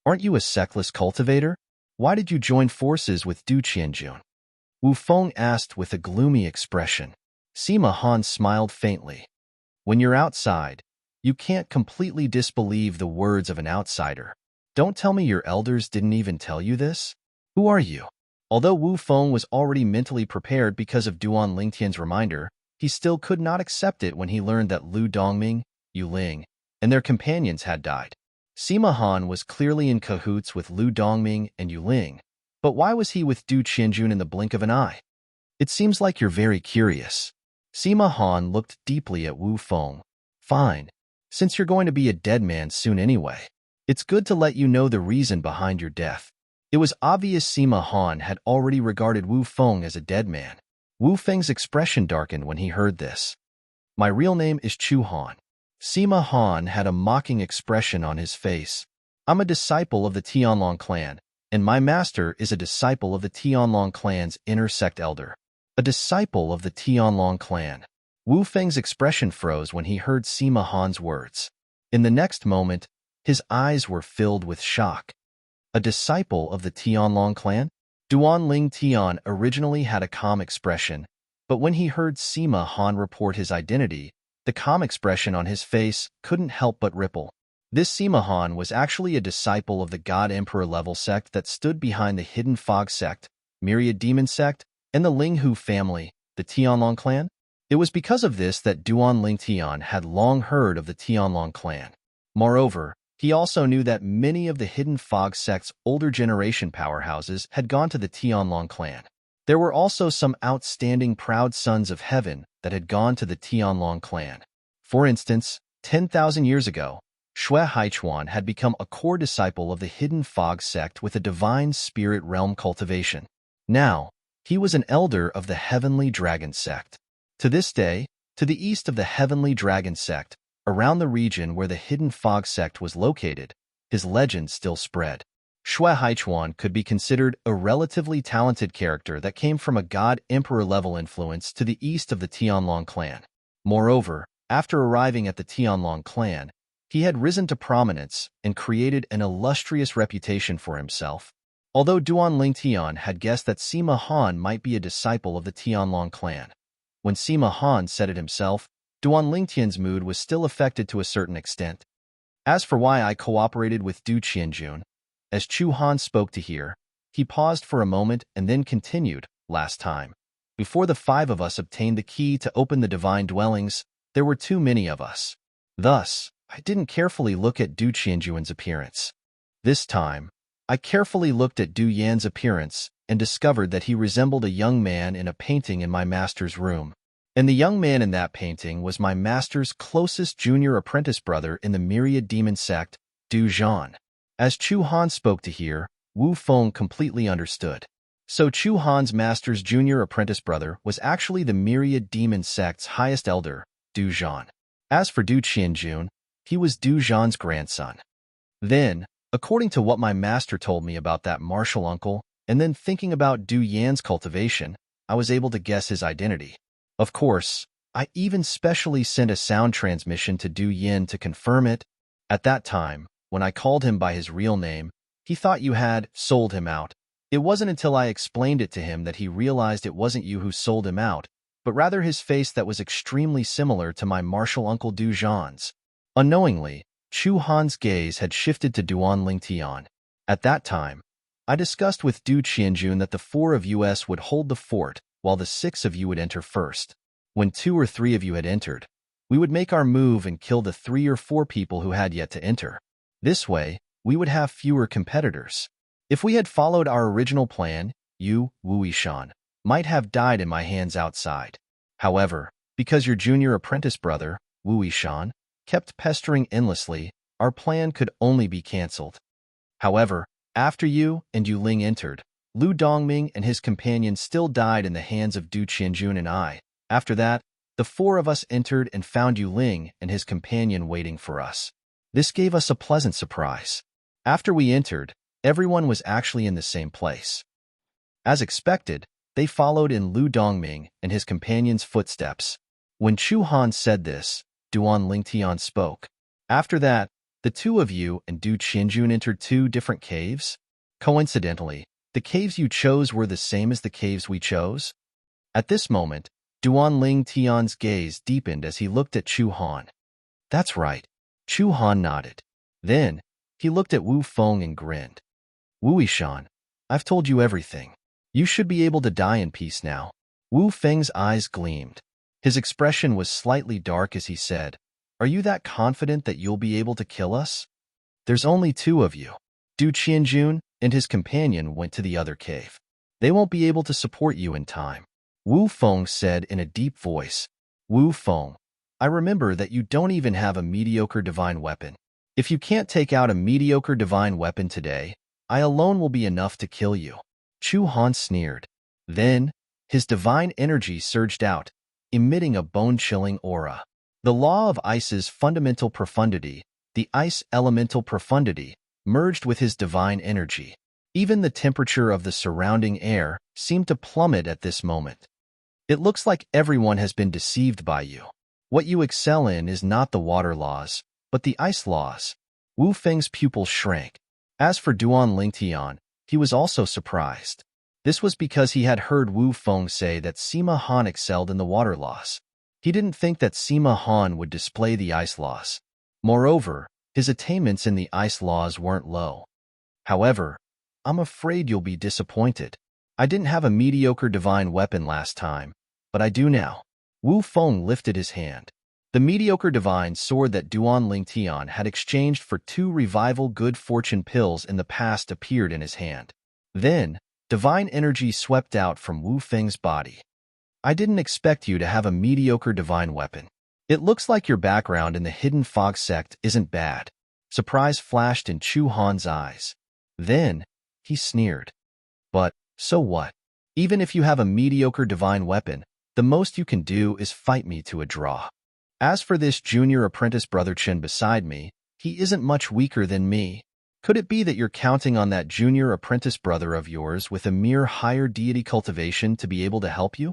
Aren't you a sexless cultivator? Why did you join forces with Du Qianjun? Wu Feng asked with a gloomy expression. Sima Han smiled faintly. When you're outside, you can't completely disbelieve the words of an outsider. Don't tell me your elders didn't even tell you this? Who are you? Although Wu Feng was already mentally prepared because of Duan Lingtian's reminder, he still could not accept it when he learned that Lu Dongming, Yu Ling, and their companions had died. Sima Han was clearly in cahoots with Lu Dongming and Yu Ling, but why was he with Du Qianjun in the blink of an eye? It seems like you're very curious. Sima Han looked deeply at Wu Feng. Fine, since you're going to be a dead man soon anyway. It's good to let you know the reason behind your death. It was obvious Sima Han had already regarded Wu Feng as a dead man. Wu Feng's expression darkened when he heard this. My real name is Chu Han. Sima Han had a mocking expression on his face. I'm a disciple of the Tianlong clan, and my master is a disciple of the Tianlong clan's inner sect elder. A disciple of the Tianlong clan. Wu Feng's expression froze when he heard Sima Han's words. In the next moment, his eyes were filled with shock. A disciple of the Tianlong clan? Duan Lingtian originally had a calm expression, but when he heard Sima Han report his identity, the calm expression on his face couldn't help but ripple. This Sima Han was actually a disciple of the God Emperor level sect that stood behind the Hidden Fog sect, Myriad Demon sect, and the Linghu family, the Tianlong clan. It was because of this that Duan Lingtian had long heard of the Tianlong clan. Moreover, he also knew that many of the Hidden Fog sect's older generation powerhouses had gone to the Tianlong clan. There were also some outstanding proud sons of heaven that had gone to the Tianlong clan. For instance, 10,000 years ago, Xue Haichuan had become a core disciple of the Hidden Fog sect with a divine spirit realm cultivation. Now, he was an elder of the Heavenly Dragon sect. To this day, to the east of the Heavenly Dragon sect, around the region where the Hidden Fog sect was located, his legend still spread. Xue Haichuan could be considered a relatively talented character that came from a God Emperor level influence to the east of the Tianlong clan. Moreover, after arriving at the Tianlong clan, he had risen to prominence and created an illustrious reputation for himself. Although Duan Lingtian had guessed that Sima Han might be a disciple of the Tianlong clan, when Sima Han said it himself, Duan Lingtian's mood was still affected to a certain extent. As for why I cooperated with Du Qianjun, as Chu Han spoke to hear, he paused for a moment and then continued, last time. Before the 5 of us obtained the key to open the divine dwellings, there were too many of us. Thus, I didn't carefully look at Du Qianjun's appearance. This time, I carefully looked at Du Yan's appearance and discovered that he resembled a young man in a painting in my master's room. And the young man in that painting was my master's closest junior apprentice brother in the myriad demon sect, Du Zhan. As Chu Han spoke to hear, Wu Feng completely understood. So Chu Han's master's junior apprentice brother was actually the myriad demon sect's highest elder, Du Zhan. As for Du Qianjun, he was Du Zhan's grandson. Then, according to what my master told me about that martial uncle, and then thinking about Du Yan's cultivation, I was able to guess his identity. Of course, I even specially sent a sound transmission to Du Yan to confirm it. At that time, when I called him by his real name, he thought you had sold him out. It wasn't until I explained it to him that he realized it wasn't you who sold him out, but rather his face that was extremely similar to my martial uncle Du Zhan's. Unknowingly, Chu Han's gaze had shifted to Duan Lingtian. At that time, I discussed with Du Qianjun that the 4 of us would hold the fort, while the 6 of you would enter first. When 2 or 3 of you had entered, we would make our move and kill the 3 or 4 people who had yet to enter. This way, we would have fewer competitors. If we had followed our original plan, you, Wu Yishan, might have died in my hands outside. However, because your junior apprentice brother, Wu Yishan, kept pestering endlessly, our plan could only be cancelled. However, after you and Yu Ling entered, Lu Dongming and his companion still died in the hands of Du Qianjun and I. After that, the 4 of us entered and found Yu Ling and his companion waiting for us. This gave us a pleasant surprise. After we entered, everyone was actually in the same place. As expected, they followed in Lu Dongming and his companion's footsteps. When Chu Han said this, Duan Lingtian spoke. After that, the 2 of you and Du Qianjun entered 2 different caves. Coincidentally, the caves you chose were the same as the caves we chose. At this moment, Duan Lingtian's gaze deepened as he looked at Chu Han. That's right. Chu Han nodded. Then, he looked at Wu Feng and grinned. Wu Yishan, I've told you everything. You should be able to die in peace now. Wu Feng's eyes gleamed. His expression was slightly dark as he said, Are you that confident that you'll be able to kill us? There's only 2 of you. Du Qianjun and his companion went to the other cave. They won't be able to support you in time. Wu Feng said in a deep voice. Wu Feng, I remember that you don't even have a mediocre divine weapon. If you can't take out a mediocre divine weapon today, I alone will be enough to kill you. Chu Han sneered. Then, his divine energy surged out, emitting a bone-chilling aura. The law of ice's fundamental profundity, the ice elemental profundity, merged with his divine energy. Even the temperature of the surrounding air seemed to plummet at this moment. It looks like everyone has been deceived by you. What you excel in is not the water laws, but the ice laws. Wu Feng's pupils shrank. As for Duan Lingtian, he was also surprised. This was because he had heard Wu Feng say that Sima Han excelled in the water laws. He didn't think that Sima Han would display the ice laws. Moreover, his attainments in the ice laws weren't low. However, I'm afraid you'll be disappointed. I didn't have a mediocre divine weapon last time, but I do now. Wu Feng lifted his hand. The mediocre divine sword that Duan Lingtian had exchanged for 2 revival good fortune pills in the past appeared in his hand. Then, divine energy swept out from Wu Feng's body. I didn't expect you to have a mediocre divine weapon. It looks like your background in the Hidden Fog sect isn't bad. Surprise flashed in Chu Han's eyes. Then, he sneered. But, so what? Even if you have a mediocre divine weapon, the most you can do is fight me to a draw. As for this junior apprentice brother Chen beside me, he isn't much weaker than me. Could it be that you're counting on that junior apprentice brother of yours with a mere higher deity cultivation to be able to help you?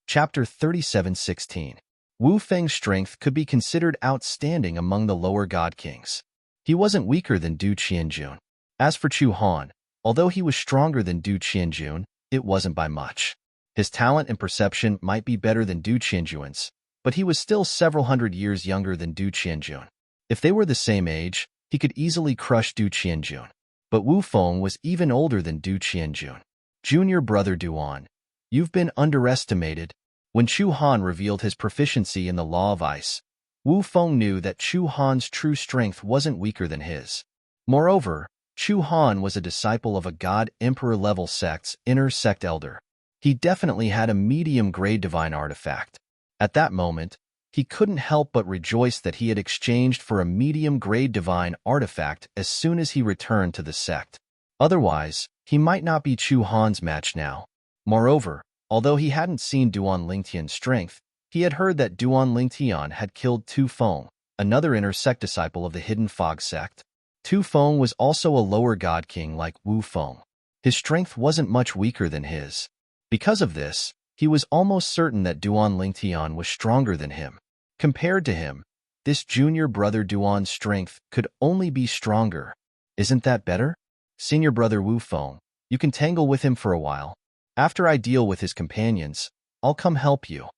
Chapter 37:16. Wu Feng's strength could be considered outstanding among the lower god kings. He wasn't weaker than Du Qianjun. As for Chu Han, although he was stronger than Du Qianjun, it wasn't by much. His talent and perception might be better than Du Qianjun's, but he was still several hundred years younger than Du Qianjun. If they were the same age, he could easily crush Du Qianjun. But Wu Feng was even older than Du Qianjun. Junior brother Duan, you've been underestimated. When Chu Han revealed his proficiency in the law of ice, Wu Feng knew that Chu Han's true strength wasn't weaker than his. Moreover, Chu Han was a disciple of a god emperor-level sect's inner sect elder. He definitely had a medium-grade divine artifact. At that moment, he couldn't help but rejoice that he had exchanged for a medium-grade divine artifact as soon as he returned to the sect. Otherwise, he might not be Chu Han's match now. Moreover, although he hadn't seen Duan Lingtian's strength, he had heard that Duan Lingtian had killed Tu Feng, another inner sect disciple of the Hidden Fog sect. Tu Feng was also a lower god king like Wu Feng. His strength wasn't much weaker than his. Because of this, he was almost certain that Duan Lingtian was stronger than him. Compared to him, this junior brother Duan's strength could only be stronger. Isn't that better? Senior brother Wu Feng, you can tangle with him for a while. After I deal with his companions, I'll come help you.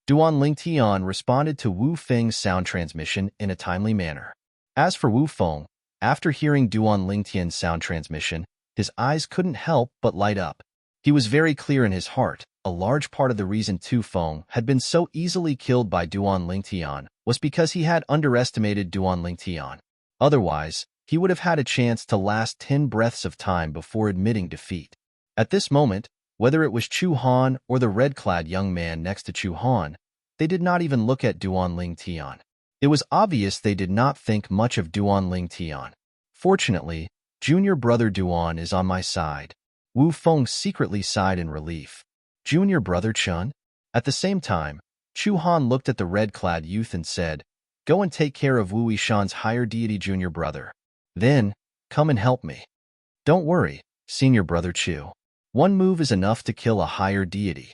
Duan Lingtian responded to Wu Feng's sound transmission in a timely manner. As for Wu Feng, after hearing Duan Lingtian's sound transmission, his eyes couldn't help but light up. He was very clear in his heart. A large part of the reason Tu Feng had been so easily killed by Duan Lingtian was because he had underestimated Duan Lingtian. Otherwise, he would have had a chance to last 10 breaths of time before admitting defeat. At this moment, whether it was Chu Han or the red-clad young man next to Chu Han, they did not even look at Duan Lingtian. It was obvious they did not think much of Duan Lingtian. Fortunately, junior brother Duan is on my side. Wu Feng secretly sighed in relief. Junior brother Chun? At the same time, Chu Han looked at the red-clad youth and said, "Go and take care of Wu Yishan's higher deity junior brother. Then, come and help me." "Don't worry, senior brother Chu. One move is enough to kill a higher deity."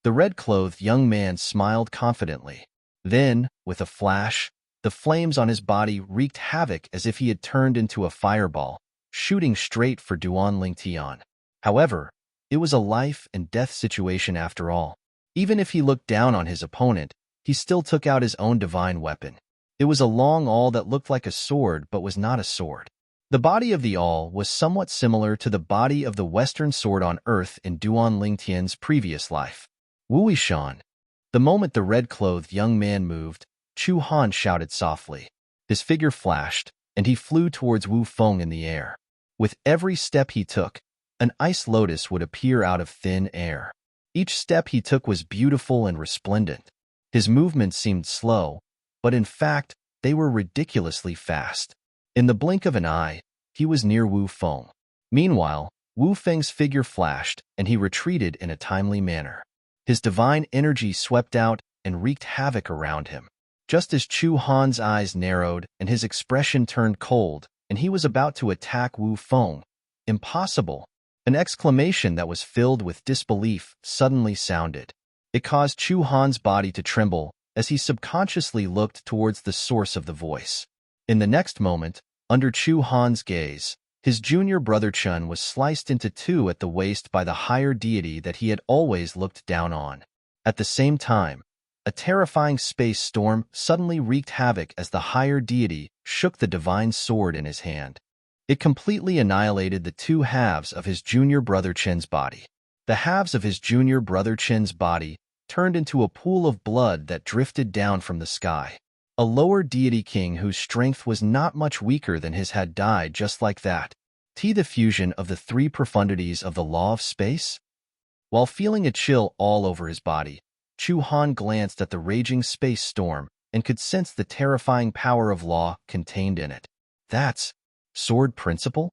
The red-clothed young man smiled confidently. Then, with a flash, the flames on his body wreaked havoc as if he had turned into a fireball, shooting straight for Duan Lingtian. However, it was a life-and-death situation after all. Even if he looked down on his opponent, he still took out his own divine weapon. It was a long awl that looked like a sword but was not a sword. The body of the awl was somewhat similar to the body of the Western sword on Earth in Duan Lingtian's previous life. "Wu Yishan." The moment the red-clothed young man moved, Chu Han shouted softly. His figure flashed, and he flew towards Wu Feng in the air. With every step he took, an ice lotus would appear out of thin air. Each step he took was beautiful and resplendent. His movements seemed slow, but in fact, they were ridiculously fast. In the blink of an eye, he was near Wu Feng. Meanwhile, Wu Feng's figure flashed, and he retreated in a timely manner. His divine energy swept out and wreaked havoc around him. Just as Chu Han's eyes narrowed and his expression turned cold, and he was about to attack Wu Feng, "Impossible!" An exclamation that was filled with disbelief suddenly sounded. It caused Chu Han's body to tremble as he subconsciously looked towards the source of the voice. In the next moment, under Chu Han's gaze, his junior brother Chun was sliced into two at the waist by the higher deity that he had always looked down on. At the same time, a terrifying space storm suddenly wreaked havoc as the higher deity shook the divine sword in his hand. It completely annihilated the two halves of his junior brother Chen's body. The halves of his junior brother Chen's body turned into a pool of blood that drifted down from the sky. A lower deity king whose strength was not much weaker than his had died just like that. The fusion of the three profundities of the law of space? While feeling a chill all over his body, Chu Han glanced at the raging space storm and could sense the terrifying power of law contained in it. That's sword principle?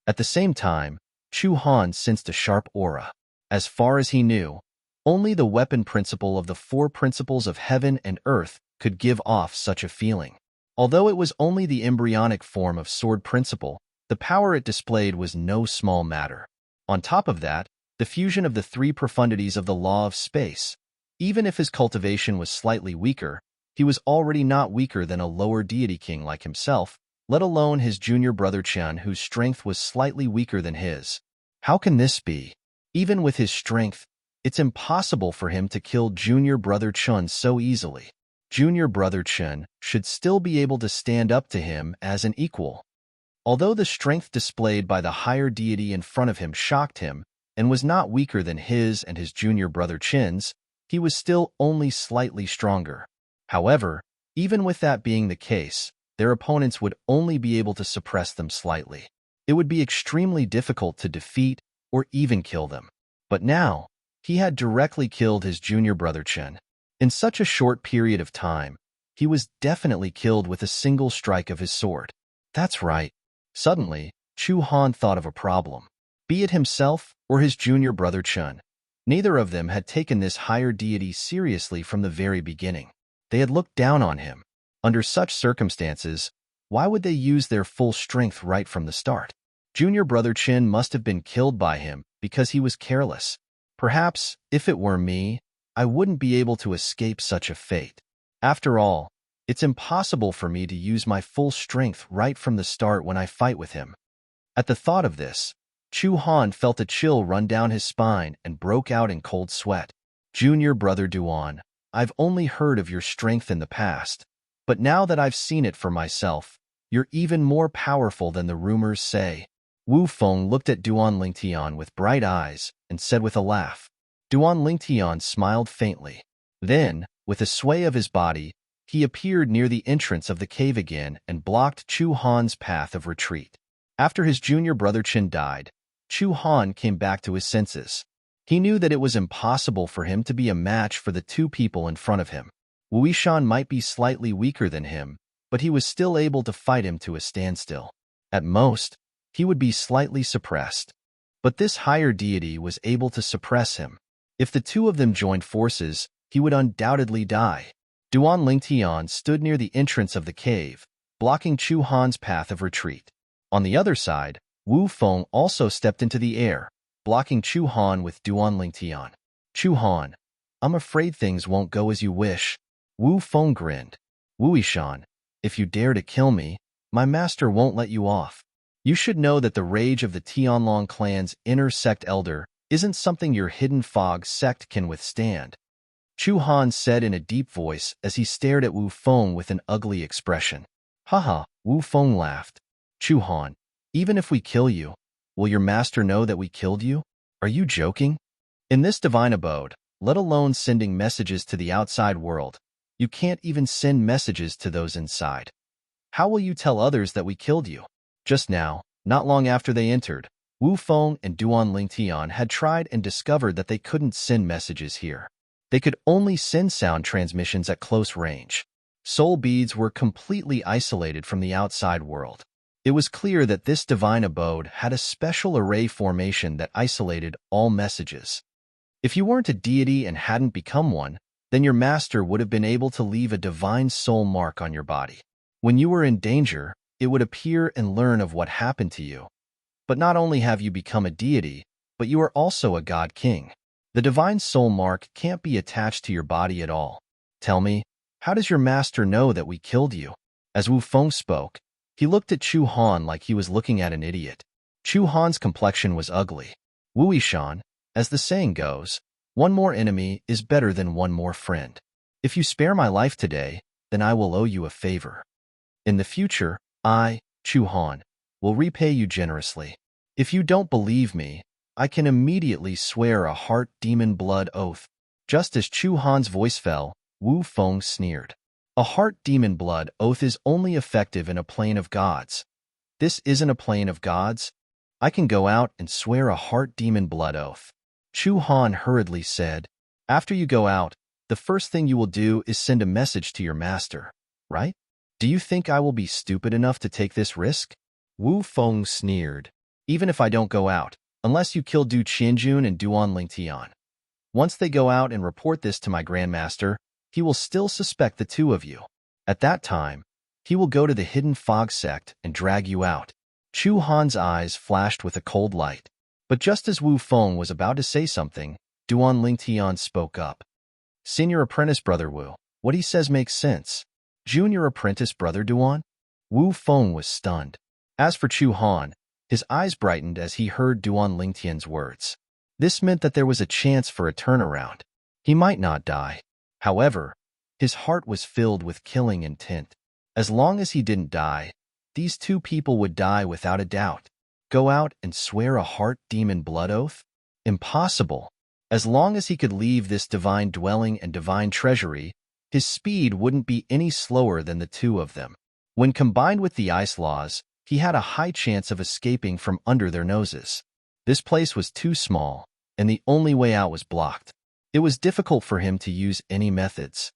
At the same time, Chu Han sensed a sharp aura. As far as he knew, only the weapon principle of the four principles of heaven and earth could give off such a feeling. Although it was only the embryonic form of sword principle, the power it displayed was no small matter. On top of that, the fusion of the three profundities of the law of space. Even if his cultivation was slightly weaker, he was already not weaker than a lower deity king like himself, let alone his junior brother Chen, whose strength was slightly weaker than his. How can this be? Even with his strength, it's impossible for him to kill junior brother Chun so easily. Junior brother Chen should still be able to stand up to him as an equal. Although the strength displayed by the higher deity in front of him shocked him and was not weaker than his and his junior brother Chen's, he was still only slightly stronger. However, even with that being the case, their opponents would only be able to suppress them slightly. it would be extremely difficult to defeat or even kill them. But now, he had directly killed his junior brother Chen. In such a short period of time, he was definitely killed with a single strike of his sword. That's right. Suddenly, Chu Han thought of a problem. Be it himself or his junior brother Chen, neither of them had taken this higher deity seriously from the very beginning. They had looked down on him. Under such circumstances, why would they use their full strength right from the start? Junior brother Chen must have been killed by him because he was careless. Perhaps, if it were me, I wouldn't be able to escape such a fate. After all, it's impossible for me to use my full strength right from the start when I fight with him. At the thought of this, Chu Han felt a chill run down his spine and broke out in cold sweat. Junior brother Duan, I've only heard of your strength in the past, but now that I've seen it for myself, you're even more powerful than the rumors say. Wu Feng looked at Duan Lingtian with bright eyes and said with a laugh. Duan Lingtian smiled faintly. Then, with a sway of his body, he appeared near the entrance of the cave again and blocked Chu Han's path of retreat. After his junior brother Chen died, Chu Han came back to his senses. He knew that it was impossible for him to be a match for the two people in front of him. Wu Yishan might be slightly weaker than him, but he was still able to fight him to a standstill. At most, he would be slightly suppressed. But this higher deity was able to suppress him. If the two of them joined forces, he would undoubtedly die. Duan Lingtian stood near the entrance of the cave, blocking Chu Han's path of retreat. On the other side, Wu Feng also stepped into the air, blocking Chu Han with Duan Lingtian. Chu Han, I'm afraid things won't go as you wish. Wu Feng grinned. Wu Yishan, if you dare to kill me, my master won't let you off. You should know that the rage of the Tianlong clan's inner sect elder isn't something your hidden fog sect can withstand. Chu Han said in a deep voice as he stared at Wu Feng with an ugly expression. Haha, Wu Feng laughed. Chu Han, even if we kill you, will your master know that we killed you? Are you joking? In this divine abode, let alone sending messages to the outside world, you can't even send messages to those inside. How will you tell others that we killed you? Just now, not long after they entered, Wu Feng and Duan Lingtian had tried and discovered that they couldn't send messages here. They could only send sound transmissions at close range. Soul beads were completely isolated from the outside world. It was clear that this divine abode had a special array formation that isolated all messages. If you weren't a deity and hadn't become one, then your master would have been able to leave a divine soul mark on your body. When you were in danger, it would appear and learn of what happened to you. But not only have you become a deity, but you are also a god king. The divine soul mark can't be attached to your body at all. Tell me, how does your master know that we killed you? As Wu Feng spoke, he looked at Chu Han like he was looking at an idiot. Chu Han's complexion was ugly. Wu Yishan, as the saying goes, one more enemy is better than one more friend. If you spare my life today, then I will owe you a favor. In the future, I, Chu Han, will repay you generously. If you don't believe me, I can immediately swear a heart demon blood oath. Just as Chu Han's voice fell, Wu Feng sneered. A heart demon blood oath is only effective in a plane of gods. This isn't a plane of gods. I can go out and swear a heart demon blood oath. Chu Han hurriedly said, after you go out, the first thing you will do is send a message to your master, right? Do you think I will be stupid enough to take this risk? Wu Feng sneered. Even if I don't go out, unless you kill Du Qianjun and Duan Lingtian. Once they go out and report this to my grandmaster, he will still suspect the two of you. At that time, he will go to the hidden fog sect and drag you out. Chu Han's eyes flashed with a cold light. But just as Wu Feng was about to say something, Duan Lingtian spoke up. Senior apprentice brother Wu, what he says makes sense. Junior apprentice brother Duan? Wu Feng was stunned. As for Chu Han, his eyes brightened as he heard Duan Lingtian's words. This meant that there was a chance for a turnaround. He might not die. However, his heart was filled with killing intent. As long as he didn't die, these two people would die without a doubt. Go out and swear a heart demon blood oath? Impossible. As long as he could leave this divine dwelling and divine treasury, his speed wouldn't be any slower than the two of them. When combined with the ice laws, he had a high chance of escaping from under their noses. This place was too small, and the only way out was blocked. It was difficult for him to use any methods.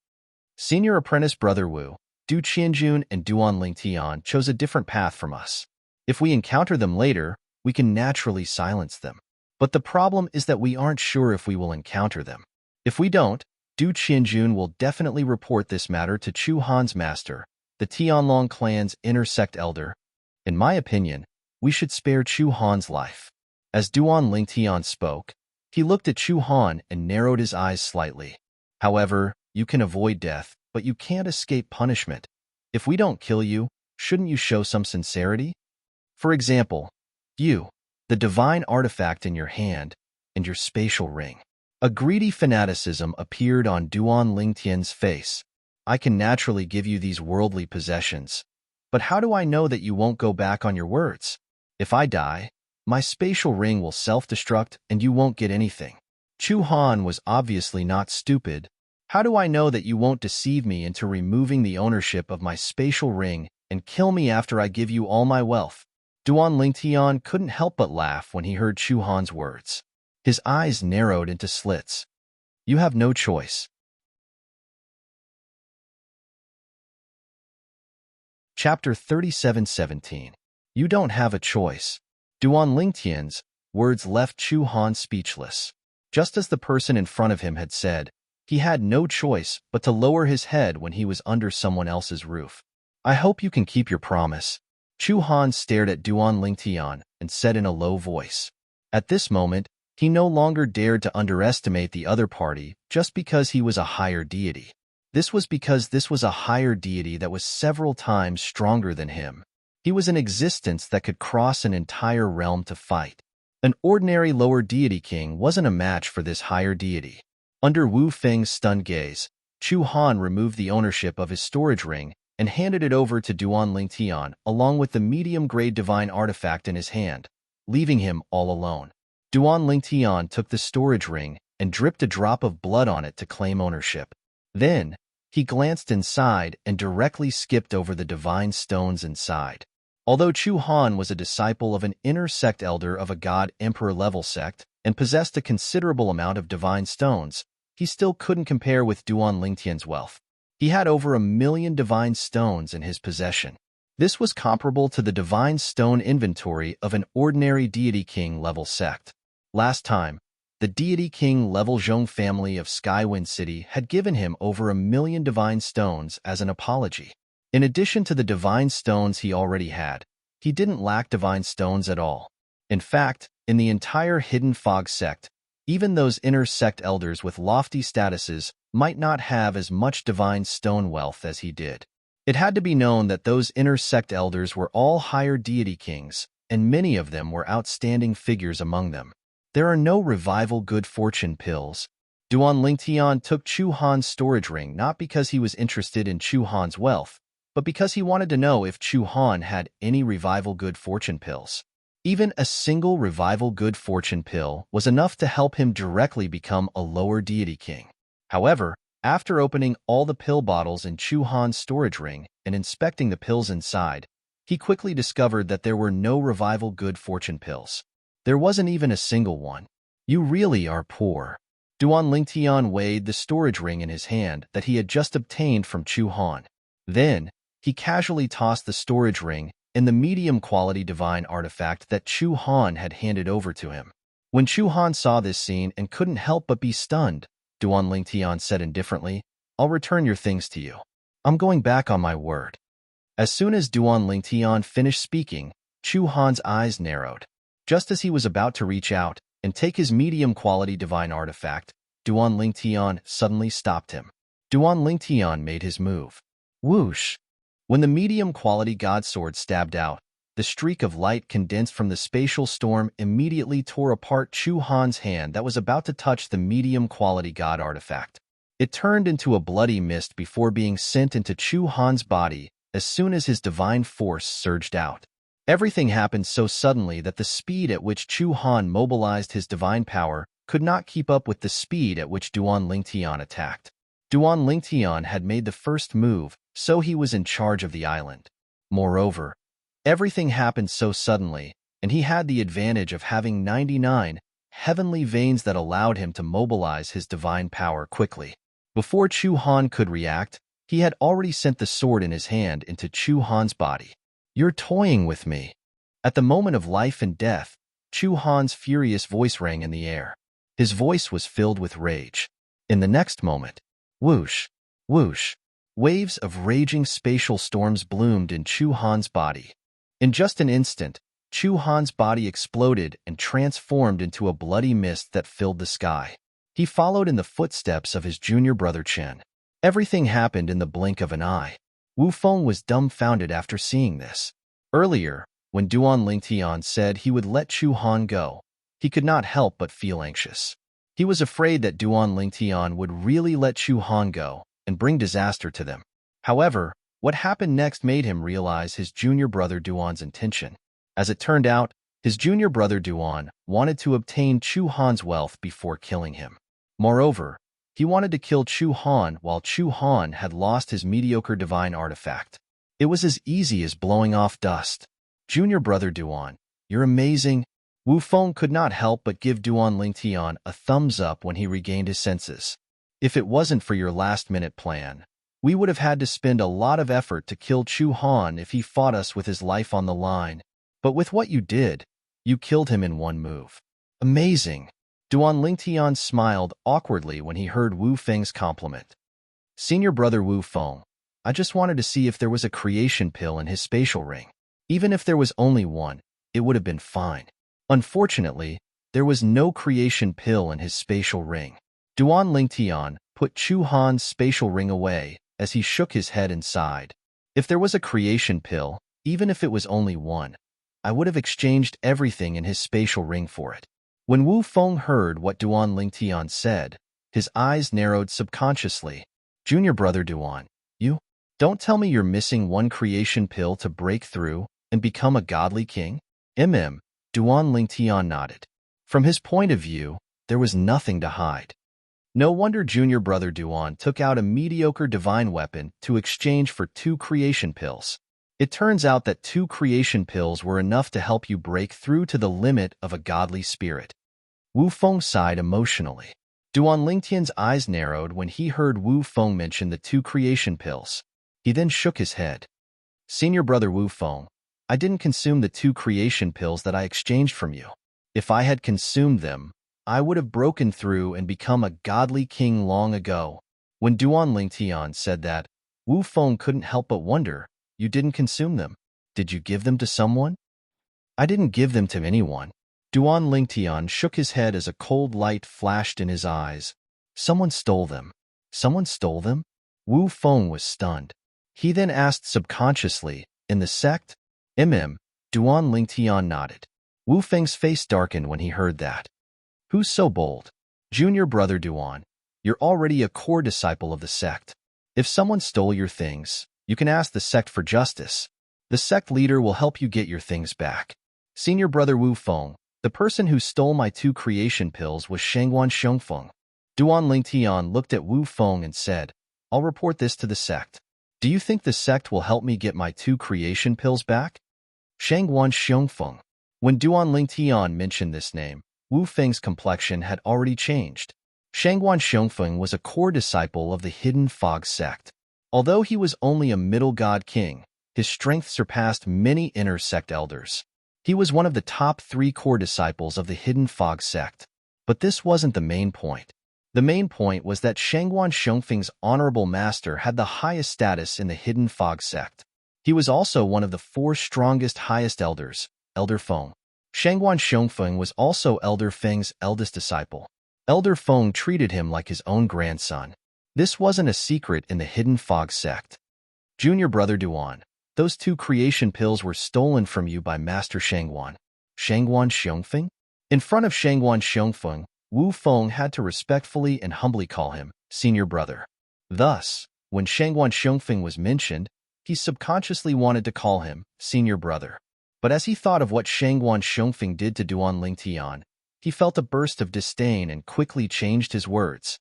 Senior apprentice Brother Wu, Du Qianjun and Duan Lingtian chose a different path from us. If we encounter them later, we can naturally silence them. But the problem is that we aren't sure if we will encounter them. If we don't, Du Qianjun will definitely report this matter to Chu Han's master, the Tianlong clan's inner sect elder. In my opinion, we should spare Chu Han's life. As Duan Lingtian spoke, he looked at Chu Han and narrowed his eyes slightly. However, you can avoid death, but you can't escape punishment. If we don't kill you, shouldn't you show some sincerity? For example, you, the divine artifact in your hand, and your spatial ring. A greedy fanaticism appeared on Duan Lingtian's face. I can naturally give you these worldly possessions, but how do I know that you won't go back on your words? If I die, my spatial ring will self-destruct and you won't get anything. Chu Han was obviously not stupid. How do I know that you won't deceive me into removing the ownership of my spatial ring and kill me after I give you all my wealth? Duan Lingtian couldn't help but laugh when he heard Chu Han's words. His eyes narrowed into slits. You have no choice. Chapter 37:17. You don't have a choice. Duan Lingtian's words left Chu Han speechless. Just as the person in front of him had said, he had no choice but to lower his head when he was under someone else's roof. I hope you can keep your promise. Chu Han stared at Duan Lingtian and said in a low voice. At this moment, he no longer dared to underestimate the other party just because he was a higher deity. This was because this was a higher deity that was several times stronger than him. He was an existence that could cross an entire realm to fight. An ordinary lower deity king wasn't a match for this higher deity. Under Wu Feng's stunned gaze, Chu Han removed the ownership of his storage ring and handed it over to Duan Lingtian along with the medium-grade divine artifact in his hand, leaving him all alone. Duan Lingtian took the storage ring and dripped a drop of blood on it to claim ownership. Then, he glanced inside and directly skipped over the divine stones inside. Although Chu Han was a disciple of an inner sect elder of a god-emperor-level sect and possessed a considerable amount of divine stones, he still couldn't compare with Duan Lingtian's wealth. He had over 1 million divine stones in his possession. This was comparable to the divine stone inventory of an ordinary deity king level sect. Last time, the deity king level Zhong family of Skywind City had given him over 1 million divine stones as an apology. In addition to the divine stones he already had, he didn't lack divine stones at all. In fact, in the entire Hidden Fog sect, even those inner sect elders with lofty statuses might not have as much divine stone wealth as he did. It had to be known that those inner sect elders were all higher deity kings, and many of them were outstanding figures among them. There are no revival good fortune pills. Duan Lingtian took Chu Han's storage ring not because he was interested in Chu Han's wealth, but because he wanted to know if Chu Han had any revival good fortune pills. Even a single revival good fortune pill was enough to help him directly become a lower deity king. However, after opening all the pill bottles in Chu Han's storage ring and inspecting the pills inside, he quickly discovered that there were no revival good fortune pills. There wasn't even a single one. You really are poor. Duan Lingtian weighed the storage ring in his hand that he had just obtained from Chu Han. Then, he casually tossed the storage ring and the medium-quality divine artifact that Chu Han had handed over to him. When Chu Han saw this scene and couldn't help but be stunned, Duan Lingtian said indifferently, I'll return your things to you. I'm going back on my word. As soon as Duan Lingtian finished speaking, Chu Han's eyes narrowed. Just as he was about to reach out and take his medium-quality divine artifact, Duan Lingtian suddenly stopped him. Duan Lingtian made his move. Whoosh! When the medium-quality god sword stabbed out, the streak of light condensed from the spatial storm immediately tore apart Chu Han's hand that was about to touch the medium-quality god artifact. It turned into a bloody mist before being sent into Chu Han's body as soon as his divine force surged out. Everything happened so suddenly that the speed at which Chu Han mobilized his divine power could not keep up with the speed at which Duan Lingtian attacked. Duan Lingtian had made the first move, so he was in charge of the island. Moreover, Everything happened so suddenly, and he had the advantage of having 99 heavenly veins that allowed him to mobilize his divine power quickly. Before Chu Han could react, he had already sent the sword in his hand into Chu Han's body. "You're toying with me." At the moment of life and death, Chu Han's furious voice rang in the air. His voice was filled with rage. In the next moment, whoosh, whoosh, waves of raging spatial storms bloomed in Chu Han's body. In just an instant, Chu Han's body exploded and transformed into a bloody mist that filled the sky. He followed in the footsteps of his junior brother Chen. Everything happened in the blink of an eye. Wu Feng was dumbfounded after seeing this. Earlier, when Duan Lingtian said he would let Chu Han go, he could not help but feel anxious. He was afraid that Duan Lingtian would really let Chu Han go and bring disaster to them. However, what happened next made him realize his junior brother Duan's intention. As it turned out, his junior brother Duan wanted to obtain Chu Han's wealth before killing him. Moreover, he wanted to kill Chu Han while Chu Han had lost his mediocre divine artifact. It was as easy as blowing off dust. "Junior brother Duan, you're amazing." Wu Feng could not help but give Duan Lingtian a thumbs up when he regained his senses. "If it wasn't for your last-minute plan, we would have had to spend a lot of effort to kill Chu Han if he fought us with his life on the line. But with what you did, you killed him in one move." "Amazing." Duan Lingtian smiled awkwardly when he heard Wu Feng's compliment. "Senior brother Wu Feng, I just wanted to see if there was a creation pill in his spatial ring. Even if there was only one, it would have been fine." Unfortunately, there was no creation pill in his spatial ring. Duan Lingtian put Chu Han's spatial ring away as he shook his head and sighed. "If there was a creation pill, even if it was only one, I would have exchanged everything in his spatial ring for it." When Wu Feng heard what Duan Lingtian said, his eyes narrowed subconsciously. "Junior brother Duan, you don't tell me you're missing one creation pill to break through and become a godly king?" Duan Lingtian nodded. From his point of view, there was nothing to hide. No wonder junior brother Duan took out a mediocre divine weapon to exchange for 2 creation pills. It turns out that 2 creation pills were enough to help you break through to the limit of a godly spirit. Wu Feng sighed emotionally. Duan Lingtian's eyes narrowed when he heard Wu Feng mention the 2 creation pills. He then shook his head. "Senior brother Wu Feng, I didn't consume the 2 creation pills that I exchanged from you. If I had consumed them, I would have broken through and become a godly king long ago." When Duan Lingtian said that, Wu Feng couldn't help but wonder, "You didn't consume them? Did you give them to someone?" "I didn't give them to anyone." Duan Lingtian shook his head as a cold light flashed in his eyes. "Someone stole them." "Someone stole them?" Wu Feng was stunned. He then asked subconsciously, "In the sect?" Duan Lingtian nodded. Wu Feng's face darkened when he heard that. "Who's so bold?" "Junior brother Duan, you're already a core disciple of the sect. If someone stole your things, you can ask the sect for justice. The sect leader will help you get your things back." "Senior brother Wu Feng, the person who stole my 2 creation pills was Shangguan Xiongfeng." Duan Lingtian looked at Wu Feng and said, "I'll report this to the sect. Do you think the sect will help me get my 2 creation pills back?" Shangguan Xiongfeng. When Duan Lingtian mentioned this name, Wu Feng's complexion had already changed. Shangguan Xiongfeng was a core disciple of the Hidden Fog sect. Although he was only a middle god king, his strength surpassed many inner sect elders. He was one of the top 3 core disciples of the Hidden Fog sect. But this wasn't the main point. The main point was that Shangguan Xiongfeng's honorable master had the highest status in the Hidden Fog sect. He was also one of the 4 strongest highest elders, Elder Feng. Shangguan Xiongfeng was also Elder Feng's eldest disciple. Elder Feng treated him like his own grandson. This wasn't a secret in the Hidden Fog sect. "Junior brother Duan, those 2 creation pills were stolen from you by Master Shangguan." "Shangguan Xiongfeng?" In front of Shangguan Xiongfeng, Wu Feng had to respectfully and humbly call him senior brother. Thus, when Shangguan Xiongfeng was mentioned, he subconsciously wanted to call him senior brother. But as he thought of what Shangguan Xiongfeng did to Duan Lingtian, he felt a burst of disdain and quickly changed his words.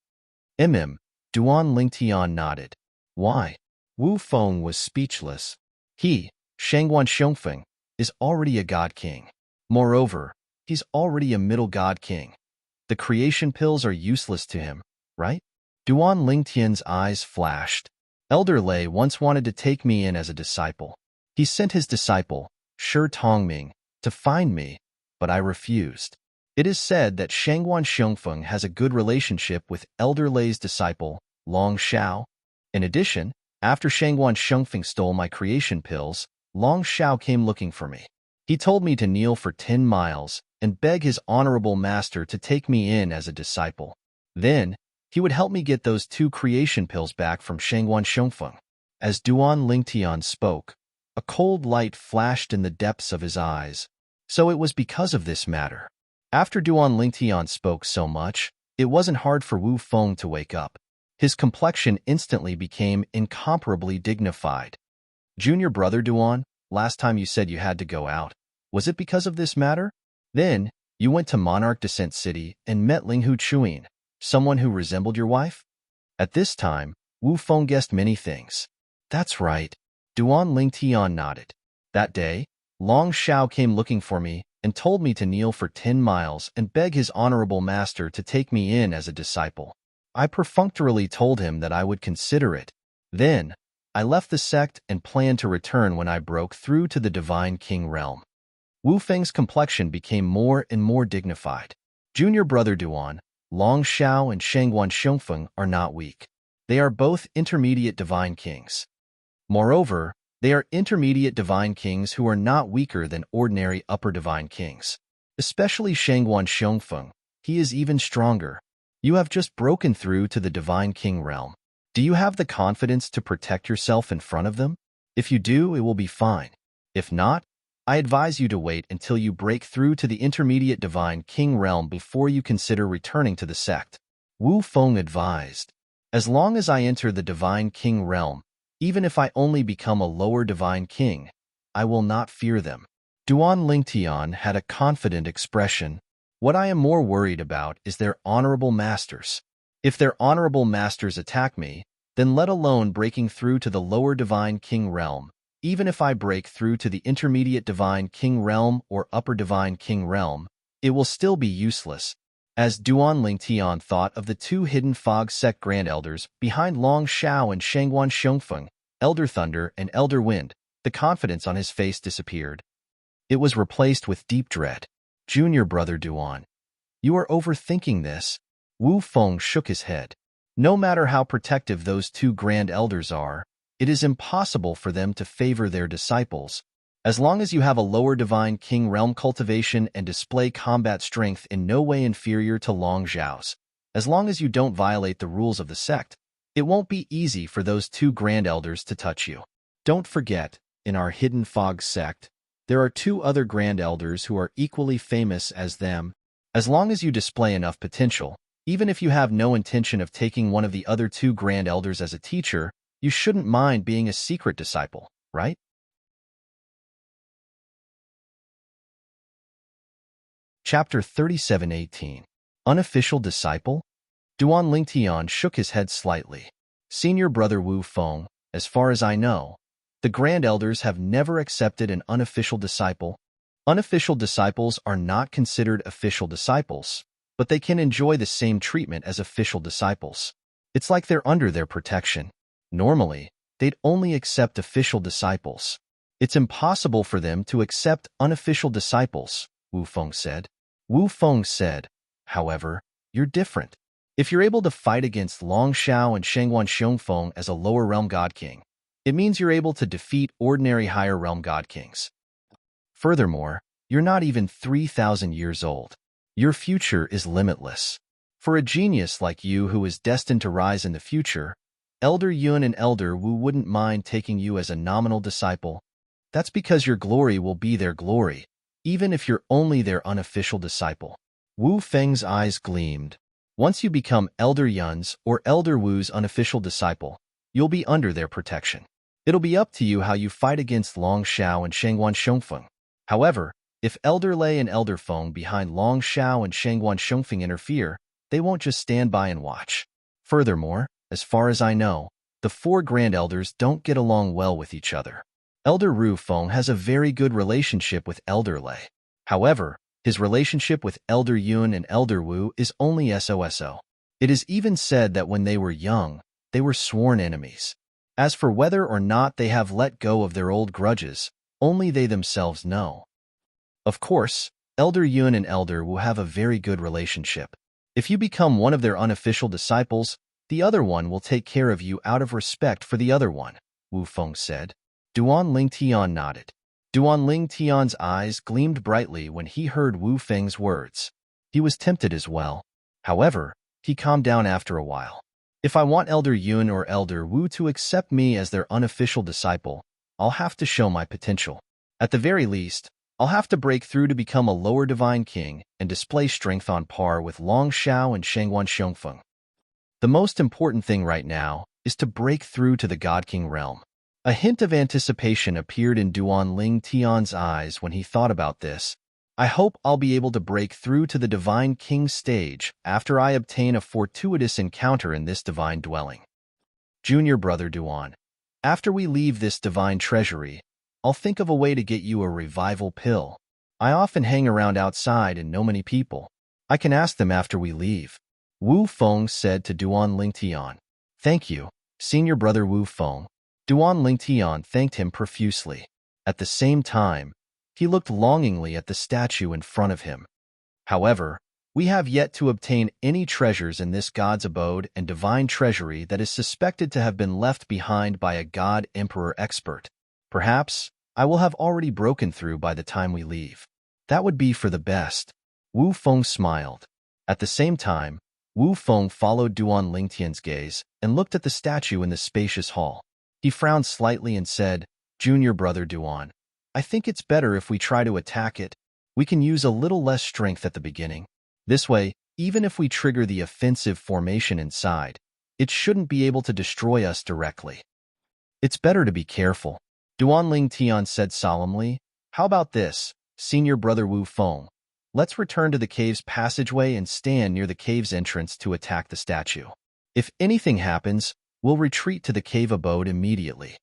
Duan Lingtian nodded. "Why?" Wu Feng was speechless. He, Shangguan Xiongfeng, is already a god king. Moreover, he's already a middle god king. The creation pills are useless to him, right? Duan Lingtian's eyes flashed. Elder Lei once wanted to take me in as a disciple. He sent his disciple, Shi Tongming, to find me, but I refused. It is said that Shangguan Xiongfeng has a good relationship with Elder Lei's disciple, Long Xiao. In addition, after Shangguan Xiongfeng stole my creation pills, Long Xiao came looking for me. He told me to kneel for 10 miles and beg his honorable master to take me in as a disciple. Then, he would help me get those 2 creation pills back from Shangguan Xiongfeng. As Duan Lingtian spoke, a cold light flashed in the depths of his eyes. So it was because of this matter. After Duan Lingtian spoke so much, it wasn't hard for Wu Feng to wake up. His complexion instantly became incomparably dignified. Junior brother Duan, last time you said you had to go out. Was it because of this matter? Then, you went to Monarch Descent City and met Linghu Chuyin, someone who resembled your wife? At this time, Wu Feng guessed many things. That's right. Duan Lingtian nodded. That day, Long Xiao came looking for me and told me to kneel for 10 miles and beg his honorable master to take me in as a disciple. I perfunctorily told him that I would consider it. Then, I left the sect and planned to return when I broke through to the Divine King realm. Wu Feng's complexion became more and more dignified. Junior brother Duan, Long Xiao and Shangguan Xiongfeng are not weak. They are both intermediate divine kings. Moreover, they are intermediate divine kings who are not weaker than ordinary upper divine kings. Especially Shangguan Xiongfeng, he is even stronger. You have just broken through to the Divine King realm. Do you have the confidence to protect yourself in front of them? If you do, it will be fine. If not, I advise you to wait until you break through to the intermediate Divine King realm before you consider returning to the sect. Wu Feng advised. As long as I enter the Divine King realm, even if I only become a lower Divine King, I will not fear them. Duan Lingtian had a confident expression. What I am more worried about is their honorable masters. If their honorable masters attack me, then let alone breaking through to the lower Divine King realm, even if I break through to the intermediate Divine King realm or upper Divine King realm, it will still be useless. As Duan Lingtian thought of the 2 hidden fog sect grand elders behind Long Xiao and Shangguan Xiongfeng, Elder Thunder and Elder Wind, the confidence on his face disappeared. It was replaced with deep dread. Junior brother Duan, you are overthinking this. Wu Feng shook his head. No matter how protective those 2 grand elders are, it is impossible for them to favor their disciples. As long as you have a lower Divine King realm cultivation and display combat strength in no way inferior to Long Xiao's, as long as you don't violate the rules of the sect, it won't be easy for those 2 grand elders to touch you. Don't forget, in our hidden fog sect, there are 2 other grand elders who are equally famous as them. As long as you display enough potential, even if you have no intention of taking one of the other 2 grand elders as a teacher, you shouldn't mind being a secret disciple, right? Chapter 37:18. Unofficial Disciple? Duan Lingtian shook his head slightly. Senior brother Wu Feng, as far as I know, the grand elders have never accepted an unofficial disciple. Unofficial disciples are not considered official disciples, but they can enjoy the same treatment as official disciples. It's like they're under their protection. Normally, they'd only accept official disciples. It's impossible for them to accept unofficial disciples, Wu Feng said. Wu Feng said, however, you're different. If you're able to fight against Long Xiao and Shangguan Xiongfeng as a lower realm god king, it means you're able to defeat ordinary higher realm god kings. Furthermore, you're not even 3,000 years old. Your future is limitless. For a genius like you who is destined to rise in the future, Elder Yun and Elder Wu wouldn't mind taking you as a nominal disciple. That's because your glory will be their glory, even if you're only their unofficial disciple. Wu Feng's eyes gleamed. Once you become Elder Yun's or Elder Wu's unofficial disciple, you'll be under their protection. It'll be up to you how you fight against Long Xiao and Shangguan Xiongfeng. However, if Elder Lei and Elder Feng behind Long Xiao and Shangguan Xiongfeng interfere, they won't just stand by and watch. Furthermore, as far as I know, the 4 grand elders don't get along well with each other. Elder Wu Feng has a very good relationship with Elder Lei. However, his relationship with Elder Yun and Elder Wu is only so-so. It is even said that when they were young, they were sworn enemies. As for whether or not they have let go of their old grudges, only they themselves know. Of course, Elder Yun and Elder Wu have a very good relationship. If you become one of their unofficial disciples, the other one will take care of you out of respect for the other one, Wu Feng said. Duan Ling Tian nodded. Duan Ling Tian's eyes gleamed brightly when he heard Wu Feng's words. He was tempted as well. However, he calmed down after a while. If I want Elder Yun or Elder Wu to accept me as their unofficial disciple, I'll have to show my potential. At the very least, I'll have to break through to become a lower divine king and display strength on par with Long Xiao and Shengguan Xiongfeng. The most important thing right now is to break through to the God King realm. A hint of anticipation appeared in Duan Ling Tian's eyes when he thought about this. I hope I'll be able to break through to the Divine King stage after I obtain a fortuitous encounter in this divine dwelling. Junior brother Duan, after we leave this divine treasury, I'll think of a way to get you a revival pill. I often hang around outside and know many people. I can ask them after we leave. Wu Feng said to Duan Ling Tian. Thank you, senior brother Wu Feng. Duan Ling Tian thanked him profusely. At the same time, he looked longingly at the statue in front of him. However, we have yet to obtain any treasures in this god's abode and divine treasury that is suspected to have been left behind by a god emperor expert. Perhaps I will have already broken through by the time we leave. That would be for the best. Wu Feng smiled. At the same time, Wu Feng followed Duan Ling Tian's gaze and looked at the statue in the spacious hall. He frowned slightly and said, Junior brother Duan, I think it's better if we try to attack it. We can use a little less strength at the beginning. This way, even if we trigger the offensive formation inside, it shouldn't be able to destroy us directly. It's better to be careful. Duan Ling Tian said solemnly, How about this, senior brother Wu Feng? Let's return to the cave's passageway and stand near the cave's entrance to attack the statue. If anything happens, we'll retreat to the cave abode immediately.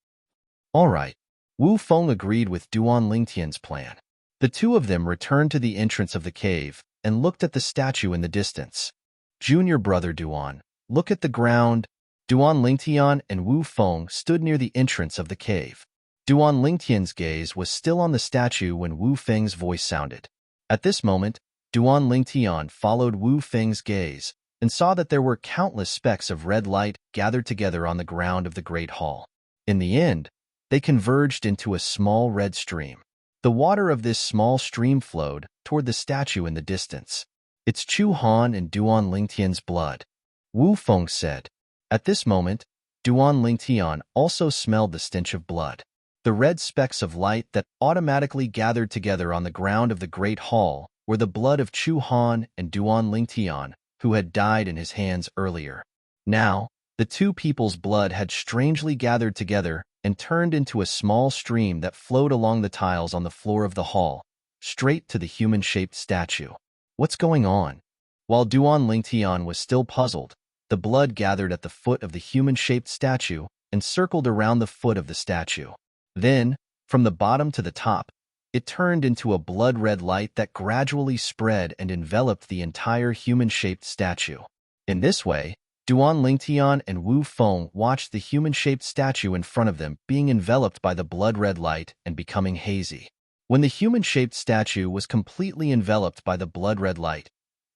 All right. Wu Feng agreed with Duan Ling Tian's plan. The two of them returned to the entrance of the cave and looked at the statue in the distance. Junior brother Duan, look at the ground. Duan Ling Tian and Wu Feng stood near the entrance of the cave. Duan Ling Tian's gaze was still on the statue when Wu Feng's voice sounded. At this moment, Duan Ling Tian followed Wu Feng's gaze and saw that there were countless specks of red light gathered together on the ground of the great hall. In the end, they converged into a small red stream. The water of this small stream flowed toward the statue in the distance. It's Chu Han and Duan Ling Tian's blood, Wu Feng said. At this moment, Duan Ling Tian also smelled the stench of blood. The red specks of light that automatically gathered together on the ground of the great hall were the blood of Chu Han and Duan Ling Tian, who had died in his hands earlier. Now, the two people's blood had strangely gathered together and turned into a small stream that flowed along the tiles on the floor of the hall, straight to the human-shaped statue. What's going on? While Duan Ling Tian was still puzzled, the blood gathered at the foot of the human-shaped statue and circled around the foot of the statue. Then, from the bottom to the top, it turned into a blood-red light that gradually spread and enveloped the entire human-shaped statue. In this way, Duan Ling Tian and Wu Feng watched the human-shaped statue in front of them being enveloped by the blood-red light and becoming hazy. When the human-shaped statue was completely enveloped by the blood-red light,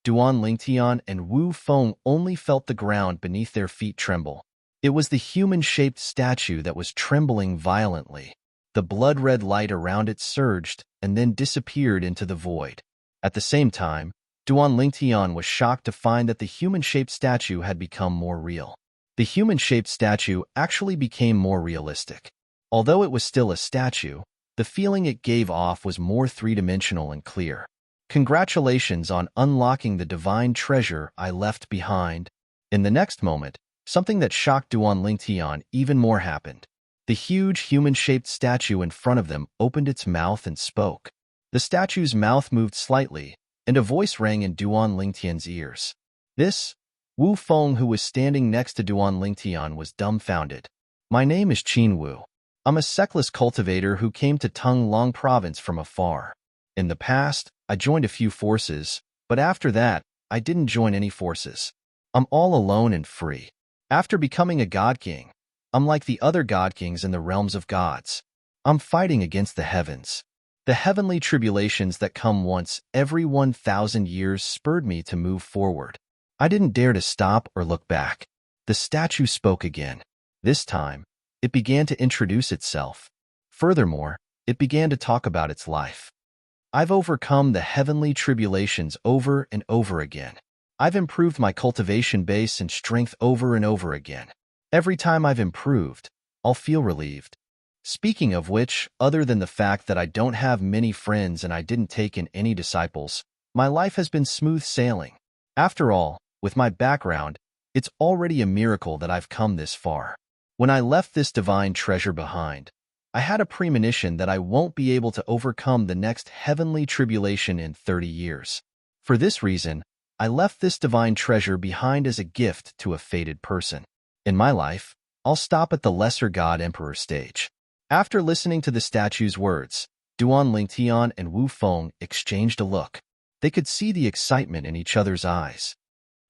Duan Ling Tian and Wu Feng only felt the ground beneath their feet tremble. It was the human-shaped statue that was trembling violently. The blood-red light around it surged and then disappeared into the void. At the same time, Duan Ling Tian was shocked to find that the human-shaped statue had become more real. The human-shaped statue actually became more realistic. Although it was still a statue, the feeling it gave off was more three-dimensional and clear. Congratulations on unlocking the divine treasure I left behind. In the next moment, something that shocked Duan Ling Tian even more happened. The huge human-shaped statue in front of them opened its mouth and spoke. The statue's mouth moved slightly, and a voice rang in Duan Ling Tian's ears. This, Wu Feng, who was standing next to Duan Ling Tian, was dumbfounded. My name is Qin Wu. I'm a seckless cultivator who came to Tung Long province from afar. In the past, I joined a few forces, but after that, I didn't join any forces. I'm all alone and free. After becoming a god king, I'm like the other god kings in the realms of gods. I'm fighting against the heavens. The heavenly tribulations that come once every 1,000 years spurred me to move forward. I didn't dare to stop or look back. The statue spoke again. This time, it began to introduce itself. Furthermore, it began to talk about its life. I've overcome the heavenly tribulations over and over again. I've improved my cultivation base and strength over and over again. Every time I've improved, I'll feel relieved. Speaking of which, other than the fact that I don't have many friends and I didn't take in any disciples, my life has been smooth sailing. After all, with my background, it's already a miracle that I've come this far. When I left this divine treasure behind, I had a premonition that I won't be able to overcome the next heavenly tribulation in 30 years. For this reason, I left this divine treasure behind as a gift to a fated person. In my life, I'll stop at the lesser god emperor stage. After listening to the statue's words, Duan Lingtian and Wu Feng exchanged a look. They could see the excitement in each other's eyes.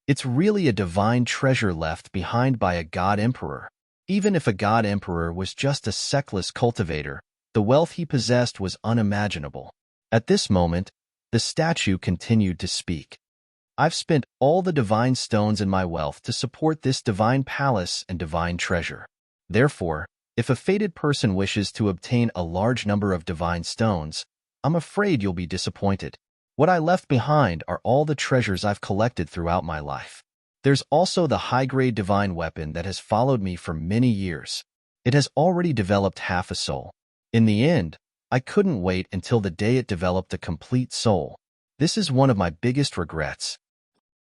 It's really a divine treasure left behind by a god emperor. Even if a god emperor was just a seckless cultivator, the wealth he possessed was unimaginable. At this moment, the statue continued to speak. I've spent all the divine stones in my wealth to support this divine palace and divine treasure. Therefore, if a fated person wishes to obtain a large number of divine stones, I'm afraid you'll be disappointed. What I left behind are all the treasures I've collected throughout my life. There's also the high-grade divine weapon that has followed me for many years. It has already developed half a soul. In the end, I couldn't wait until the day it developed a complete soul. This is one of my biggest regrets.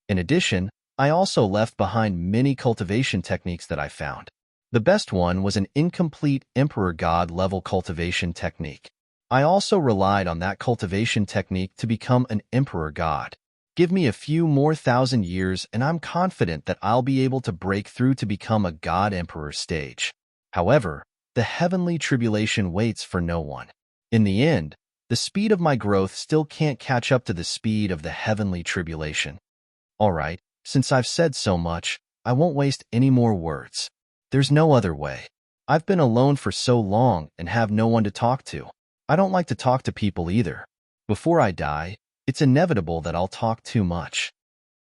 In addition, I also left behind many cultivation techniques that I found. The best one was an incomplete Emperor God level cultivation technique. I also relied on that cultivation technique to become an Emperor God. Give me a few more thousand years and I'm confident that I'll be able to break through to become a God Emperor stage. However, the heavenly tribulation waits for no one. In the end, the speed of my growth still can't catch up to the speed of the heavenly tribulation. Alright, since I've said so much, I won't waste any more words. There's no other way. I've been alone for so long and have no one to talk to. I don't like to talk to people either. Before I die, it's inevitable that I'll talk too much.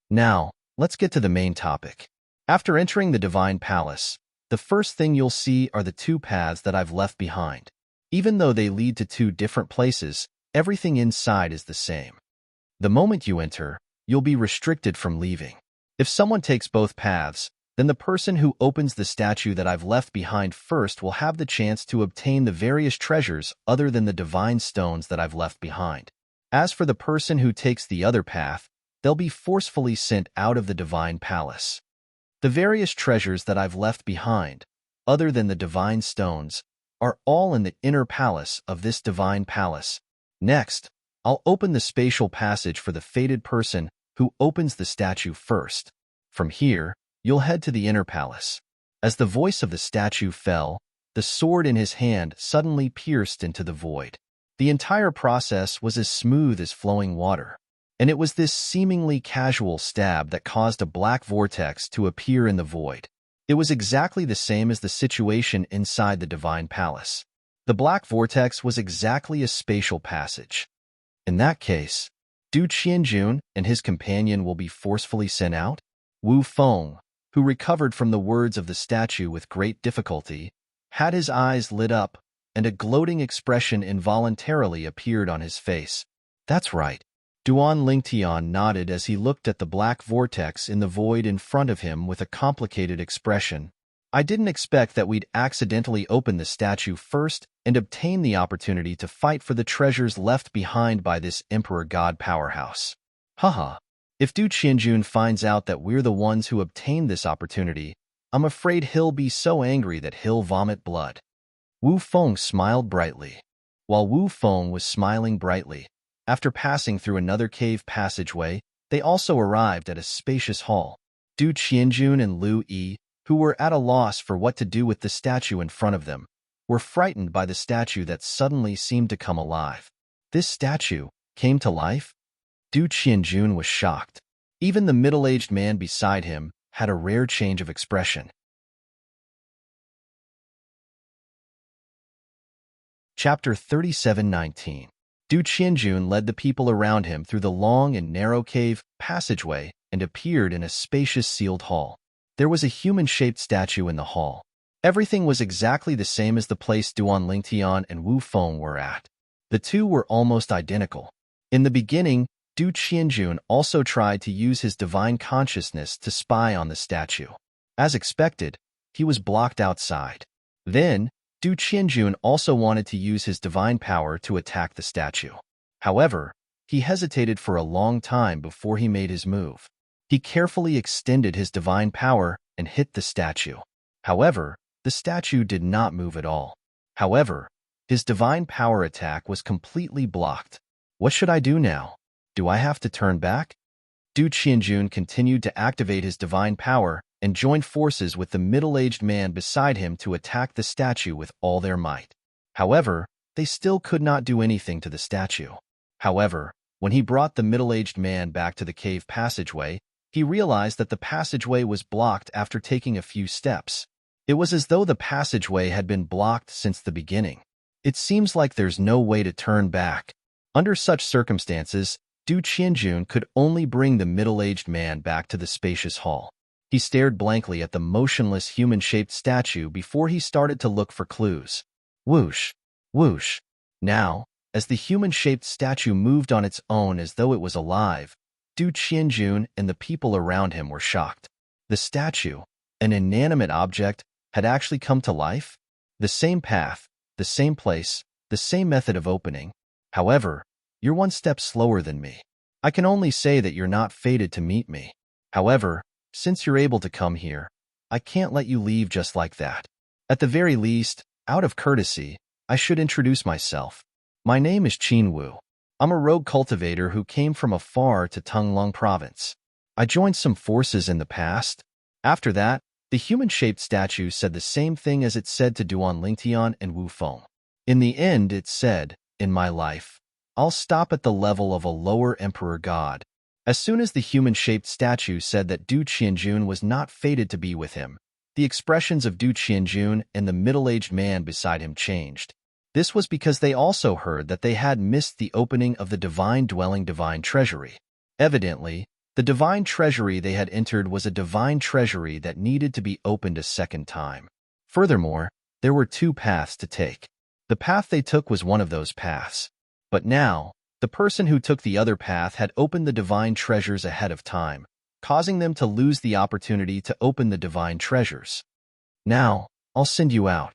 Now, let's get to the main topic. After entering the Divine Palace, the first thing you'll see are the two paths that I've left behind. Even though they lead to two different places, everything inside is the same. The moment you enter, you'll be restricted from leaving. If someone takes both paths, then the person who opens the statue that I've left behind first will have the chance to obtain the various treasures other than the divine stones that I've left behind. As for the person who takes the other path, they'll be forcefully sent out of the divine palace. The various treasures that I've left behind, other than the divine stones, are all in the inner palace of this divine palace. Next, I'll open the spatial passage for the fated person who opens the statue first. From here, you'll head to the inner palace. As the voice of the statue fell, the sword in his hand suddenly pierced into the void. The entire process was as smooth as flowing water, and it was this seemingly casual stab that caused a black vortex to appear in the void. It was exactly the same as the situation inside the divine palace. The black vortex was exactly a spatial passage. In that case, Du Qianjun and his companion will be forcefully sent out? Wu Feng, who recovered from the words of the statue with great difficulty, had his eyes lit up, and a gloating expression involuntarily appeared on his face. That's right. Duan Lingtian nodded as he looked at the black vortex in the void in front of him with a complicated expression. I didn't expect that we'd accidentally open the statue first and obtain the opportunity to fight for the treasures left behind by this Emperor God powerhouse. Haha. If Du Qianjun finds out that we're the ones who obtained this opportunity, I'm afraid he'll be so angry that he'll vomit blood. Wu Feng smiled brightly. While Wu Feng was smiling brightly, after passing through another cave passageway, they also arrived at a spacious hall. Du Qianjun and Lu Yi, who were at a loss for what to do with the statue in front of them, were frightened by the statue that suddenly seemed to come alive. This statue came to life? Du Qianjun was shocked. Even the middle-aged man beside him had a rare change of expression. Chapter 37:19. Du Qianjun led the people around him through the long and narrow cave passageway and appeared in a spacious sealed hall. There was a human-shaped statue in the hall. Everything was exactly the same as the place Duan Lingtian and Wu Feng were at. The two were almost identical. In the beginning, Du Qianjun also tried to use his divine consciousness to spy on the statue. As expected, he was blocked outside. Then, Du Qianjun also wanted to use his divine power to attack the statue. However, he hesitated for a long time before he made his move. He carefully extended his divine power and hit the statue. However, the statue did not move at all. However, his divine power attack was completely blocked. What should I do now? Do I have to turn back? Du Qianjun continued to activate his divine power and joined forces with the middle-aged man beside him to attack the statue with all their might. However, they still could not do anything to the statue. However, when he brought the middle-aged man back to the cave passageway, he realized that the passageway was blocked after taking a few steps. It was as though the passageway had been blocked since the beginning. It seems like there's no way to turn back. Under such circumstances, Du Qianjun could only bring the middle-aged man back to the spacious hall. He stared blankly at the motionless human-shaped statue before he started to look for clues. Whoosh! Whoosh! Now, as the human-shaped statue moved on its own as though it was alive, Du Qianjun and the people around him were shocked. The statue, an inanimate object, had actually come to life? The same path, the same place, the same method of opening. However, you're one step slower than me. I can only say that you're not fated to meet me. However, since you're able to come here, I can't let you leave just like that. At the very least, out of courtesy, I should introduce myself. My name is Qin Wu. I'm a rogue cultivator who came from afar to Tunglong province. I joined some forces in the past. After that, the human-shaped statue said the same thing as it said to Duan Lingtian and Wu Feng. In the end, it said, in my life, I'll stop at the level of a lower emperor god. As soon as the human-shaped statue said that Du Qianjun was not fated to be with him, the expressions of Du Qianjun and the middle-aged man beside him changed. This was because they also heard that they had missed the opening of the divine dwelling divine treasury. Evidently, the divine treasury they had entered was a divine treasury that needed to be opened a second time. Furthermore, there were two paths to take. The path they took was one of those paths. But now, the person who took the other path had opened the divine treasures ahead of time, causing them to lose the opportunity to open the divine treasures. Now, I'll send you out.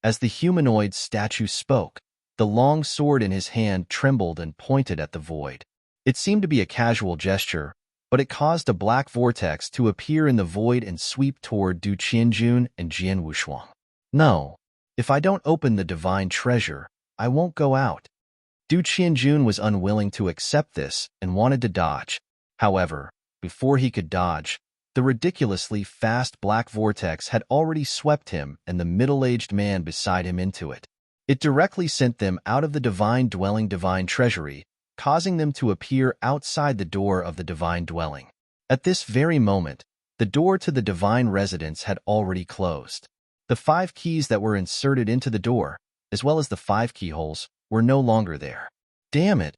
As the humanoid statue spoke, the long sword in his hand trembled and pointed at the void. It seemed to be a casual gesture, but it caused a black vortex to appear in the void and sweep toward Du Qianjun and Jian Wushuang. No, if I don't open the divine treasure, I won't go out. Du Qianjun was unwilling to accept this and wanted to dodge. However, before he could dodge, the ridiculously fast black vortex had already swept him and the middle-aged man beside him into it. It directly sent them out of the divine dwelling divine treasury, causing them to appear outside the door of the divine dwelling. At this very moment, the door to the divine residence had already closed. The 5 keys that were inserted into the door, as well as the 5 keyholes, were no longer there. Damn it!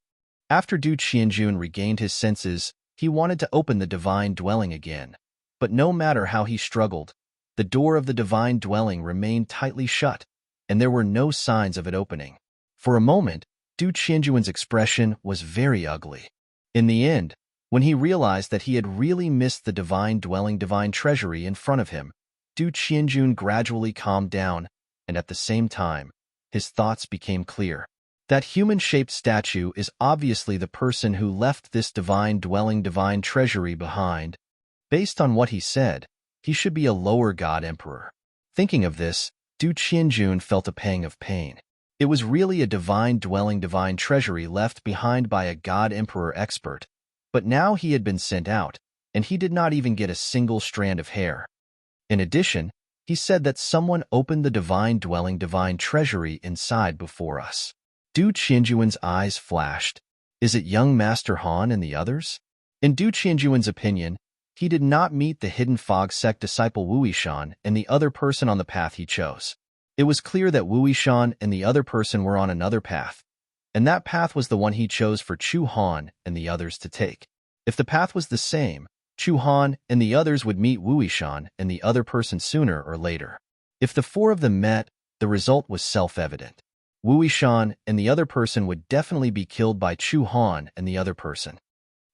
After Du Qianjun regained his senses, he wanted to open the divine dwelling again. But no matter how he struggled, the door of the divine dwelling remained tightly shut, and there were no signs of it opening. For a moment, Du Qianjun's expression was very ugly. In the end, when he realized that he had really missed the divine dwelling divine treasury in front of him, Du Qianjun gradually calmed down, and at the same time, his thoughts became clear. That human-shaped statue is obviously the person who left this divine dwelling divine treasury behind. Based on what he said, he should be a lower god emperor. Thinking of this, Du Qianjun felt a pang of pain. It was really a divine dwelling divine treasury left behind by a god emperor expert, but now he had been sent out, and he did not even get a single strand of hair. In addition, He said that someone opened the divine dwelling divine treasury inside before us. Du Qianjuan's eyes flashed. Is it young Master Han and the others? In Du Qianjuan's opinion, he did not meet the hidden fog sect disciple Wu Yishan and the other person on the path he chose. It was clear that Wu Yishan and the other person were on another path, and that path was the one he chose for Chu Han and the others to take. If the path was the same, Chu Han and the others would meet Wu Yishan and the other person sooner or later. If the four of them met, the result was self-evident. Wu Yishan and the other person would definitely be killed by Chu Han and the other person.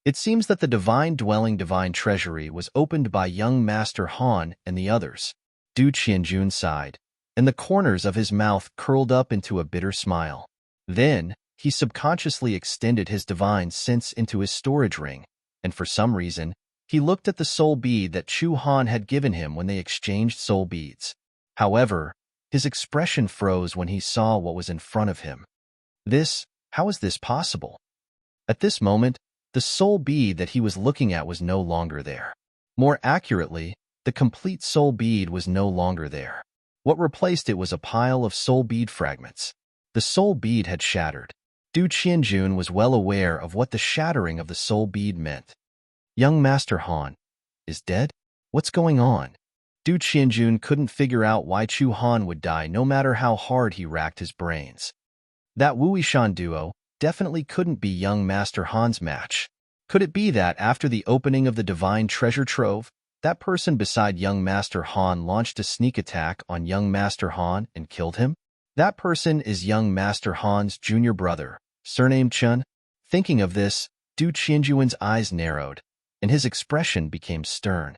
It seems that the divine dwelling divine treasury was opened by young Master Han and the others. Du Qianjun sighed, and the corners of his mouth curled up into a bitter smile. Then, he subconsciously extended his divine sense into his storage ring, and for some reason, he looked at the soul bead that Chu Han had given him when they exchanged soul beads. However, his expression froze when he saw what was in front of him. How is this possible? At this moment, the soul bead that he was looking at was no longer there. More accurately, the complete soul bead was no longer there. What replaced it was a pile of soul bead fragments. The soul bead had shattered. Du Qianjun was well aware of what the shattering of the soul bead meant. Young Master Han is dead? What's going on? Du Qianjun couldn't figure out why Chu Han would die no matter how hard he racked his brains. That Wu Yishan duo definitely couldn't be young Master Han's match. Could it be that after the opening of the divine treasure trove, that person beside young Master Han launched a sneak attack on young Master Han and killed him? That person is young Master Han's junior brother, surnamed Chun. Thinking of this, Du Qianjuan's eyes narrowed, and his expression became stern.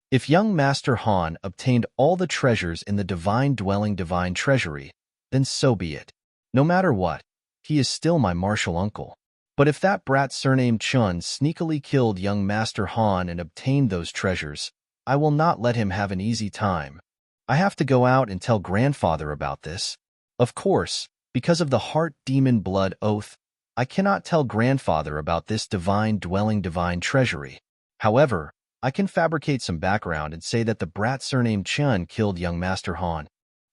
If young Master Han obtained all the treasures in the divine dwelling divine treasury, then so be it. No matter what, he is still my martial uncle. But if that brat surnamed Chun sneakily killed young Master Han and obtained those treasures, I will not let him have an easy time. I have to go out and tell grandfather about this. Of course, because of the heart demon blood oath, I cannot tell grandfather about this divine dwelling divine treasury. However, I can fabricate some background and say that the brat surnamed Chun killed young Master Han.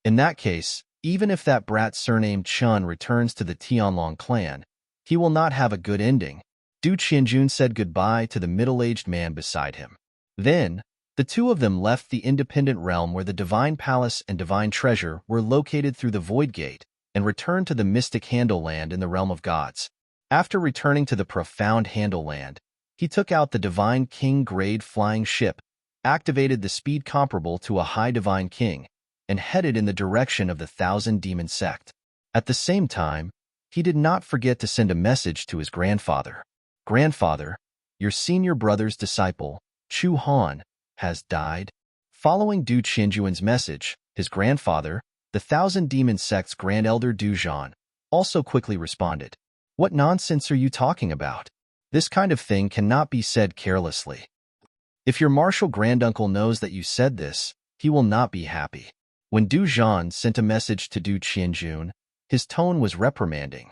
In that case, even if that brat surnamed Chun returns to the Tianlong clan, he will not have a good ending. Du Qianjun said goodbye to the middle-aged man beside him. Then, the two of them left the independent realm where the divine palace and divine treasure were located through the void gate and returned to the mystic Handle Land in the realm of gods. After returning to the profound Handle Land, he took out the divine king grade flying ship, activated the speed comparable to a high divine king, and headed in the direction of the Thousand Demon sect. At the same time, he did not forget to send a message to his grandfather. Grandfather, your senior brother's disciple, Chu Han, has died. Following Du Qianjuan's message, his grandfather, the Thousand Demon sect's Grand Elder Du Zhan, also quickly responded. What nonsense are you talking about? This kind of thing cannot be said carelessly. If your martial granduncle knows that you said this, he will not be happy. When Du Zhan sent a message to Du Qianjun, his tone was reprimanding.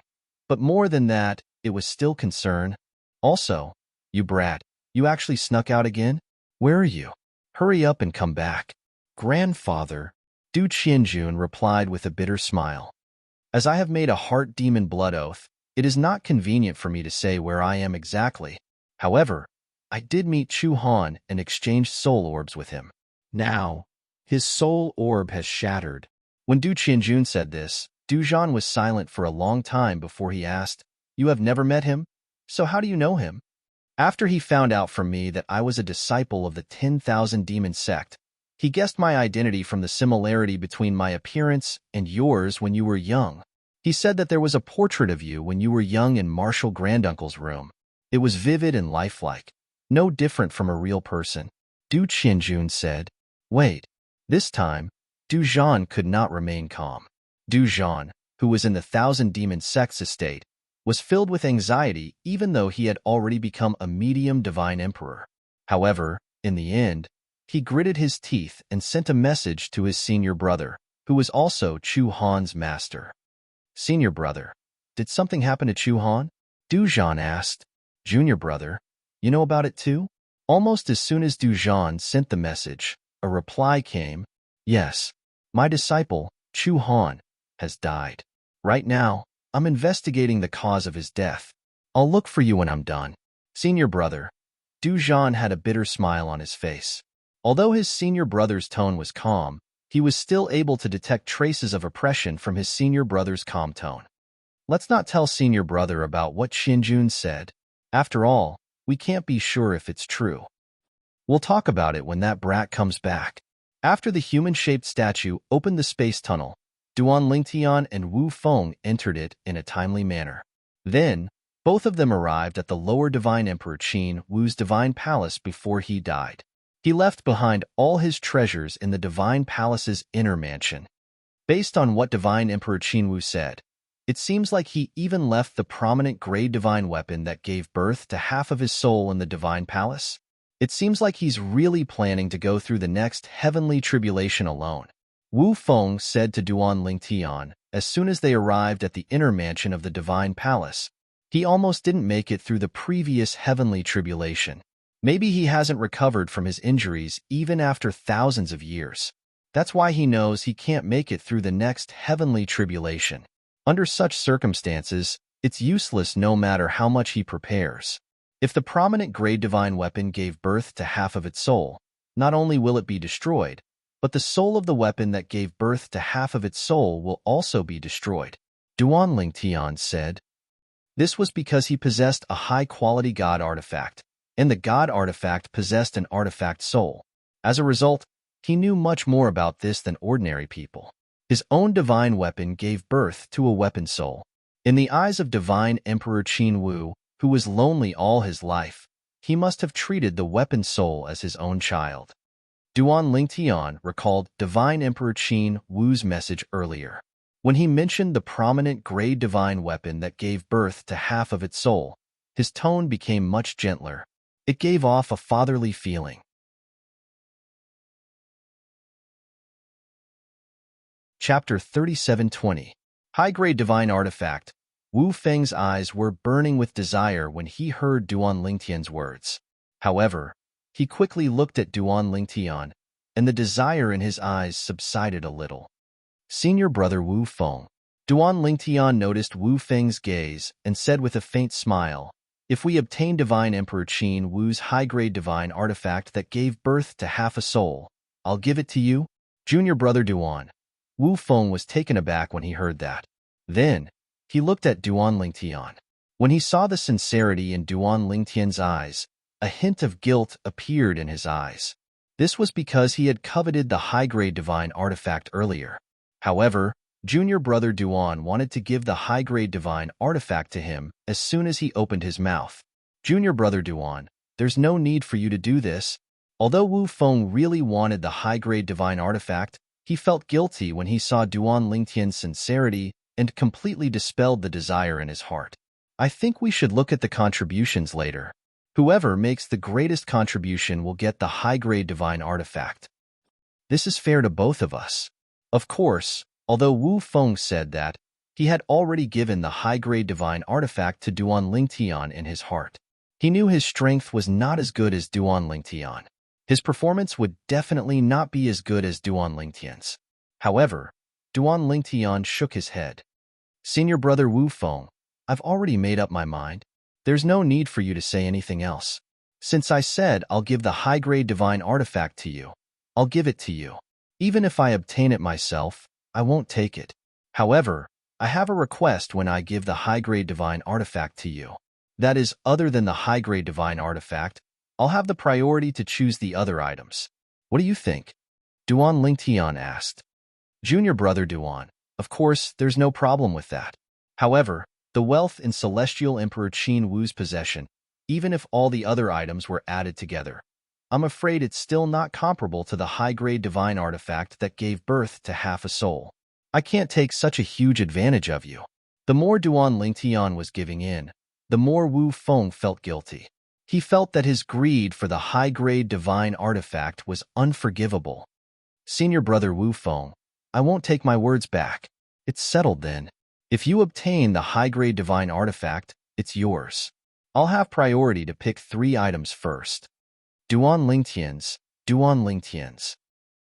But more than that, it was still concern. Also, you brat, you actually snuck out again? Where are you? Hurry up and come back. Grandfather, Du Qianjun replied with a bitter smile. As I have made a heart demon blood oath, it is not convenient for me to say where I am exactly. However, I did meet Chu Han and exchanged soul orbs with him. Now, his soul orb has shattered. When Du Qianjun said this, Du Zhan was silent for a long time before he asked, You have never met him? So how do you know him? After he found out from me that I was a disciple of the 10,000 Demon sect, he guessed my identity from the similarity between my appearance and yours when you were young. He said that there was a portrait of you when you were young in Martial Granduncle's room. It was vivid and lifelike, no different from a real person. Du Qianjun said, Wait. This time, Du Zhan could not remain calm. Du Zhan, who was in the Thousand Demon sect's estate, was filled with anxiety even though he had already become a medium divine emperor. However, in the end, he gritted his teeth and sent a message to his senior brother, who was also Chu Han's master. Senior brother, did something happen to Chu Han? Du Zhan asked. Junior brother, you know about it too? Almost as soon as Du Zhan sent the message, a reply came. Yes, my disciple, Chu Han, has died. Right now, I'm investigating the cause of his death. I'll look for you when I'm done. Senior brother, Du Zhan had a bitter smile on his face. Although his senior brother's tone was calm, he was still able to detect traces of oppression from his senior brother's calm tone. Let's not tell senior brother about what Xinjun said. After all, we can't be sure if it's true. We'll talk about it when that brat comes back. After the human-shaped statue opened the space tunnel, Duan Lingtian and Wu Feng entered it in a timely manner. Then, both of them arrived at the lower Divine Emperor Qin Wu's divine palace before he died. He left behind all his treasures in the divine palace's inner mansion. Based on what Divine Emperor Qin Wu said, it seems like he even left the prominent grade divine weapon that gave birth to half of his soul in the divine palace. It seems like he's really planning to go through the next heavenly tribulation alone. Wu Feng said to Duan Lingtian as soon as they arrived at the inner mansion of the divine palace. He almost didn't make it through the previous heavenly tribulation. Maybe he hasn't recovered from his injuries even after thousands of years. That's why he knows he can't make it through the next heavenly tribulation. Under such circumstances, it's useless no matter how much he prepares. If the prominent grade divine weapon gave birth to half of its soul, not only will it be destroyed, but the soul of the weapon that gave birth to half of its soul will also be destroyed. Duan Lingtian said. This was because he possessed a high-quality god artifact, and the god artifact possessed an artifact soul. As a result, he knew much more about this than ordinary people. His own divine weapon gave birth to a weapon soul. In the eyes of Divine Emperor Qin Wu, who was lonely all his life, he must have treated the weapon soul as his own child. Duan Lingtian recalled Divine Emperor Qin Wu's message earlier. When he mentioned the prominent grade divine weapon that gave birth to half of its soul, his tone became much gentler. It gave off a fatherly feeling. Chapter 3720. High-grade divine artifact. Wu Feng's eyes were burning with desire when he heard Duan Lingtian's words. However, he quickly looked at Duan Lingtian, and the desire in his eyes subsided a little. Senior brother Wu Feng. Duan Lingtian noticed Wu Feng's gaze and said with a faint smile, "If we obtain Divine Emperor Qin Wu's high-grade divine artifact that gave birth to half a soul, I'll give it to you." Junior brother Duan. Wu Feng was taken aback when he heard that. Then, he looked at Duan Lingtian. When he saw the sincerity in Duan Lingtian's eyes, a hint of guilt appeared in his eyes. This was because he had coveted the high-grade divine artifact earlier. However, junior brother Duan wanted to give the high-grade divine artifact to him as soon as he opened his mouth. Junior brother Duan, there's no need for you to do this. Although Wu Feng really wanted the high-grade divine artifact, he felt guilty when he saw Duan Lingtian's sincerity and completely dispelled the desire in his heart. I think we should look at the contributions later. Whoever makes the greatest contribution will get the high-grade divine artifact. This is fair to both of us. Of course, although Wu Feng said that, he had already given the high-grade divine artifact to Duan Lingtian in his heart. He knew his strength was not as good as Duan Lingtian. His performance would definitely not be as good as Duan Lingtian's. However, Duan Lingtian shook his head. Senior brother Wu Feng, I've already made up my mind. There's no need for you to say anything else. Since I said I'll give the high-grade divine artifact to you, I'll give it to you. Even if I obtain it myself, I won't take it. However, I have a request when I give the high-grade divine artifact to you. That is, other than the high-grade divine artifact, I'll have the priority to choose the other items. What do you think? Duan Lingtian asked. Junior brother Duan, of course, there's no problem with that. However, the wealth in Celestial Emperor Qin Wu's possession, even if all the other items were added together, I'm afraid it's still not comparable to the high-grade divine artifact that gave birth to half a soul. I can't take such a huge advantage of you. The more Duan Lingtian was giving in, the more Wu Feng felt guilty. He felt that his greed for the high-grade divine artifact was unforgivable. Senior brother Wu Feng, I won't take my words back. It's settled then. If you obtain the high-grade divine artifact, it's yours. I'll have priority to pick 3 items first. Duan Lingtian's.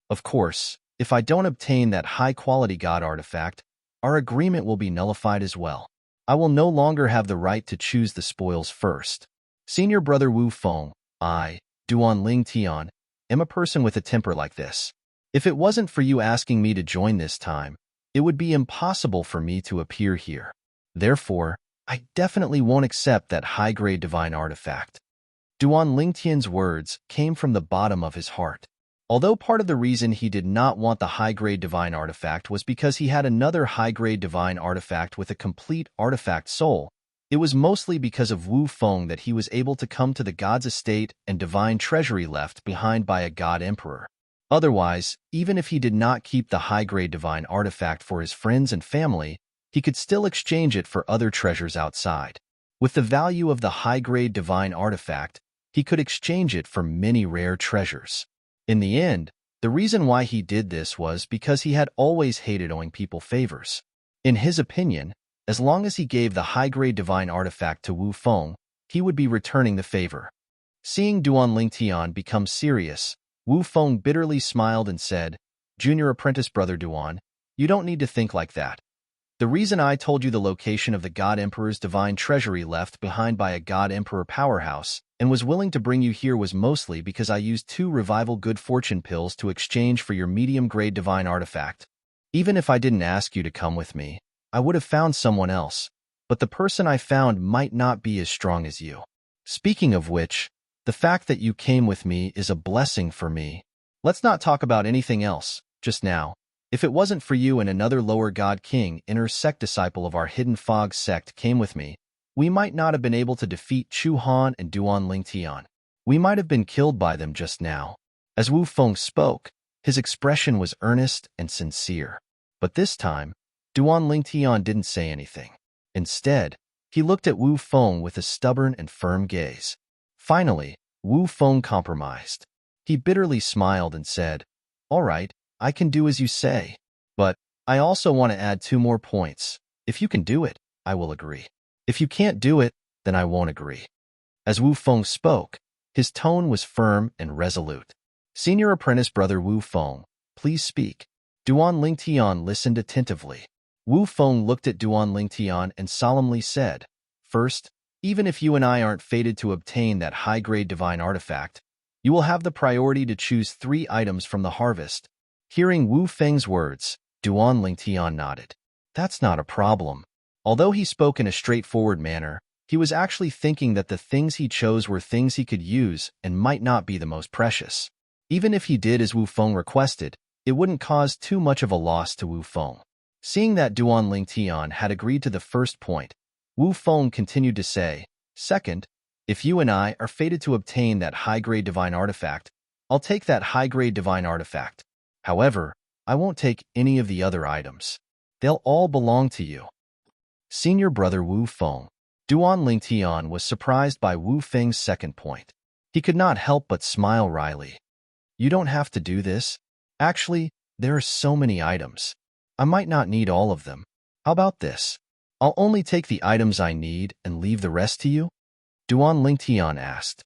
Of course, If I don't obtain that high-quality god artifact, our agreement will be nullified as well. I will no longer have the right to choose the spoils first. Senior brother Wu Feng, I, Duan Ling Tian, am a person with a temper like this. If it wasn't for you asking me to join this time, it would be impossible for me to appear here. Therefore, I definitely won't accept that high-grade divine artifact. Duan Lingtian's words came from the bottom of his heart. Although part of the reason he did not want the high-grade divine artifact was because he had another high-grade divine artifact with a complete artifact soul, it was mostly because of Wu Feng that he was able to come to the god's estate and divine treasury left behind by a god emperor. Otherwise, even if he did not keep the high-grade divine artifact for his friends and family, he could still exchange it for other treasures outside. With the value of the high-grade divine artifact, he could exchange it for many rare treasures. In the end, the reason why he did this was because he had always hated owing people favors. In his opinion, as long as he gave the high-grade divine artifact to Wu Feng, he would be returning the favor. Seeing Duan Lingtian become serious, Wu Feng bitterly smiled and said, "Junior apprentice brother Duan, you don't need to think like that. The reason I told you the location of the God Emperor's divine treasury left behind by a God Emperor powerhouse and was willing to bring you here was mostly because I used 2 revival good fortune pills to exchange for your medium-grade divine artifact. Even if I didn't ask you to come with me, I would have found someone else, but the person I found might not be as strong as you. Speaking of which, the fact that you came with me is a blessing for me. Let's not talk about anything else, just now. If it wasn't for you and another lower god king, inner sect disciple of our hidden fog sect came with me, we might not have been able to defeat Chu Han and Duan Lingtian. We might have been killed by them just now." As Wu Feng spoke, his expression was earnest and sincere. But this time, Duan Lingtian didn't say anything. Instead, he looked at Wu Feng with a stubborn and firm gaze. Finally, Wu Feng compromised. He bitterly smiled and said, "All right, I can do as you say. But I also want to add 2 more points. If you can do it, I will agree. If you can't do it, then I won't agree." As Wu Feng spoke, his tone was firm and resolute. "Senior apprentice brother Wu Feng, please speak." Duan Lingtian listened attentively. Wu Feng looked at Duan Lingtian and solemnly said, "First, even if you and I aren't fated to obtain that high-grade divine artifact, you will have the priority to choose 3 items from the harvest." Hearing Wu Feng's words, Duan Lingtian nodded. That's not a problem. Although he spoke in a straightforward manner, he was actually thinking that the things he chose were things he could use and might not be the most precious. Even if he did as Wu Feng requested, it wouldn't cause too much of a loss to Wu Feng. Seeing that Duan Lingtian had agreed to the first point, Wu Feng continued to say, "Second, if you and I are fated to obtain that high-grade divine artifact, I'll take that high-grade divine artifact. However, I won't take any of the other items. They'll all belong to you." Senior brother Wu Feng, Duan Lingtian was surprised by Wu Feng's second point. He could not help but smile wryly. "You don't have to do this. Actually, there are so many items. I might not need all of them. How about this? I'll only take the items I need and leave the rest to you?" Duan Lingtian asked.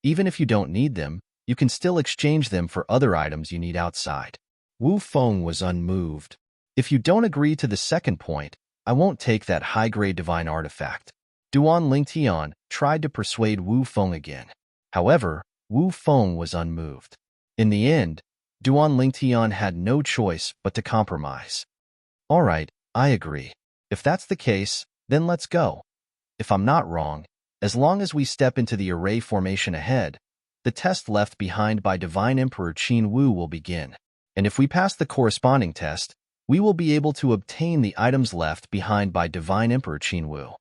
"Even if you don't need them, you can still exchange them for other items you need outside." Wu Feng was unmoved. "If you don't agree to the second point, I won't take that high-grade divine artifact." Duan Lingtian tried to persuade Wu Feng again. However, Wu Feng was unmoved. In the end, Duan Lingtian had no choice but to compromise. "All right, I agree. If that's the case, then let's go. If I'm not wrong, as long as we step into the array formation ahead, the test left behind by Divine Emperor Qin Wu will begin. And if we pass the corresponding test, we will be able to obtain the items left behind by Divine Emperor Qin Wu."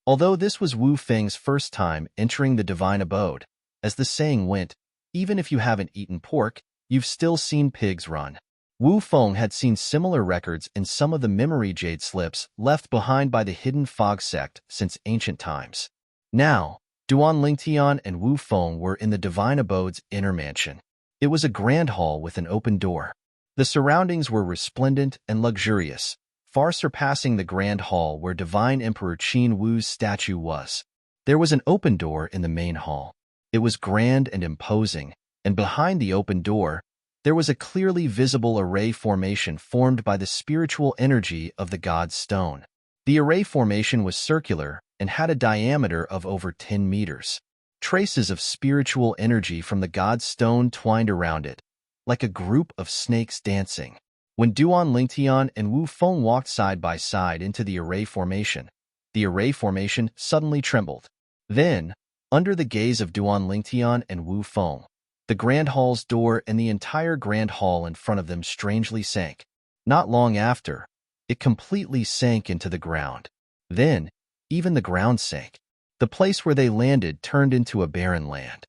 Although this was Wu Feng's first time entering the divine abode, as the saying went, even if you haven't eaten pork, you've still seen pigs run. Wu Feng had seen similar records in some of the memory jade slips left behind by the hidden fog sect since ancient times. Now, Duan Lingtian and Wu Feng were in the divine abode's inner mansion. It was a grand hall with an open door. The surroundings were resplendent and luxurious, far surpassing the grand hall where Divine Emperor Qin Wu's statue was. There was an open door in the main hall. It was grand and imposing, and behind the open door, There was a clearly visible array formation formed by the spiritual energy of the god's stone. The array formation was circular and had a diameter of over 10 meters. Traces of spiritual energy from the god's stone twined around it, like a group of snakes dancing. When Duan Lingtian and Wu Feng walked side by side into the array formation suddenly trembled. Then, under the gaze of Duan Lingtian and Wu Feng, the grand hall's door and the entire grand hall in front of them strangely sank. Not long after, it completely sank into the ground. Then, even the ground sank. The place where they landed turned into a barren land.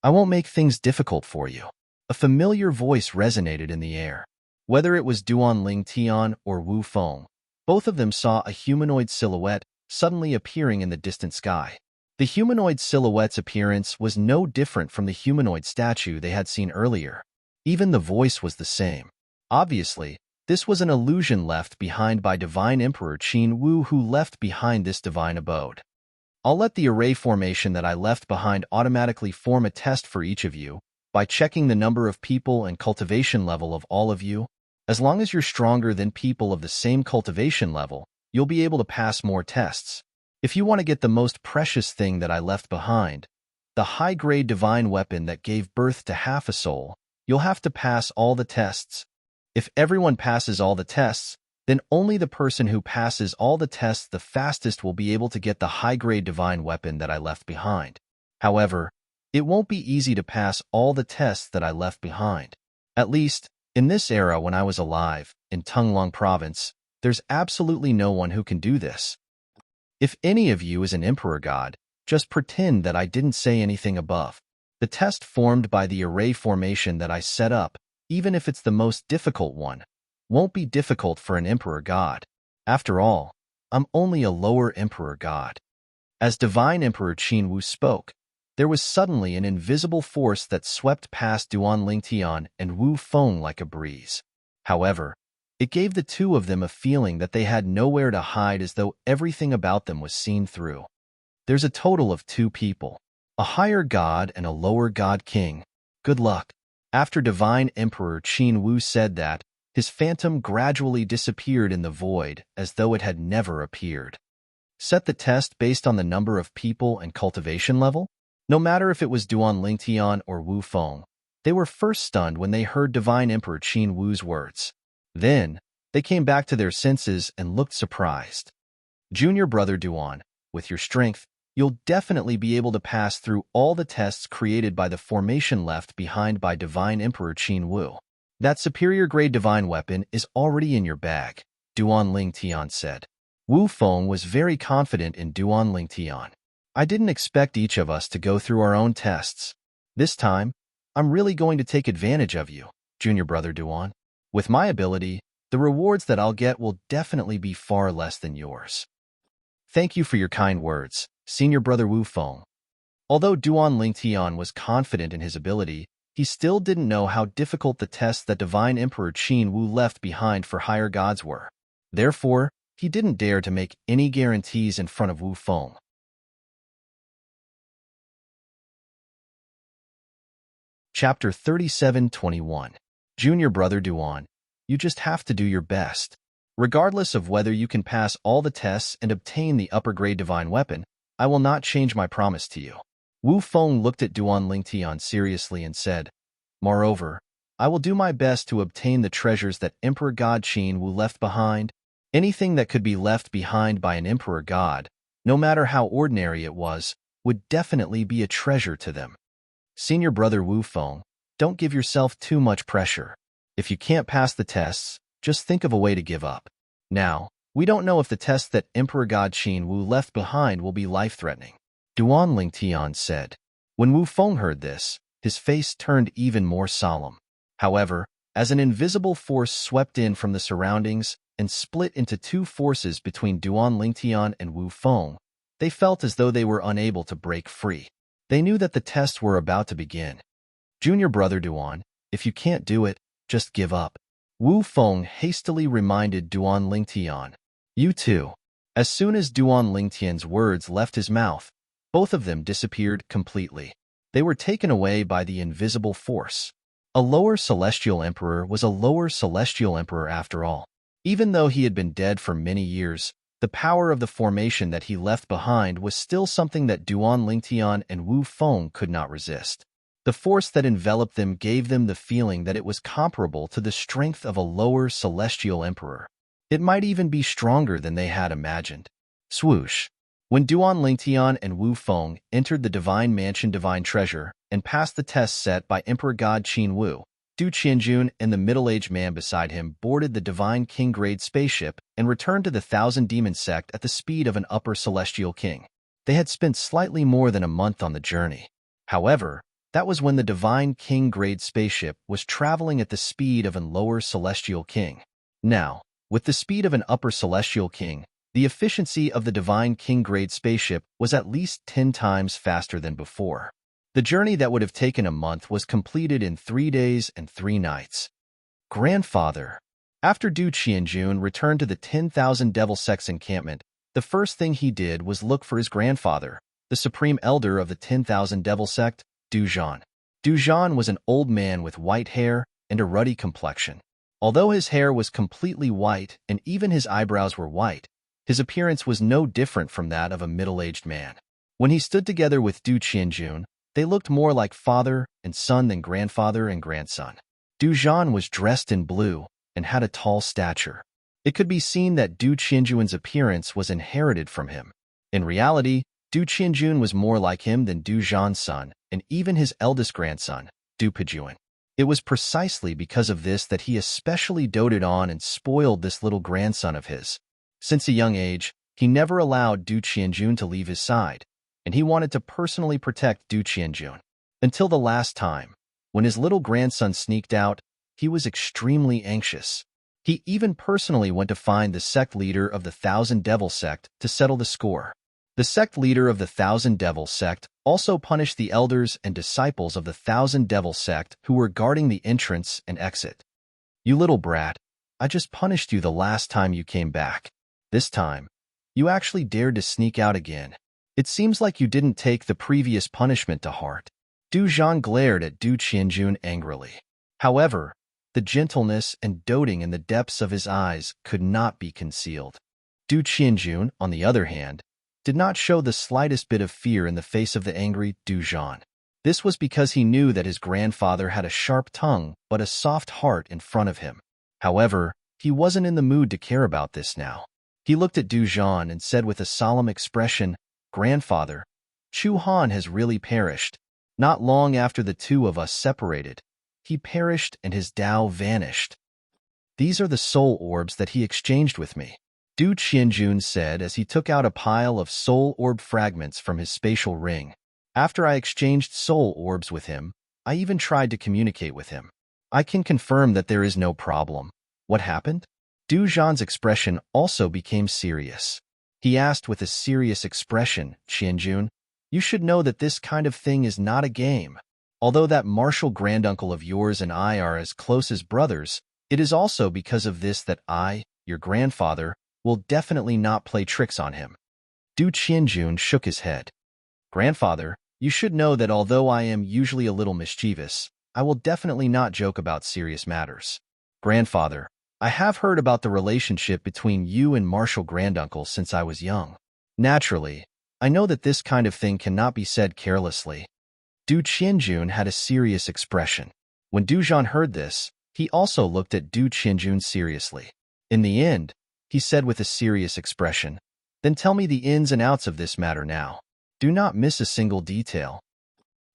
I won't make things difficult for you. A familiar voice resonated in the air. Whether it was Duan Lingtian or Wu Feng, both of them saw a humanoid silhouette suddenly appearing in the distant sky. The humanoid silhouette's appearance was no different from the humanoid statue they had seen earlier. Even the voice was the same. Obviously, this was an illusion left behind by Divine Emperor Qin Wu, who left behind this divine abode. I'll let the array formation that I left behind automatically form a test for each of you by checking the number of people and cultivation level of all of you. As long as you're stronger than people of the same cultivation level, you'll be able to pass more tests. If you want to get the most precious thing that I left behind, the high-grade divine weapon that gave birth to half a soul, you'll have to pass all the tests. If everyone passes all the tests, then only the person who passes all the tests the fastest will be able to get the high-grade divine weapon that I left behind. However, it won't be easy to pass all the tests that I left behind. At least, in this era when I was alive, in Tunglong Province, there's absolutely no one who can do this. If any of you is an emperor god, just pretend that I didn't say anything above. The test formed by the array formation that I set up, even if it's the most difficult one, won't be difficult for an emperor god. After all, I'm only a lower emperor god. As Divine Emperor Qin Wu spoke, there was suddenly an invisible force that swept past Duan Lingtian and Wu Feng like a breeze. However, it gave the two of them a feeling that they had nowhere to hide, as though everything about them was seen through. There's a total of 2 people, a higher god and a lower god king. Good luck. After Divine Emperor Qin Wu said that, his phantom gradually disappeared in the void as though it had never appeared. Set the test based on the number of people and cultivation level? No matter if it was Duan Lingtian or Wu Feng, they were first stunned when they heard Divine Emperor Qin Wu's words. Then, they came back to their senses and looked surprised. Junior brother Duan, with your strength, you'll definitely be able to pass through all the tests created by the formation left behind by Divine Emperor Qin Wu. That superior grade divine weapon is already in your bag, Duan Lingtian said. Wu Feng was very confident in Duan Lingtian. I didn't expect each of us to go through our own tests. This time, I'm really going to take advantage of you, junior brother Duan. With my ability, the rewards that I'll get will definitely be far less than yours. Thank you for your kind words, senior brother Wu Feng. Although Duan Lingtian was confident in his ability, he still didn't know how difficult the tests that Divine Emperor Qin Wu left behind for higher gods were. Therefore, he didn't dare to make any guarantees in front of Wu Feng. Chapter 37:21. Junior brother Duan, you just have to do your best. Regardless of whether you can pass all the tests and obtain the upper grade divine weapon, I will not change my promise to you. Wu Feng looked at Duan Lingtian seriously and said, Moreover, I will do my best to obtain the treasures that Emperor God Qin Wu left behind. Anything that could be left behind by an emperor god, no matter how ordinary it was, would definitely be a treasure to them. Senior brother Wu Feng, don't give yourself too much pressure. If you can't pass the tests, just think of a way to give up. Now, we don't know if the tests that Emperor God Qin Wu left behind will be life-threatening, Duan Lingtian said. When Wu Feng heard this, his face turned even more solemn. However, as an invisible force swept in from the surroundings and split into 2 forces between Duan Lingtian and Wu Feng, they felt as though they were unable to break free. They knew that the tests were about to begin. Junior brother Duan, if you can't do it, just give up. Wu Feng hastily reminded Duan Lingtian. You too. As soon as Duan Lingtian's words left his mouth, both of them disappeared completely. They were taken away by the invisible force. A lower celestial emperor was a lower celestial emperor after all. Even though he had been dead for many years, the power of the formation that he left behind was still something that Duan Lingtian and Wu Feng could not resist. The force that enveloped them gave them the feeling that it was comparable to the strength of a lower celestial emperor. It might even be stronger than they had imagined. Swoosh! When Duan Lingtian and Wu Feng entered the Divine Mansion Divine Treasure and passed the test set by Emperor God Qin Wu, Du Qianjun and the middle-aged man beside him boarded the Divine King-grade spaceship and returned to the Thousand Demon Sect at the speed of an upper celestial king. They had spent slightly more than a month on the journey. However, that was when the Divine King-grade spaceship was traveling at the speed of an lower celestial king. Now, with the speed of an upper celestial king, the efficiency of the Divine King-grade spaceship was at least 10 times faster than before. The journey that would have taken a month was completed in 3 days and 3 nights. Grandfather. After Du Qianjun returned to the 10,000 Devil Sect's encampment, the first thing he did was look for his grandfather, the supreme elder of the 10,000 Devil Sect, Du Zhan. Du Zhan was an old man with white hair and a ruddy complexion. Although his hair was completely white and even his eyebrows were white, his appearance was no different from that of a middle-aged man. When he stood together with Du Qianjun, they looked more like father and son than grandfather and grandson. Du Zhan was dressed in blue and had a tall stature. It could be seen that Du Qianjun's appearance was inherited from him. In reality, Du Qianjun was more like him than Du Zhan's son and even his eldest grandson, Du Pejuan. It was precisely because of this that he especially doted on and spoiled this little grandson of his. Since a young age, he never allowed Du Qianjun to leave his side, and he wanted to personally protect Du Qianjun. Until the last time, when his little grandson sneaked out, he was extremely anxious. He even personally went to find the sect leader of the Thousand Devil Sect to settle the score. The sect leader of the Thousand Devil Sect also punished the elders and disciples of the Thousand Devil Sect who were guarding the entrance and exit. "You little brat, I just punished you the last time you came back. This time, you actually dared to sneak out again. It seems like you didn't take the previous punishment to heart." Du Zhan glared at Du Qianjun angrily. However, the gentleness and doting in the depths of his eyes could not be concealed. Du Qianjun, on the other hand, did not show the slightest bit of fear in the face of the angry Du Zhan. This was because he knew that his grandfather had a sharp tongue but a soft heart in front of him. However, he wasn't in the mood to care about this now. He looked at Du Zhan and said with a solemn expression, "Grandfather, Chu Han has really perished. Not long after the two of us separated, he perished and his Tao vanished. These are the soul orbs that he exchanged with me," Du Qianjun said as he took out a pile of soul orb fragments from his spatial ring. "After I exchanged soul orbs with him, I even tried to communicate with him. I can confirm that there is no problem. What happened?" Du Zhan's expression also became serious. He asked with a serious expression, "Qianjun, you should know that this kind of thing is not a game. Although that martial granduncle of yours and I are as close as brothers, it is also because of this that I, your grandfather, will definitely not play tricks on him." Du Qianjun shook his head. "Grandfather, you should know that although I am usually a little mischievous, I will definitely not joke about serious matters. Grandfather, I have heard about the relationship between you and Martial Granduncle since I was young. Naturally, I know that this kind of thing cannot be said carelessly." Du Qianjun had a serious expression. When Du Zhan heard this, he also looked at Du Qianjun seriously. In the end, he said with a serious expression, "Then tell me the ins and outs of this matter now. Do not miss a single detail."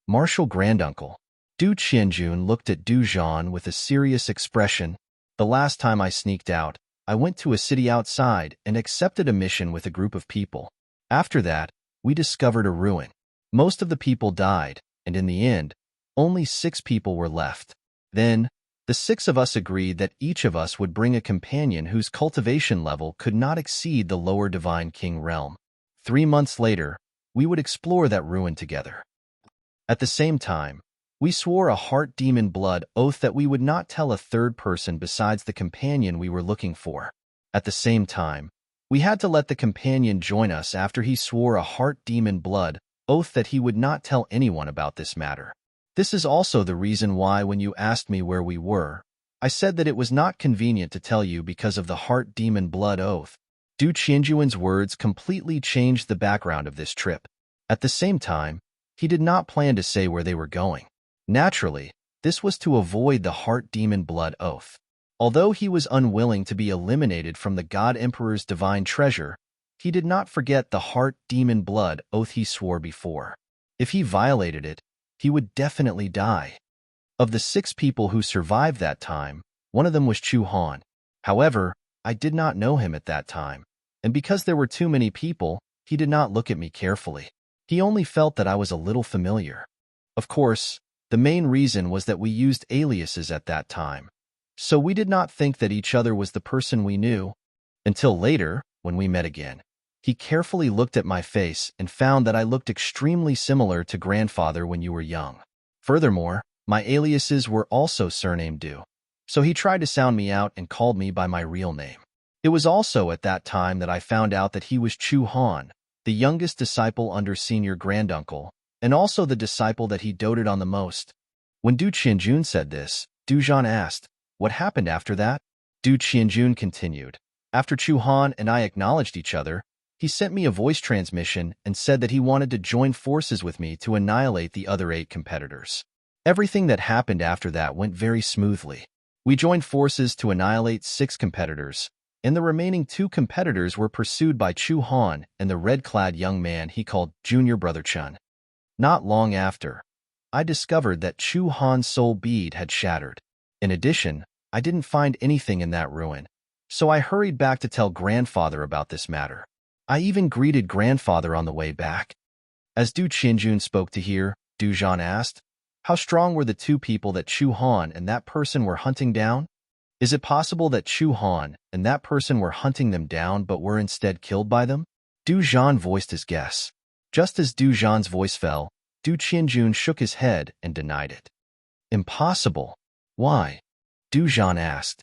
Martial Granduncle. Du Qianjun looked at Du Zhan with a serious expression. "The last time I sneaked out, I went to a city outside and accepted a mission with a group of people. After that, we discovered a ruin. Most of the people died, and in the end, only 6 people were left. Then, the 6 of us agreed that each of us would bring a companion whose cultivation level could not exceed the lower Divine King realm. 3 months later, we would explore that ruin together. At the same time, we swore a heart demon blood oath that we would not tell a third person besides the companion we were looking for. At the same time, we had to let the companion join us after he swore a heart demon blood oath that he would not tell anyone about this matter. This is also the reason why when you asked me where we were, I said that it was not convenient to tell you because of the heart demon blood oath. Du Qianjuan's words completely changed the background of this trip. At the same time, he did not plan to say where they were going. Naturally, this was to avoid the heart demon blood oath. Although he was unwilling to be eliminated from the God Emperor's divine treasure, he did not forget the heart demon blood oath he swore before. If he violated it, he would definitely die. Of the 6 people who survived that time, one of them was Chu Han. However, I did not know him at that time, and because there were too many people, he did not look at me carefully. He only felt that I was a little familiar. Of course, the main reason was that we used aliases at that time, so we did not think that each other was the person we knew. Until later, when we met again, he carefully looked at my face and found that I looked extremely similar to grandfather when you were young. Furthermore, my aliases were also surnamed Du, so he tried to sound me out and called me by my real name. It was also at that time that I found out that he was Chu Han, the youngest disciple under senior granduncle, and also the disciple that he doted on the most. When Du Qianjun said this, Du Zhan asked, "What happened after that?" Du Qianjun continued, "After Chu Han and I acknowledged each other, he sent me a voice transmission and said that he wanted to join forces with me to annihilate the other 8 competitors. Everything that happened after that went very smoothly. We joined forces to annihilate 6 competitors, and the remaining 2 competitors were pursued by Chu Han and the red-clad young man he called Junior Brother Chun. Not long after, I discovered that Chu Han's soul bead had shattered. In addition, I didn't find anything in that ruin, so I hurried back to tell grandfather about this matter. I even greeted grandfather on the way back." As Du Qianjun spoke to hear, Du Zhan asked, "How strong were the 2 people that Chu Han and that person were hunting down? Is it possible that Chu Han and that person were hunting them down but were instead killed by them?" Du Zhan voiced his guess. Just as Du Zhan's voice fell, Du Qianjun shook his head and denied it. "Impossible. Why?" Du Zhan asked.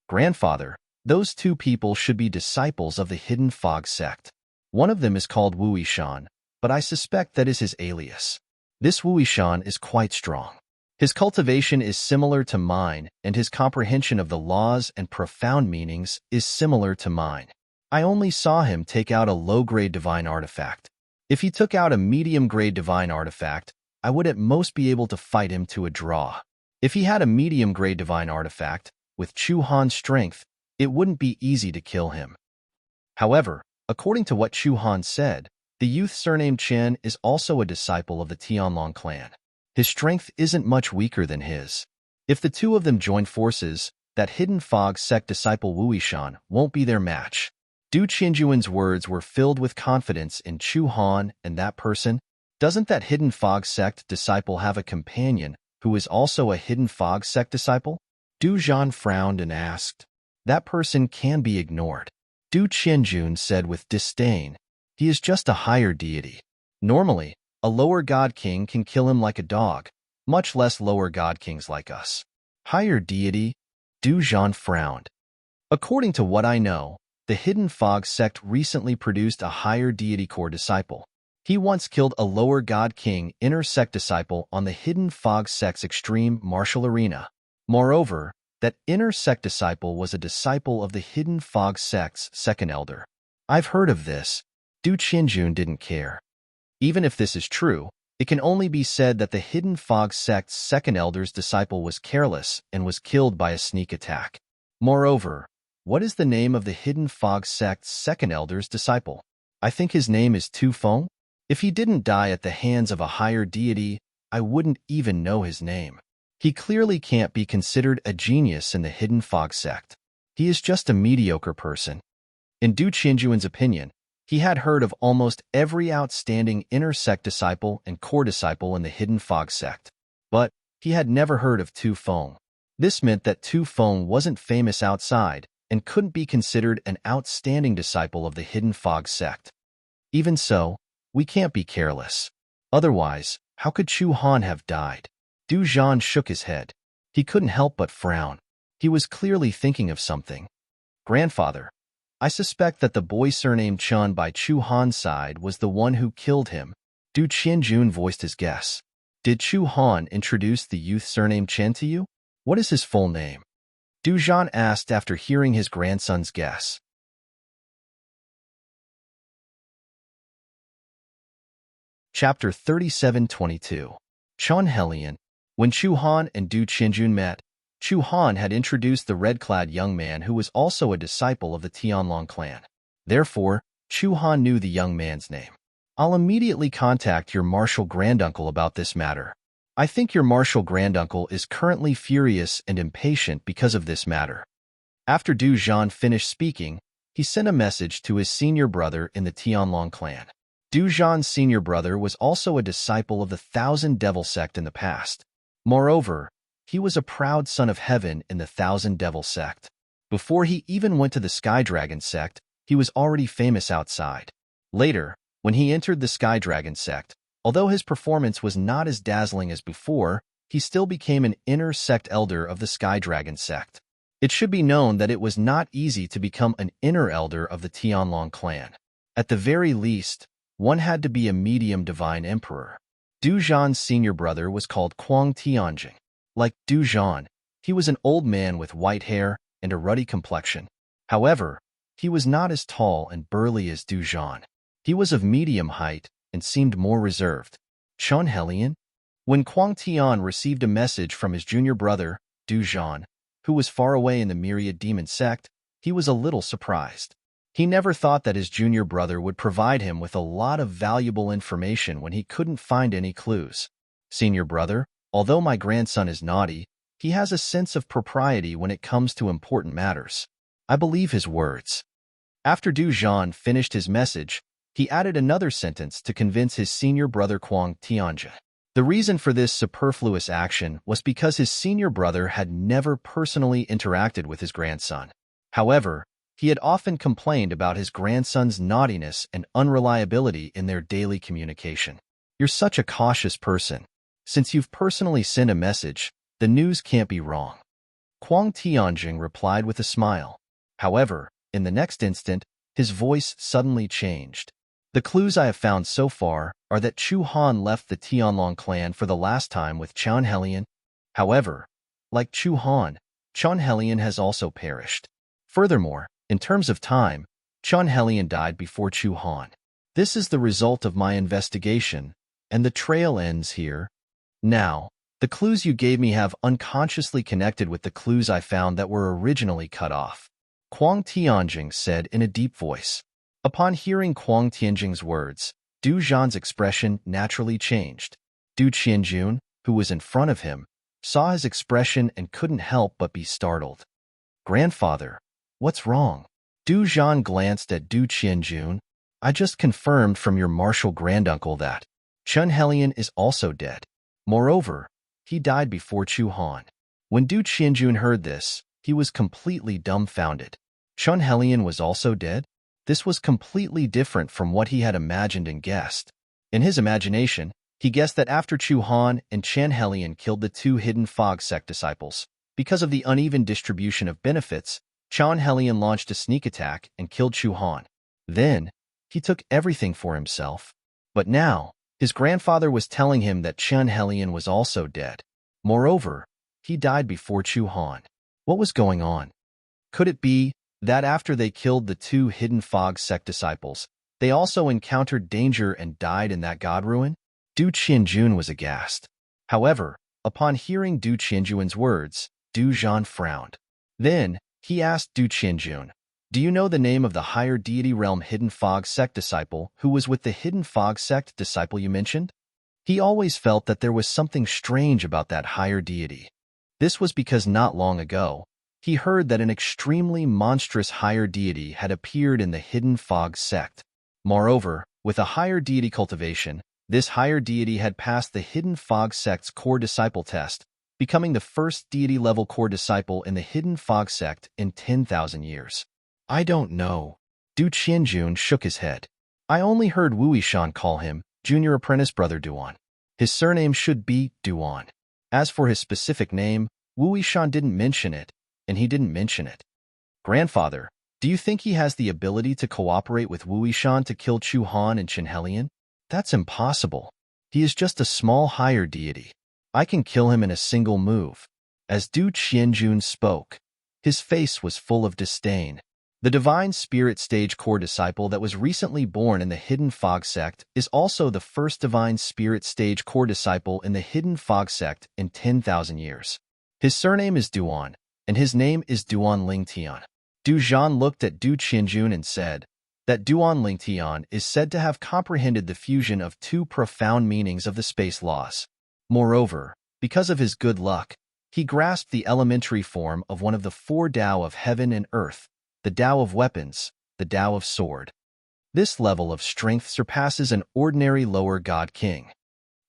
"Grandfather, those 2 people should be disciples of the Hidden Fog sect. One of them is called Wu Yishan, but I suspect that is his alias. This Wu Yishan is quite strong. His cultivation is similar to mine, and his comprehension of the laws and profound meanings is similar to mine. I only saw him take out a low-grade divine artifact. If he took out a medium-grade divine artifact, I would at most be able to fight him to a draw. If he had a medium-grade divine artifact, with Chu Han's strength, it wouldn't be easy to kill him. However, according to what Chu Han said, the youth surnamed Chen is also a disciple of the Tianlong clan. His strength isn't much weaker than his. If the 2 of them join forces, that Hidden Fog sect disciple Wu Yishan won't be their match." Du Qianjuan's words were filled with confidence in Chu Han and that person. Doesn't that Hidden Fog sect disciple have a companion who is also a Hidden Fog sect disciple? Du Zhan frowned and asked. "That person can be ignored," Du Qianjun said with disdain. "He is just a higher deity. Normally, a lower god king can kill him like a dog, much less lower god kings like us." "Higher deity?" Du Zhan frowned. "According to what I know, the Hidden Fog sect recently produced a higher deity core disciple. He once killed a lower god king inner sect disciple on the Hidden Fog sect's extreme martial arena. Moreover, that inner sect disciple was a disciple of the Hidden Fog sect's second elder. I've heard of this." Du Qianjun didn't care. Even if this is true, it can only be said that the Hidden Fog sect's second elder's disciple was careless and was killed by a sneak attack. Moreover, what is the name of the Hidden Fog sect's second elder's disciple? I think his name is Tu Feng. If he didn't die at the hands of a higher deity, I wouldn't even know his name. He clearly can't be considered a genius in the Hidden Fog sect. He is just a mediocre person. In Du Qianjuan's opinion, he had heard of almost every outstanding inner sect disciple and core disciple in the Hidden Fog sect, but he had never heard of Tu Feng. This meant that Tu Feng wasn't famous outside and couldn't be considered an outstanding disciple of the Hidden Fog sect. Even so, we can't be careless. Otherwise, how could Chu Han have died? Du Zhan shook his head. He couldn't help but frown. He was clearly thinking of something. "Grandfather, I suspect that the boy surnamed Chun by Chu Han's side was the one who killed him." Du Qianjun voiced his guess. Did Chu Han introduce the youth surname Chen to you? What is his full name? Du Zhan asked after hearing his grandson's guess. Chapter 37:22. Chun Helian. When Chu Han and Du Qianjun met, Chu Han had introduced the red-clad young man who was also a disciple of the Tianlong clan. Therefore, Chu Han knew the young man's name. I'll immediately contact your martial granduncle about this matter. I think your martial granduncle is currently furious and impatient because of this matter. After Du Zhan finished speaking, he sent a message to his senior brother in the Tianlong clan. Du Zhan's senior brother was also a disciple of the Thousand Devil sect in the past. Moreover, he was a proud son of heaven in the Thousand Devil sect. Before he even went to the Sky Dragon sect, he was already famous outside. Later, when he entered the Sky Dragon sect, although his performance was not as dazzling as before, he still became an inner sect elder of the Sky Dragon sect. It should be known that it was not easy to become an inner elder of the Tianlong clan. At the very least, one had to be a medium divine emperor. Du Zhan's senior brother was called Kuang Tianjing. Like Du Zhan, he was an old man with white hair and a ruddy complexion. However, he was not as tall and burly as Du Zhan. He was of medium height and seemed more reserved. Chun Helian? When Kuang Tian received a message from his junior brother, Du Zhan, who was far away in the Myriad Demon sect, he was a little surprised. He never thought that his junior brother would provide him with a lot of valuable information when he couldn't find any clues. Senior brother, although my grandson is naughty, he has a sense of propriety when it comes to important matters. I believe his words. After Du Zhan finished his message, he added another sentence to convince his senior brother Kuang Tianjin. The reason for this superfluous action was because his senior brother had never personally interacted with his grandson. However, he had often complained about his grandson's naughtiness and unreliability in their daily communication. You're such a cautious person. Since you've personally sent a message, the news can't be wrong. Kuang Tianjing replied with a smile. However, in the next instant, his voice suddenly changed. The clues I have found so far are that Chu Han left the Tianlong clan for the last time with Chun Helian. However, like Chu Han, Chun Helian has also perished. Furthermore, in terms of time, Chun Helian died before Chu Han. This is the result of my investigation, and the trail ends here. Now, the clues you gave me have unconsciously connected with the clues I found that were originally cut off. Kuang Tianjing said in a deep voice. Upon hearing Kuang Tianjing's words, Du Zhan's expression naturally changed. Du Qianjun, who was in front of him, saw his expression and couldn't help but be startled. Grandfather, what's wrong? Du Zhan glanced at Du Qianjun. I just confirmed from your martial granduncle that Chun Helian is also dead. Moreover, he died before Chu Han. When Du Qianjun heard this, he was completely dumbfounded. Chun Helian was also dead? This was completely different from what he had imagined and guessed. In his imagination, he guessed that after Chu Han and Chun Helian killed the two hidden fog sect disciples, because of the uneven distribution of benefits, Chun Helian launched a sneak attack and killed Chu Han. Then, he took everything for himself. But now, his grandfather was telling him that Chun Helian was also dead. Moreover, he died before Chu Han. What was going on? Could it be that after they killed the two hidden fog sect disciples, they also encountered danger and died in that god ruin? Du Qianjun was aghast. However, upon hearing Du Qianjun's words, Du Zhan frowned. Then, he asked Du Qianjun, do you know the name of the higher deity realm hidden fog sect disciple who was with the hidden fog sect disciple you mentioned? He always felt that there was something strange about that higher deity. This was because not long ago, he heard that an extremely monstrous higher deity had appeared in the hidden fog sect. Moreover, with a higher deity cultivation, this higher deity had passed the hidden fog sect's core disciple test, becoming the first deity-level core disciple in the hidden fog sect in 10,000 years. I don't know. Du Qianjun shook his head. I only heard Wu Yishan call him Junior Apprentice Brother Duan. His surname should be Duan. As for his specific name, Wu Yishan didn't mention it, and he didn't mention it. Grandfather, do you think he has the ability to cooperate with Wu Yishan to kill Chu Han and Chun Helian? That's impossible. He is just a small higher deity. I can kill him in a single move. As Du Qianjun spoke, his face was full of disdain. The Divine Spirit Stage Core disciple that was recently born in the Hidden Fog Sect is also the first Divine Spirit Stage Core disciple in the Hidden Fog Sect in 10,000 years. His surname is Duan, and his name is Duan Lingtian. Du Zhan looked at Du Qianjun and said that Duan Lingtian is said to have comprehended the fusion of two profound meanings of the space laws. Moreover, because of his good luck, he grasped the elementary form of one of the four Tao of heaven and earth, the Tao of weapons, the Tao of sword. This level of strength surpasses an ordinary lower god king.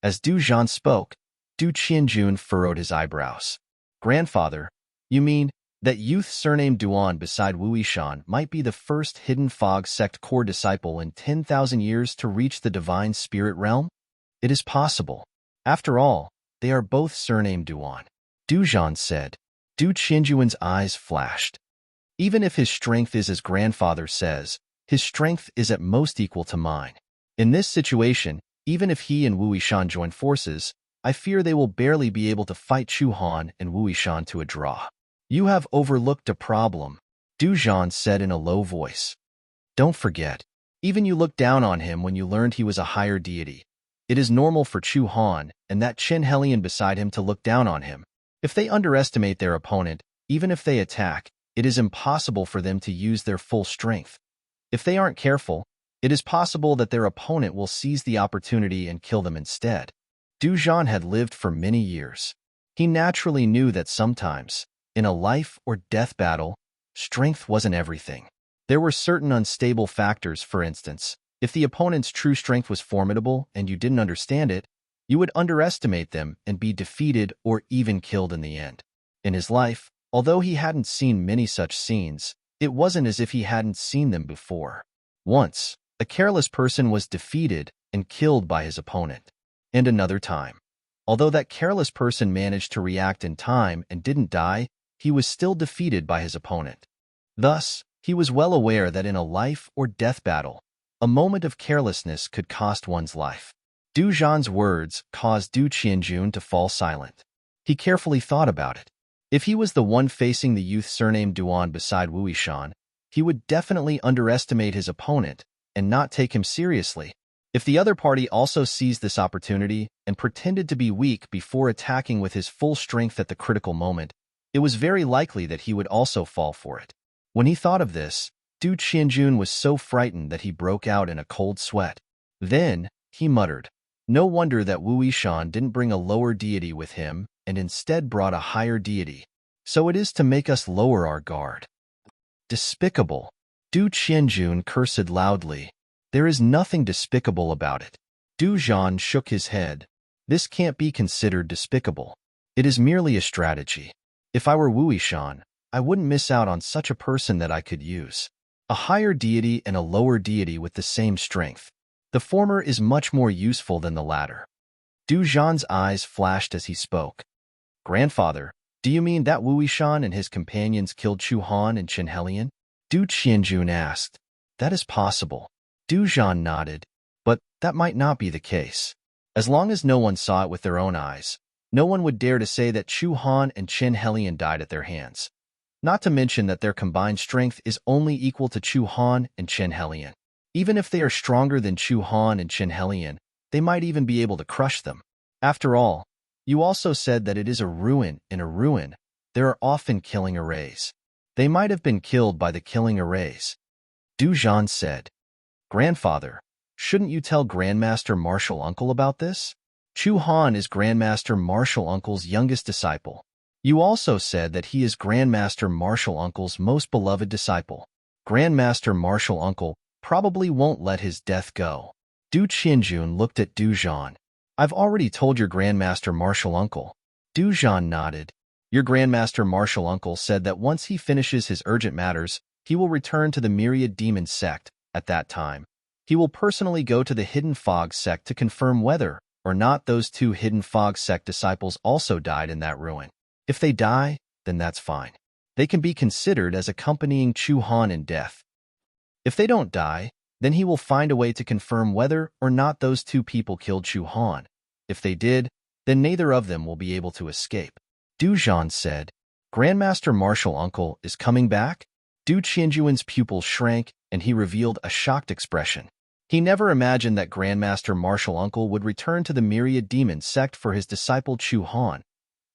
As Du Zhan spoke, Du Qianjun furrowed his eyebrows. Grandfather, you mean that youth surnamed Duan beside Wu Yishan might be the first Hidden Fog Sect core disciple in 10,000 years to reach the Divine Spirit realm? It is possible. After all, they are both surnamed Duan. Du Zhan said. Du Qianjun's eyes flashed. Even if his strength is as grandfather says, his strength is at most equal to mine. In this situation, even if he and Wu Yishan join forces, I fear they will barely be able to fight Chu Han and Wu Yishan to a draw. You have overlooked a problem, Du Zhan said in a low voice. Don't forget, even you looked down on him when you learned he was a higher deity. It is normal for Chu Han and that Chen Helion beside him to look down on him. If they underestimate their opponent, even if they attack, it is impossible for them to use their full strength. If they aren't careful, it is possible that their opponent will seize the opportunity and kill them instead. Du Zhan had lived for many years. He naturally knew that sometimes, in a life or death battle, strength wasn't everything. There were certain unstable factors. For instance, if the opponent's true strength was formidable and you didn't understand it, you would underestimate them and be defeated or even killed in the end. In his life, although he hadn't seen many such scenes, it wasn't as if he hadn't seen them before. Once, a careless person was defeated and killed by his opponent. And another time, although that careless person managed to react in time and didn't die, he was still defeated by his opponent. Thus, he was well aware that in a life or death battle, a moment of carelessness could cost one's life. Du Zhan's words caused Du Qianjun to fall silent. He carefully thought about it. If he was the one facing the youth surnamed Duan beside Wu Yishan, he would definitely underestimate his opponent and not take him seriously. If the other party also seized this opportunity and pretended to be weak before attacking with his full strength at the critical moment, it was very likely that he would also fall for it. When he thought of this, Du Qianjun was so frightened that he broke out in a cold sweat. Then, he muttered, "No wonder that Wu Yishan didn't bring a lower deity with him and instead brought a higher deity. So it is to make us lower our guard." Despicable. Du Qianjun cursed loudly. There is nothing despicable about it. Du Zhan shook his head. This can't be considered despicable. It is merely a strategy. If I were Wu Yishan, I wouldn't miss out on such a person that I could use. A higher deity and a lower deity with the same strength. The former is much more useful than the latter. Du Zhan's eyes flashed as he spoke. Grandfather, do you mean that Wu Yishan and his companions killed Chu Han and Chen Helion? Du Qianjun asked. That is possible. Du Zhan nodded, but that might not be the case. As long as no one saw it with their own eyes, no one would dare to say that Chu Han and Chen Helion died at their hands. Not to mention that their combined strength is only equal to Chu Han and Chen Helion. Even if they are stronger than Chu Han and Chen Helion, they might even be able to crush them. After all, you also said that it is a ruin in a ruin. There are often killing arrays. They might have been killed by the killing arrays. Du Zhan said. Grandfather, shouldn't you tell Grandmaster Martial Uncle about this? Chu Han is Grandmaster Martial Uncle's youngest disciple. You also said that he is Grandmaster Martial Uncle's most beloved disciple. Grandmaster Martial Uncle probably won't let his death go. Du Qianjun looked at Du Zhan. I've already told your Grandmaster Martial Uncle. Du Zhan nodded. Your Grandmaster Martial Uncle said that once he finishes his urgent matters, he will return to the Myriad Demon Sect. At that time, he will personally go to the Hidden Fog Sect to confirm whether or not those two Hidden Fog Sect disciples also died in that ruin. If they die, then that's fine. They can be considered as accompanying Chu Han in death. If they don't die, then he will find a way to confirm whether or not those two people killed Chu Han, If they did, then neither of them will be able to escape. Du Zhan said, Grandmaster Martial Uncle is coming back? Du Qianjuan's pupils shrank, and he revealed a shocked expression. He never imagined that Grandmaster Martial Uncle would return to the Myriad Demon sect for his disciple Chu Han.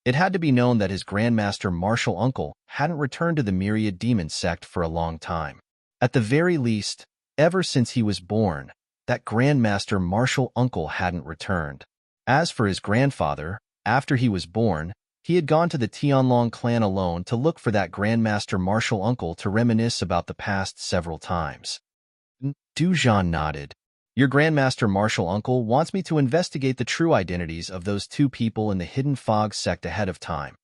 It had to be known that his Grandmaster Martial Uncle hadn't returned to the Myriad Demon sect for a long time. At the very least, ever since he was born, that Grandmaster Martial Uncle hadn't returned. As for his grandfather, after he was born, he had gone to the Tianlong clan alone to look for that Grandmaster Martial Uncle to reminisce about the past several times. Du Zhan nodded. Your Grandmaster Martial Uncle wants me to investigate the true identities of those two people in the Hidden Fog sect ahead of time.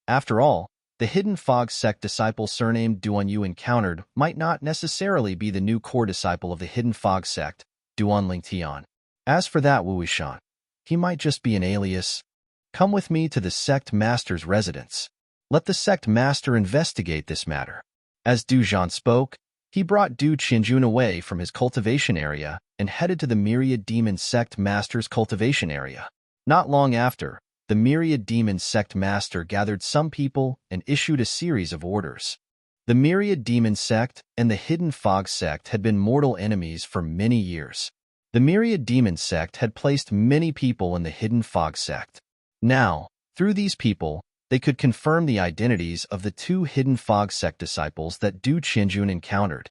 After all, the Hidden Fog sect disciple surnamed Duan you encountered might not necessarily be the new core disciple of the Hidden Fog sect, Duan Lingtian. As for that Wu Yishan, he might just be an alias. Come with me to the sect master's residence. Let the sect master investigate this matter. As Du Zhan spoke, he brought Du Qianjun away from his cultivation area and headed to the Myriad Demon sect master's cultivation area. Not long after, the Myriad Demon sect master gathered some people and issued a series of orders. The Myriad Demon sect and the Hidden Fog sect had been mortal enemies for many years. The Myriad Demon sect had placed many people in the Hidden Fog sect. Now, through these people, they could confirm the identities of the two Hidden Fog sect disciples that Du Qianjun encountered.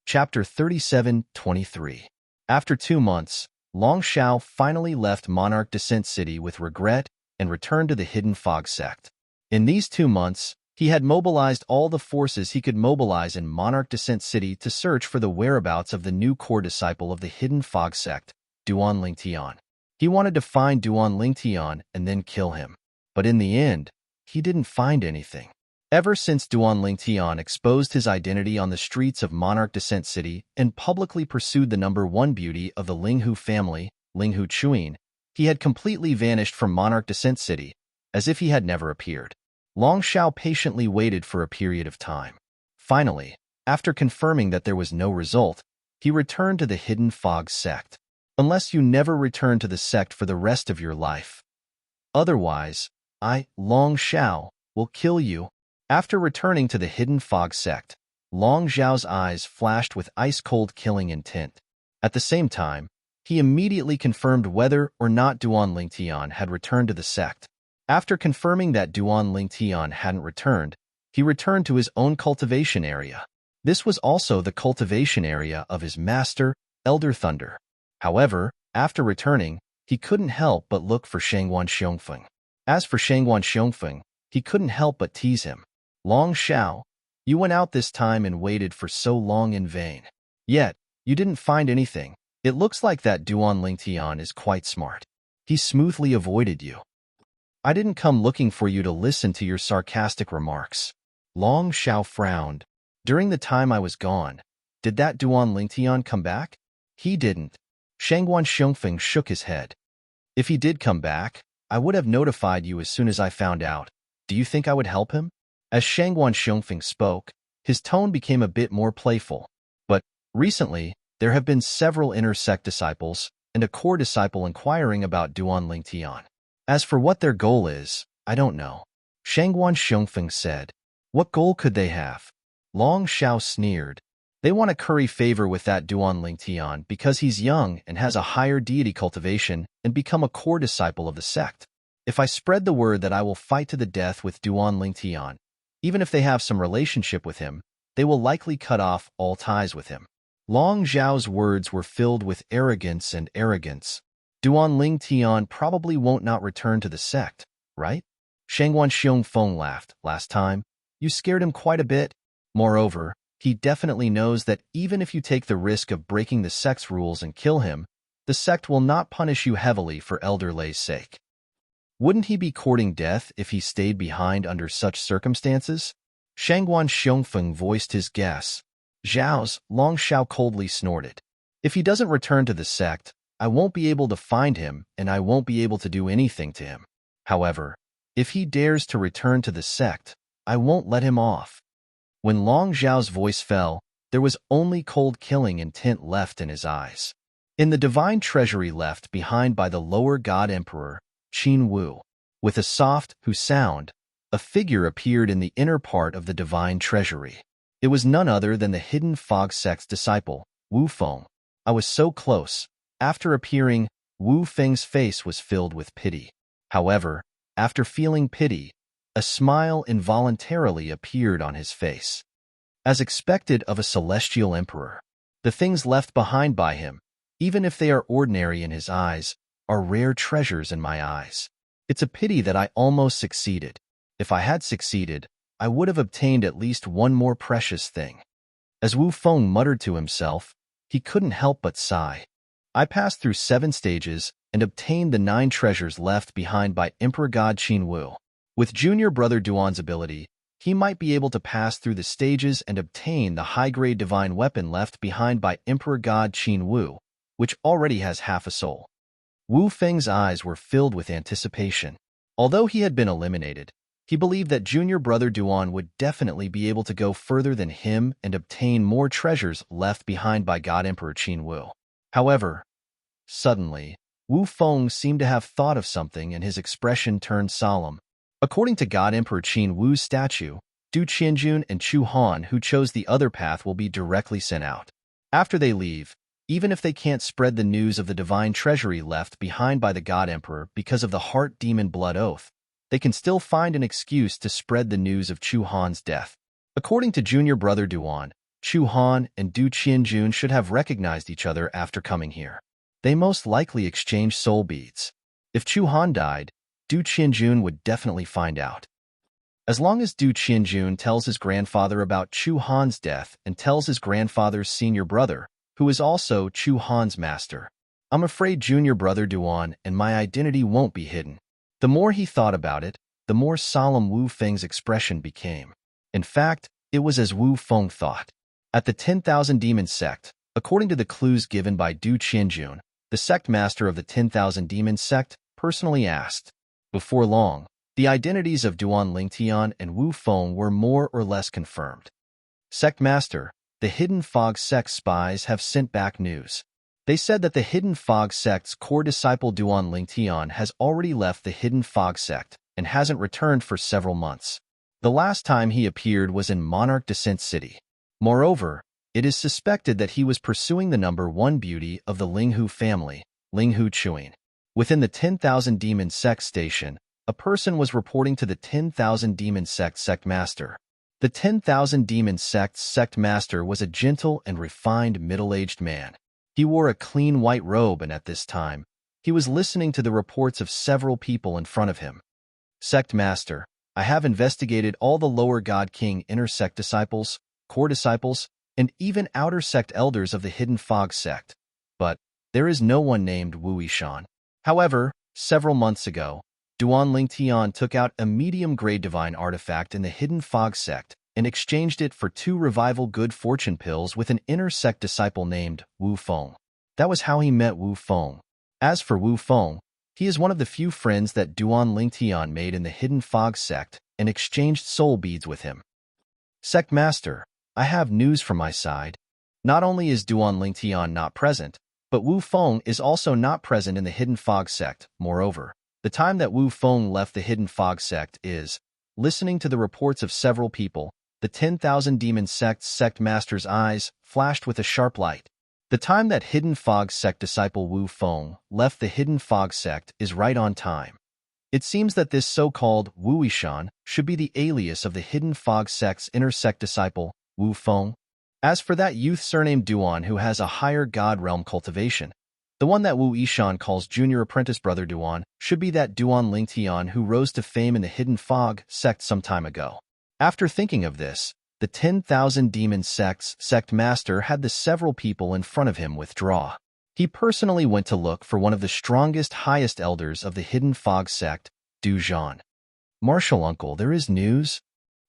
Chapter 37-23. After 2 months, Long Xiao finally left Monarch Descent City with regret and returned to the Hidden Fog sect. In these 2 months, he had mobilized all the forces he could mobilize in Monarch Descent City to search for the whereabouts of the new core disciple of the Hidden Fog sect, Duan Lingtian. He wanted to find Duan Lingtian and then kill him. But in the end, he didn't find anything. Ever since Duan Lingtian exposed his identity on the streets of Monarch Descent City and publicly pursued the #1 beauty of the Linghu family, Linghu Chuin, he had completely vanished from Monarch Descent City, as if he had never appeared. Long Xiao patiently waited for a period of time. Finally, after confirming that there was no result, he returned to the Hidden Fog sect. Unless you never return to the sect for the rest of your life. Otherwise, Long Xiao, will kill you. After returning to the Hidden Fog sect, Long Xiao's eyes flashed with ice-cold killing intent. At the same time, he immediately confirmed whether or not Duan Lingtian had returned to the sect. After confirming that Duan Lingtian hadn't returned, he returned to his own cultivation area. This was also the cultivation area of his master, Elder Thunder. However, after returning, he couldn't help but look for Shangguan Xiongfeng. As for Shangguan Xiongfeng, he couldn't help but tease him. Long Xiao, you went out this time and waited for so long in vain. Yet, you didn't find anything. It looks like that Duan Lingtian is quite smart. He smoothly avoided you. I didn't come looking for you to listen to your sarcastic remarks. Long Xiao frowned. During the time I was gone, did that Duan Lingtian come back? He didn't. Shangguan Xiongfeng shook his head. If he did come back, I would have notified you as soon as I found out. Do you think I would help him? As Shangguan Xiongfeng spoke, his tone became a bit more playful. But, recently, there have been several inner sect disciples and a core disciple inquiring about Duan Lingtian. As for what their goal is, I don't know. Shangguan Xiongfeng said. What goal could they have? Long Xiao sneered. They want to curry favor with that Duan Lingtian because he's young and has a higher deity cultivation and become a core disciple of the sect. If I spread the word that I will fight to the death with Duan Lingtian, even if they have some relationship with him, they will likely cut off all ties with him. Long Xiao's words were filled with arrogance and arrogance. Duan Lingtian probably won't not return to the sect, right? Shangguan Xiongfeng laughed. Last time, you scared him quite a bit. Moreover, he definitely knows that even if you take the risk of breaking the sect's rules and kill him, the sect will not punish you heavily for Elder Lei's sake. Wouldn't he be courting death if he stayed behind under such circumstances? Shangguan Xiongfeng voiced his guess. Zhao's, Long Xiao coldly snorted. If he doesn't return to the sect, I won't be able to find him and I won't be able to do anything to him. However, if he dares to return to the sect, I won't let him off. When Long Zhao's voice fell, There was only cold killing intent left in his eyes. In the divine treasury left behind by the lower god emperor, Qin Wu, with a soft hu sound, a figure appeared in the inner part of the divine treasury. It was none other than the hidden fog sect's disciple, Wu Feng. I was so close. After appearing, Wu Feng's face was filled with pity. However, after feeling pity, a smile involuntarily appeared on his face. As expected of a celestial emperor, the things left behind by him, even if they are ordinary in his eyes, are rare treasures in my eyes. It's a pity that I almost succeeded. If I had succeeded, I would have obtained at least one more precious thing. As Wu Feng muttered to himself, he couldn't help but sigh. I passed through 7 stages and obtained the 9 treasures left behind by Emperor God Qin Wu. With junior brother Duan's ability, he might be able to pass through the stages and obtain the high-grade divine weapon left behind by Emperor God Qin Wu, which already has half a soul. Wu Feng's eyes were filled with anticipation. Although he had been eliminated, he believed that junior brother Duan would definitely be able to go further than him and obtain more treasures left behind by God Emperor Qin Wu. However, suddenly, Wu Feng seemed to have thought of something and his expression turned solemn. According to God Emperor Qin Wu's statue, Du Qianjun and Chu Han who chose the other path will be directly sent out. After they leave, even if they can't spread the news of the divine treasury left behind by the God Emperor because of the heart demon blood oath, they can still find an excuse to spread the news of Chu Han's death. According to junior brother Duan, Chu Han and Du Qianjun should have recognized each other after coming here. They most likely exchanged soul beads. If Chu Han died, Du Qianjun would definitely find out. As long as Du Qianjun tells his grandfather about Chu Han's death and tells his grandfather's senior brother, who is also Chu Han's master, I'm afraid junior brother Duan and my identity won't be hidden. The more he thought about it, the more solemn Wu Feng's expression became. In fact, it was as Wu Feng thought. At the 10,000 Demon Sect, according to the clues given by Du Qianjun, the sect master of the 10,000 Demon Sect personally asked. Before long, the identities of Duan Lingtian and Wu Feng were more or less confirmed. Sect Master, the Hidden Fog Sect spies have sent back news. They said that the Hidden Fog Sect's core disciple Duan Lingtian has already left the Hidden Fog Sect and hasn't returned for several months. The last time he appeared was in Monarch Descent City. Moreover, it is suspected that he was pursuing the number 1 beauty of the Linghu family, Linghu Chuin. Within the 10,000 Demon Sect station, a person was reporting to the 10,000 Demon Sect Sect Master. The 10,000 Demon Sect's Sect Master was a gentle and refined middle-aged man. He wore a clean white robe and at this time, he was listening to the reports of several people in front of him. Sect Master, I have investigated all the lower God King inner sect disciples, core disciples, and even outer sect elders of the Hidden Fog Sect, but there is no one named Wu Yishan. However, several months ago, Duan Lingtian took out a medium-grade divine artifact in the Hidden Fog Sect and exchanged it for 2 revival good fortune pills with an inner sect disciple named Wu Feng. That was how he met Wu Feng. As for Wu Feng, he is one of the few friends that Duan Lingtian made in the Hidden Fog Sect and exchanged soul beads with him. Sect Master, I have news from my side. Not only is Duan Lingtian not present, but Wu Feng is also not present in the Hidden Fog Sect. Moreover, the time that Wu Feng left the Hidden Fog Sect is, listening to the reports of several people, the 10,000 Demon Sect's Sect Master's eyes flashed with a sharp light. The time that Hidden Fog Sect disciple Wu Feng left the Hidden Fog Sect is right on time. It seems that this so-called Wu Yishan should be the alias of the Hidden Fog Sect's inner sect disciple, Wu Feng. As for that youth surnamed Duan who has a higher god realm cultivation, the one that Wu Yishan calls junior apprentice brother Duan should be that Duan Lingtian who rose to fame in the Hidden Fog Sect some time ago. After thinking of this, the 10,000 Demon Sect's Sect Master had the several people in front of him withdraw. He personally went to look for one of the strongest, highest elders of the Hidden Fog Sect, Du Zhan. Martial Uncle, there is news?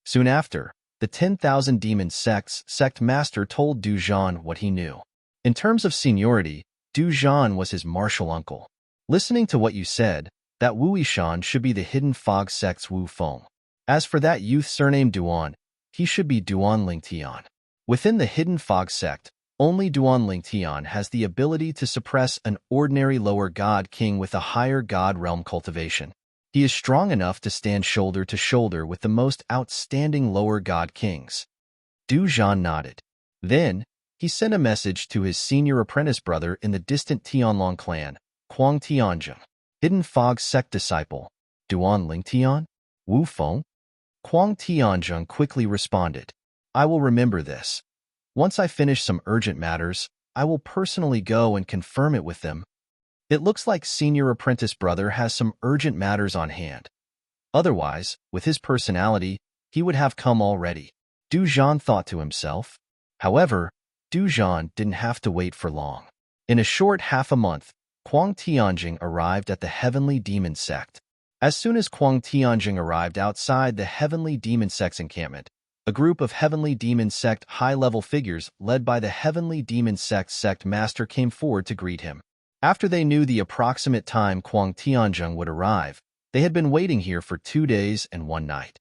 Soon after, the 10,000 Demon Sect's Sect Master told Du Zhan what he knew. In terms of seniority, Du Zhan was his martial uncle. Listening to what you said, that Wu Yishan should be the Hidden Fog Sect's Wu Feng. As for that youth surnamed Duan, he should be Duan Lingtian. Within the Hidden Fog sect, only Duanling Tian has the ability to suppress an ordinary lower god king with a higher god realm cultivation. He is strong enough to stand shoulder to shoulder with the most outstanding lower god kings. Du Zhan nodded. Then, he sent a message to his senior apprentice brother in the distant Tianlong clan, Kuang Tianzheng, Hidden Fog sect disciple. Duanling Tian? Wu Feng? Kuang Tianzheng quickly responded. I will remember this. Once I finish some urgent matters, I will personally go and confirm it with them. It looks like senior apprentice brother has some urgent matters on hand. Otherwise, with his personality, he would have come already. Du Zhan thought to himself. However, Du Zhan didn't have to wait for long. In a short half a month, Kuang Tianjing arrived at the Heavenly Demon Sect. As soon as Kuang Tianjing arrived outside the Heavenly Demon Sect's encampment, a group of Heavenly Demon Sect high-level figures led by the Heavenly Demon Sect master came forward to greet him. After they knew the approximate time Kuang Tianjing would arrive, they had been waiting here for 2 days and 1 night.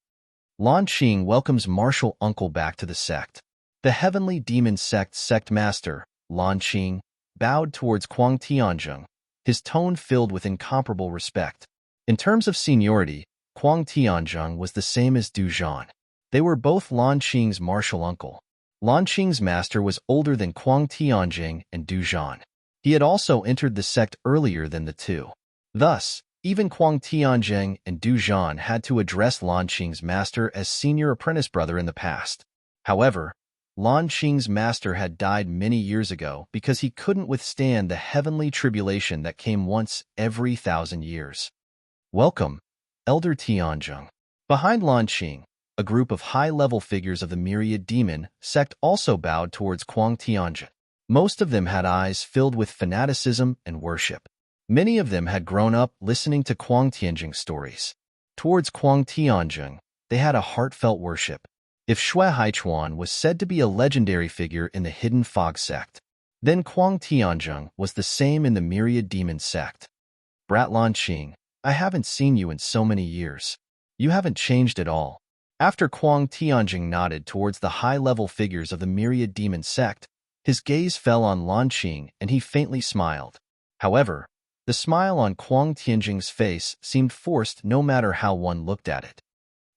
Lan Qing welcomes martial uncle back to the sect. The Heavenly Demon Sect master, Lan Qing, bowed towards Kuang Tianjing, his tone filled with incomparable respect. In terms of seniority, Kuang Tianjing was the same as Du Zhan. They were both Lan Qing's martial uncle. Lan Qing's master was older than Kuang Tianjing and Du Zhan. He had also entered the sect earlier than the two. Thus, even Kuang Tianjing and Du Zhan had to address Lan Qing's master as senior apprentice brother in the past. However, Lan Qing's master had died many years ago because he couldn't withstand the heavenly tribulation that came once every 1,000 years. Welcome, Elder Tianjing. Behind Lan Qing, a group of high-level figures of the Myriad Demon sect also bowed towards Kuang Tianjing. Most of them had eyes filled with fanaticism and worship. Many of them had grown up listening to Kuang Tianjing's stories. Towards Kuang Tianjing, they had a heartfelt worship. If Shui Haichuan was said to be a legendary figure in the Hidden Fog sect, then Kuang Tianjing was the same in the Myriad Demon sect. Brat Lan Qing, I haven't seen you in so many years. You haven't changed at all. After Kuang Tianjing nodded towards the high-level figures of the Myriad Demon sect, his gaze fell on Lan Qing and he faintly smiled. However, the smile on Kuang Tianjing's face seemed forced no matter how one looked at it.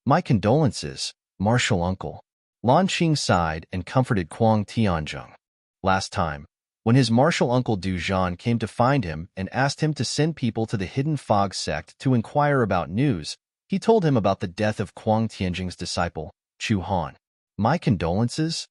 My condolences, martial uncle. Lan Qing sighed and comforted Kuang Tianjing. Last time, when his martial uncle Du Zhan came to find him and asked him to send people to the Hidden Fog sect to inquire about news, he told him about the death of Kuang Tianjing's disciple, Chu Han. My condolences?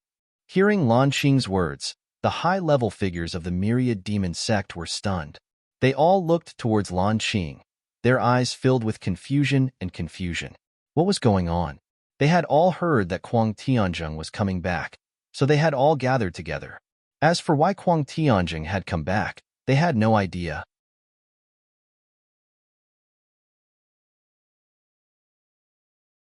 Hearing Lan Qing's words, the high-level figures of the Myriad Demon sect were stunned. They all looked towards Lan Qing, their eyes filled with confusion and confusion. What was going on? They had all heard that Kuang Tianjing was coming back, so they had all gathered together. As for why Kuang Tianjing had come back, they had no idea.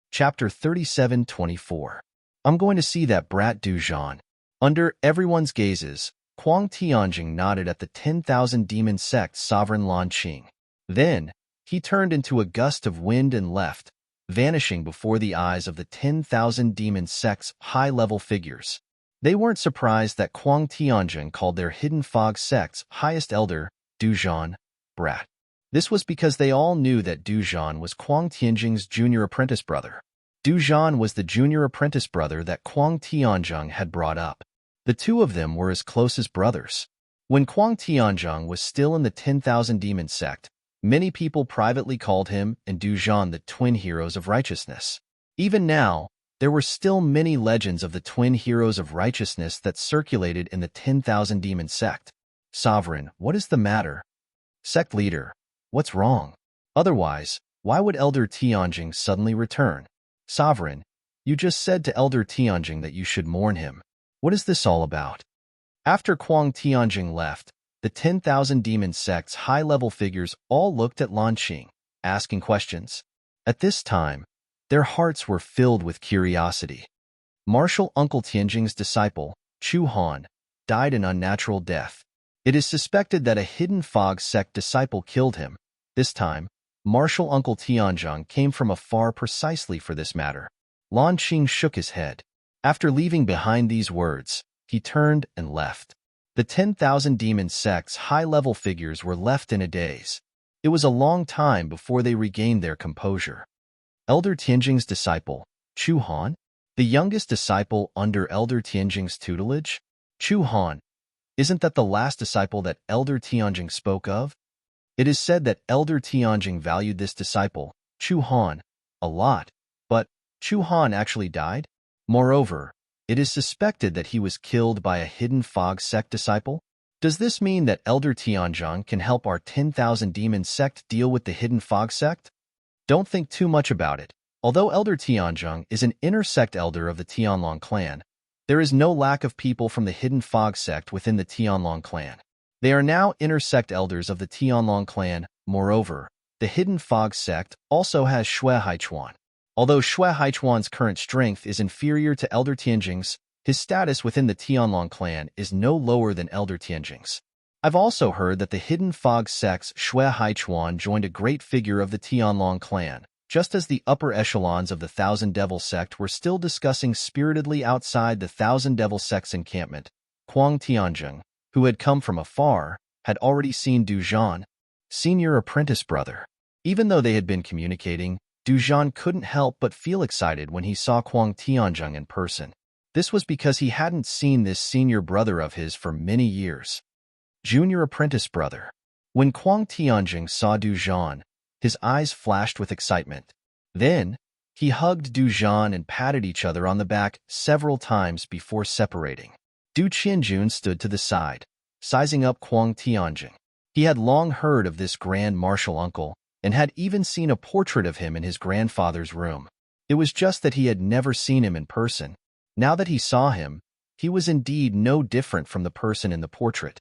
Chapter 37-24. I'm going to see that brat Du Zhan. Under everyone's gazes, Kuang Tianjing nodded at the 10,000 demon sect's sovereign Lan Qing. Then, he turned into a gust of wind and left, vanishing before the eyes of the 10,000 demon sect's high-level figures. They weren't surprised that Kuang Tianjing called their Hidden Fog sect's highest elder, Du Zhan, brat. This was because they all knew that Du Zhan was Kuang Tianjing's junior apprentice brother. Du Zhan was the junior apprentice brother that Kuang Tianjing had brought up. The two of them were as close as brothers. When Kuang Tianjing was still in the 10,000 demon sect, many people privately called him and Du Zhan the twin heroes of righteousness. Even now, there were still many legends of the twin heroes of righteousness that circulated in the 10,000 demon sect. Sovereign, what is the matter? Sect leader, what's wrong? Otherwise, why would Elder Tianjing suddenly return? Sovereign, you just said to Elder Tianjing that you should mourn him. What is this all about? After Kuang Tianjing left, the 10,000 demon sect's high-level figures all looked at Lan Qing, asking questions. At this time, their hearts were filled with curiosity. Martial Uncle Tianjing's disciple, Chu Han, died an unnatural death. It is suspected that a Hidden Fog sect disciple killed him. This time, Martial Uncle Tianjing came from afar precisely for this matter. Lan Qing shook his head. After leaving behind these words, he turned and left. The 10,000 demon sect's high-level figures were left in a daze. It was a long time before they regained their composure. Elder Tianjing's disciple, Chu Han, the youngest disciple under Elder Tianjing's tutelage? Chu Han, isn't that the last disciple that Elder Tianjing spoke of? It is said that Elder Tianjing valued this disciple, Chu Han, a lot, but Chu Han actually died? Moreover, it is suspected that he was killed by a hidden fog sect disciple. Does this mean that Elder Tianjing can help our 10,000 demon sect deal with the hidden fog sect? Don't think too much about it. Although Elder Tianjing is an inner sect elder of the Tianlong clan, there is no lack of people from the hidden fog sect within the Tianlong clan. They are now inner sect elders of the Tianlong clan. Moreover, the hidden fog sect also has Shui Haichuan. Although Shui Haichuan's current strength is inferior to Elder Tianjing's, his status within the Tianlong clan is no lower than Elder Tianjing's. I've also heard that the hidden fog sect's Shui Haichuan joined a great figure of the Tianlong clan, just as the upper echelons of the Thousand Devil sect were still discussing spiritedly outside the Thousand Devil sect's encampment. Kuang Tianjing, who had come from afar, had already seen Du Zhan, senior apprentice brother. Even though they had been communicating, Du Zhan couldn't help but feel excited when he saw Kuang Tianjing in person. This was because he hadn't seen this senior brother of his for many years. Junior apprentice brother. When Kuang Tianjing saw Du Zhan, his eyes flashed with excitement. Then, he hugged Du Zhan and patted each other on the back several times before separating. Du Qianjun stood to the side, sizing up Kuang Tianjing. He had long heard of this grand martial uncle, and had even seen a portrait of him in his grandfather's room. It was just that he had never seen him in person. Now that he saw him, he was indeed no different from the person in the portrait.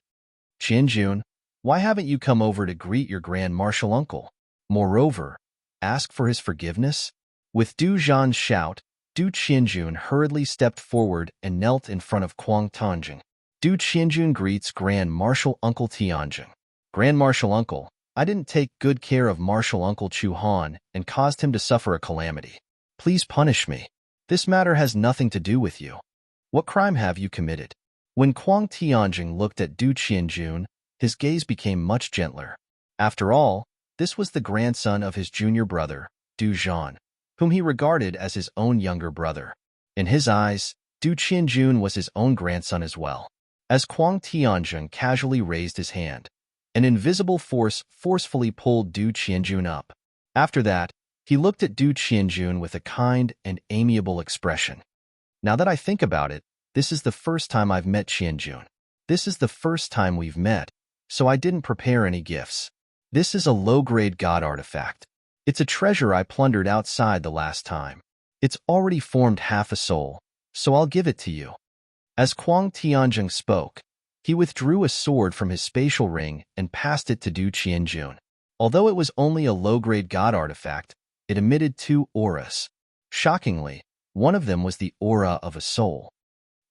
Qianjun, why haven't you come over to greet your grand martial uncle? Moreover, ask for his forgiveness? With Du Zhan's shout, Du Qianjun hurriedly stepped forward and knelt in front of Kuang Tianjing. Du Qianjun greets Grand Martial Uncle Tianjing. Grand Martial Uncle, I didn't take good care of Martial Uncle Chu Han and caused him to suffer a calamity. Please punish me. This matter has nothing to do with you. What crime have you committed? When Kuang Tianjing looked at Du Qianjun, his gaze became much gentler. After all, this was the grandson of his junior brother, Du Zhan, whom he regarded as his own younger brother. In his eyes, Du Qianjun was his own grandson as well. As Kuang Tianjing casually raised his hand, an invisible force forcefully pulled Du Qianjun up. After that, he looked at Du Qianjun with a kind and amiable expression. Now that I think about it, this is the first time I've met Qianjun. This is the first time we've met, so I didn't prepare any gifts. This is a low-grade god artifact. It's a treasure I plundered outside the last time. It's already formed half a soul, so I'll give it to you. As Kuang Tianjing spoke, he withdrew a sword from his spatial ring and passed it to Du Qianjun. Although it was only a low-grade god artifact, it emitted two auras. Shockingly, one of them was the aura of a soul.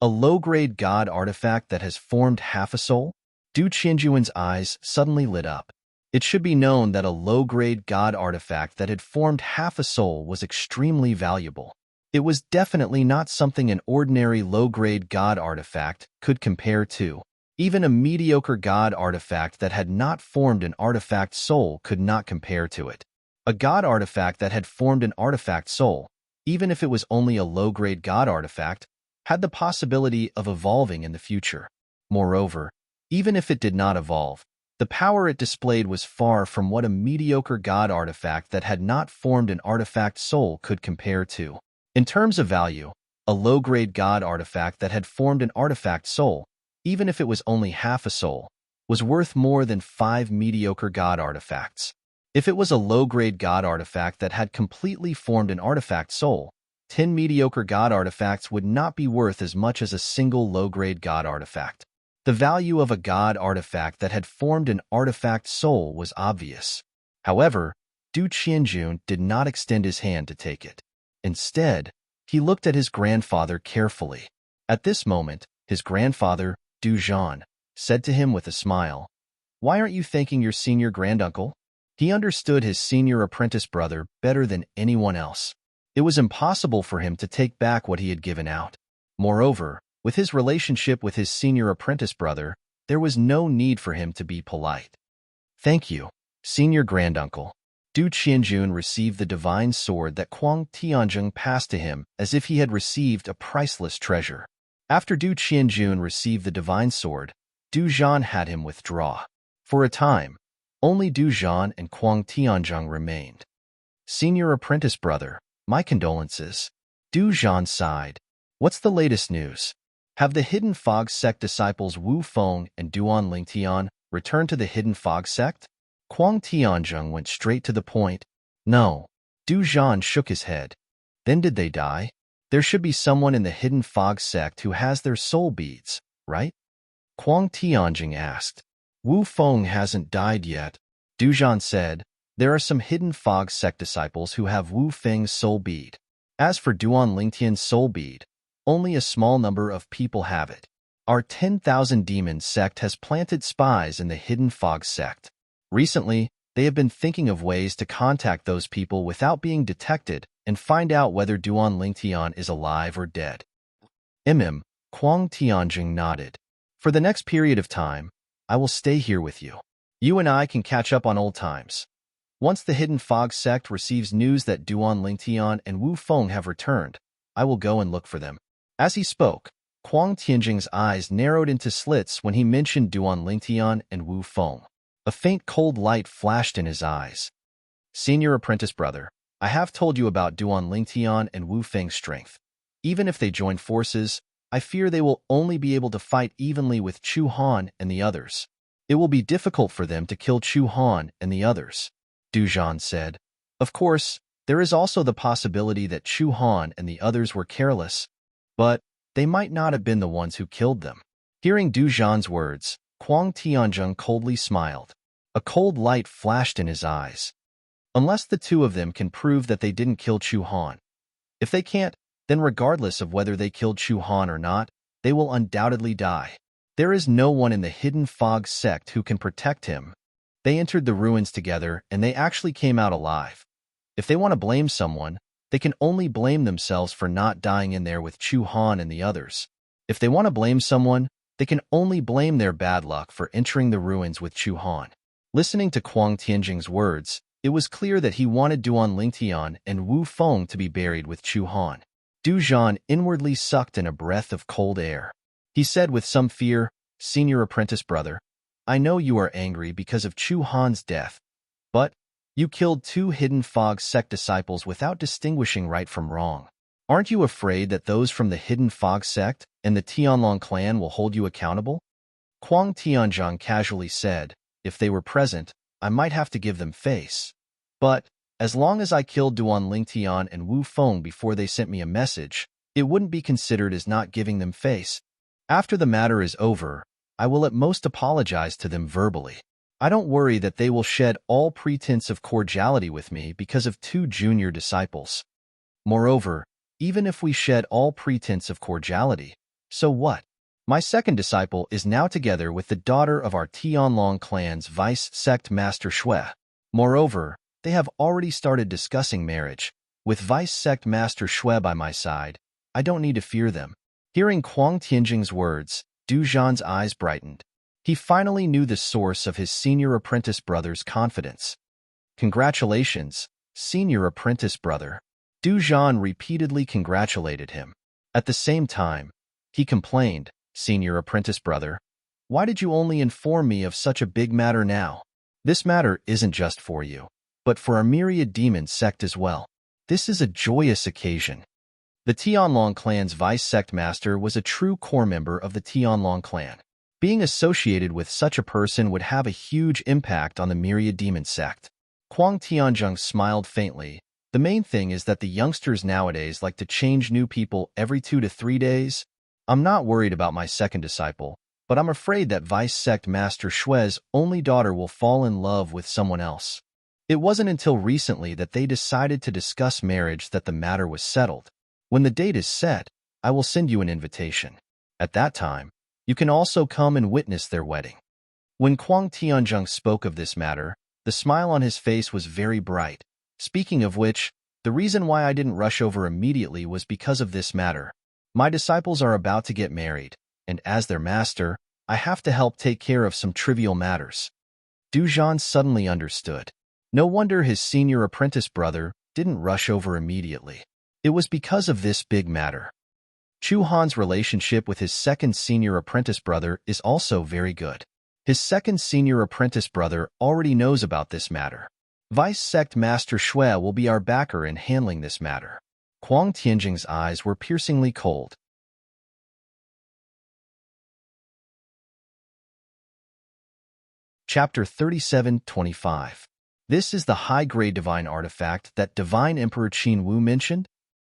A low-grade god artifact that has formed half a soul? Du Qianjun's eyes suddenly lit up. It should be known that a low-grade god artifact that had formed half a soul was extremely valuable. It was definitely not something an ordinary low-grade god artifact could compare to. Even a mediocre god artifact that had not formed an artifact soul could not compare to it. A god artifact that had formed an artifact soul, even if it was only a low-grade god artifact, had the possibility of evolving in the future. Moreover, even if it did not evolve, the power it displayed was far from what a mediocre god artifact that had not formed an artifact soul could compare to. In terms of value, a low-grade god artifact that had formed an artifact soul, even if it was only half a soul, was worth more than 5 mediocre god artifacts. If it was a low-grade god artifact that had completely formed an artifact soul, 10 mediocre god artifacts would not be worth as much as a single low-grade god artifact. The value of a god artifact that had formed an artifact soul was obvious. However, Du Qianjun did not extend his hand to take it. Instead, he looked at his grandfather carefully. At this moment, his grandfather, Du Zhan, said to him with a smile, "Why aren't you thanking your senior granduncle?" He understood his senior apprentice brother better than anyone else. It was impossible for him to take back what he had given out. Moreover, with his relationship with his senior apprentice brother, there was no need for him to be polite. Thank you, senior granduncle. Du Qianjun received the divine sword that Kuang Tianzheng passed to him as if he had received a priceless treasure. After Du Qianjun received the divine sword, Du Zhan had him withdraw. For a time, only Du Zhan and Kuang Tianzheng remained. Senior apprentice brother, my condolences. Du Zhan sighed. What's the latest news? Have the Hidden Fog sect disciples Wu Feng and Duan Lingtian returned to the Hidden Fog sect? Kuang Tianzheng went straight to the point. No. Du Zhan shook his head. Then did they die? There should be someone in the Hidden Fog sect who has their soul beads, right? Kuang Tianzheng asked. Wu Feng hasn't died yet. Du Zhan said. There are some Hidden Fog sect disciples who have Wu Feng's soul bead. As for Duan Lingtian's soul bead, only a small number of people have it. Our 10,000 Demons sect has planted spies in the Hidden Fog sect. Recently, they have been thinking of ways to contact those people without being detected and find out whether Duan Lingtian is alive or dead. Kuang Tianjing nodded. For the next period of time, I will stay here with you. You and I can catch up on old times. Once the Hidden Fog sect receives news that Duan Lingtian and Wu Feng have returned, I will go and look for them. As he spoke, Kuang Tianjing's eyes narrowed into slits when he mentioned Duan Lingtian and Wu Feng. A faint cold light flashed in his eyes. Senior apprentice brother, I have told you about Duan Lingtian and Wu Feng's strength. Even if they join forces, I fear they will only be able to fight evenly with Chu Han and the others. It will be difficult for them to kill Chu Han and the others. Du Zhan said. Of course, there is also the possibility that Chu Han and the others were careless, but they might not have been the ones who killed them. Hearing Du Zhan's words, Kuang Tianzheng coldly smiled. A cold light flashed in his eyes. Unless the two of them can prove that they didn't kill Chu Han. If they can't, then regardless of whether they killed Chu Han or not, they will undoubtedly die. There is no one in the Hidden Fog sect who can protect him. They entered the ruins together, and they actually came out alive. If they want to blame someone, they can only blame themselves for not dying in there with Chu Han and the others. If they want to blame someone, they can only blame their bad luck for entering the ruins with Chu Han. Listening to Kuang Tianjing's words, it was clear that he wanted Duan Lingtian and Wu Feng to be buried with Chu Han. Du Zhan inwardly sucked in a breath of cold air. He said with some fear, Senior apprentice brother, I know you are angry because of Chu Han's death, but you killed 2 Hidden Fog sect disciples without distinguishing right from wrong. Aren't you afraid that those from the Hidden Fog sect and the Tianlong clan will hold you accountable? Kuang Tianzheng casually said, if they were present, I might have to give them face. But, as long as I killed Duan Lingtian and Wu Feng before they sent me a message, it wouldn't be considered as not giving them face. After the matter is over, I will at most apologize to them verbally. I don't worry that they will shed all pretense of cordiality with me because of 2 junior disciples. Moreover, even if we shed all pretense of cordiality, so what? My second disciple is now together with the daughter of our Tianlong clan's vice sect master Shui. Moreover, they have already started discussing marriage. With vice sect master Shui by my side, I don't need to fear them. Hearing Kuang Tianjing's words, Du Zhan's eyes brightened. He finally knew the source of his senior apprentice brother's confidence. Congratulations, senior apprentice brother. Du Zhan repeatedly congratulated him. At the same time, he complained, Senior apprentice brother, why did you only inform me of such a big matter now? This matter isn't just for you, but for our myriad demon sect as well. This is a joyous occasion. The Tianlong clan's vice sect master was a true core member of the Tianlong clan. Being associated with such a person would have a huge impact on the myriad demon sect. Kuang Tianzheng smiled faintly. The main thing is that the youngsters nowadays like to change new people every 2 to 3 days. I'm not worried about my second disciple, but I'm afraid that vice sect master Shui's only daughter will fall in love with someone else. It wasn't until recently that they decided to discuss marriage that the matter was settled. When the date is set, I will send you an invitation. At that time, you can also come and witness their wedding. When Kuang Tianzheng spoke of this matter, the smile on his face was very bright. Speaking of which, the reason why I didn't rush over immediately was because of this matter. My disciples are about to get married, and as their master, I have to help take care of some trivial matters. Dujan suddenly understood. No wonder his senior apprentice brother didn't rush over immediately. It was because of this big matter. Chu Han's relationship with his second senior apprentice brother is also very good. His second senior apprentice brother already knows about this matter. Vice Sect Master Shui will be our backer in handling this matter. Huang Tianjing's eyes were piercingly cold. Chapter 37-25. This is the high-grade divine artifact that Divine Emperor Qin Wu mentioned.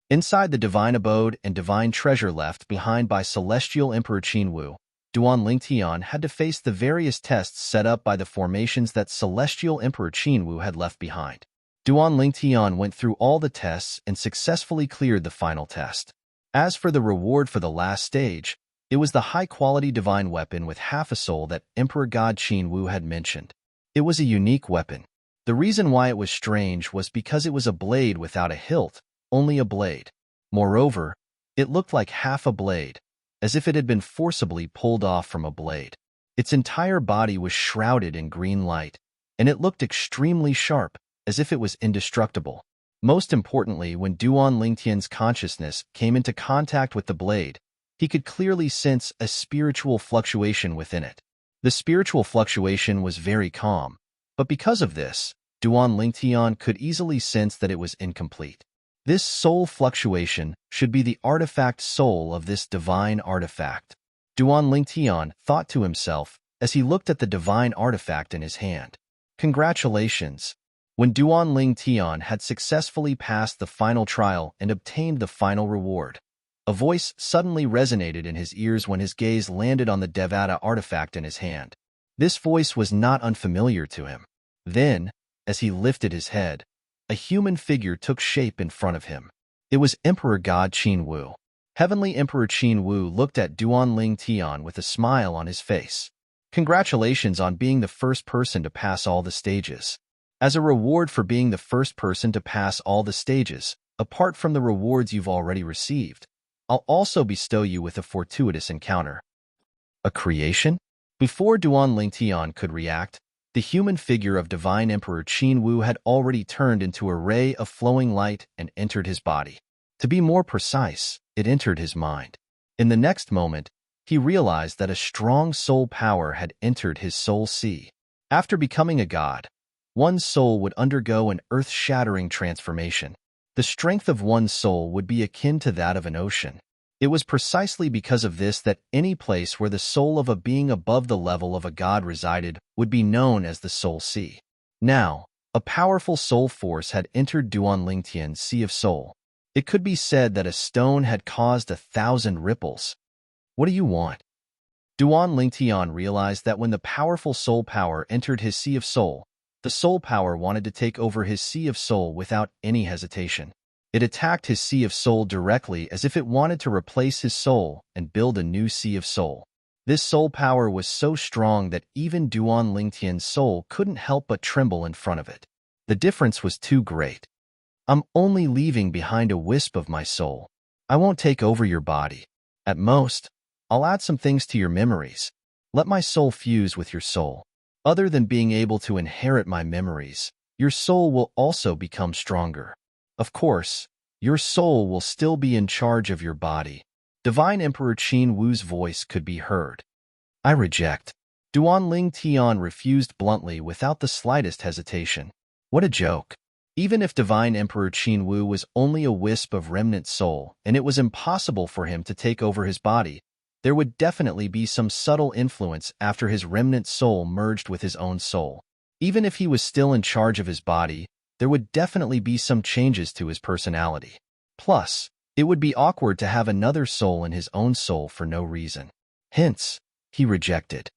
Inside the divine abode and divine treasure left behind by Celestial Emperor Qin Wu, Duan Lingtian had to face the various tests set up by the formations that Celestial Emperor Qin Wu had left behind. Duan Lingtian went through all the tests and successfully cleared the final test. As for the reward for the last stage, it was the high-quality divine weapon with half a soul that Emperor God Qin Wu had mentioned. It was a unique weapon. The reason why it was strange was because it was a blade without a hilt, only a blade. Moreover, it looked like half a blade, as if it had been forcibly pulled off from a blade. Its entire body was shrouded in green light, and it looked extremely sharp, as if it was indestructible. Most importantly, when Duan Lingtian's consciousness came into contact with the blade, he could clearly sense a spiritual fluctuation within it. The spiritual fluctuation was very calm, but because of this, Duan Lingtian could easily sense that it was incomplete. This soul fluctuation should be the artifact soul of this divine artifact. Duan Lingtian thought to himself as he looked at the divine artifact in his hand. Congratulations! When Duan Lingtian had successfully passed the final trial and obtained the final reward, a voice suddenly resonated in his ears when his gaze landed on the Devata artifact in his hand. This voice was not unfamiliar to him. Then, as he lifted his head, a human figure took shape in front of him. It was Emperor God Qin Wu. Heavenly Emperor Qin Wu looked at Duan Lingtian with a smile on his face. Congratulations on being the first person to pass all the stages. As a reward for being the first person to pass all the stages, apart from the rewards you've already received, I'll also bestow you with a fortuitous encounter. A creation? Before Duan Lingtian could react, the human figure of Divine Emperor Qin Wu had already turned into a ray of flowing light and entered his body. To be more precise, it entered his mind. In the next moment, he realized that a strong soul power had entered his soul sea. After becoming a god, one's soul would undergo an earth-shattering transformation. The strength of one's soul would be akin to that of an ocean. It was precisely because of this that any place where the soul of a being above the level of a god resided would be known as the soul sea. Now, a powerful soul force had entered Duan Lingtian's sea of soul. It could be said that a stone had caused 1,000 ripples. What do you want? Duan Lingtian realized that when the powerful soul power entered his sea of soul, the soul power wanted to take over his sea of soul without any hesitation. It attacked his sea of soul directly as if it wanted to replace his soul and build a new sea of soul. This soul power was so strong that even Duan Lingtian's soul couldn't help but tremble in front of it. The difference was too great. I'm only leaving behind a wisp of my soul. I won't take over your body. At most, I'll add some things to your memories. Let my soul fuse with your soul. Other than being able to inherit my memories, your soul will also become stronger. Of course, your soul will still be in charge of your body. Divine Emperor Qin Wu's voice could be heard. I reject. Duan Lingtian refused bluntly without the slightest hesitation. What a joke. Even if Divine Emperor Qin Wu was only a wisp of remnant soul and it was impossible for him to take over his body, there would definitely be some subtle influence after his remnant soul merged with his own soul. Even if he was still in charge of his body, there would definitely be some changes to his personality. Plus, it would be awkward to have another soul in his own soul for no reason. Hence, he rejected.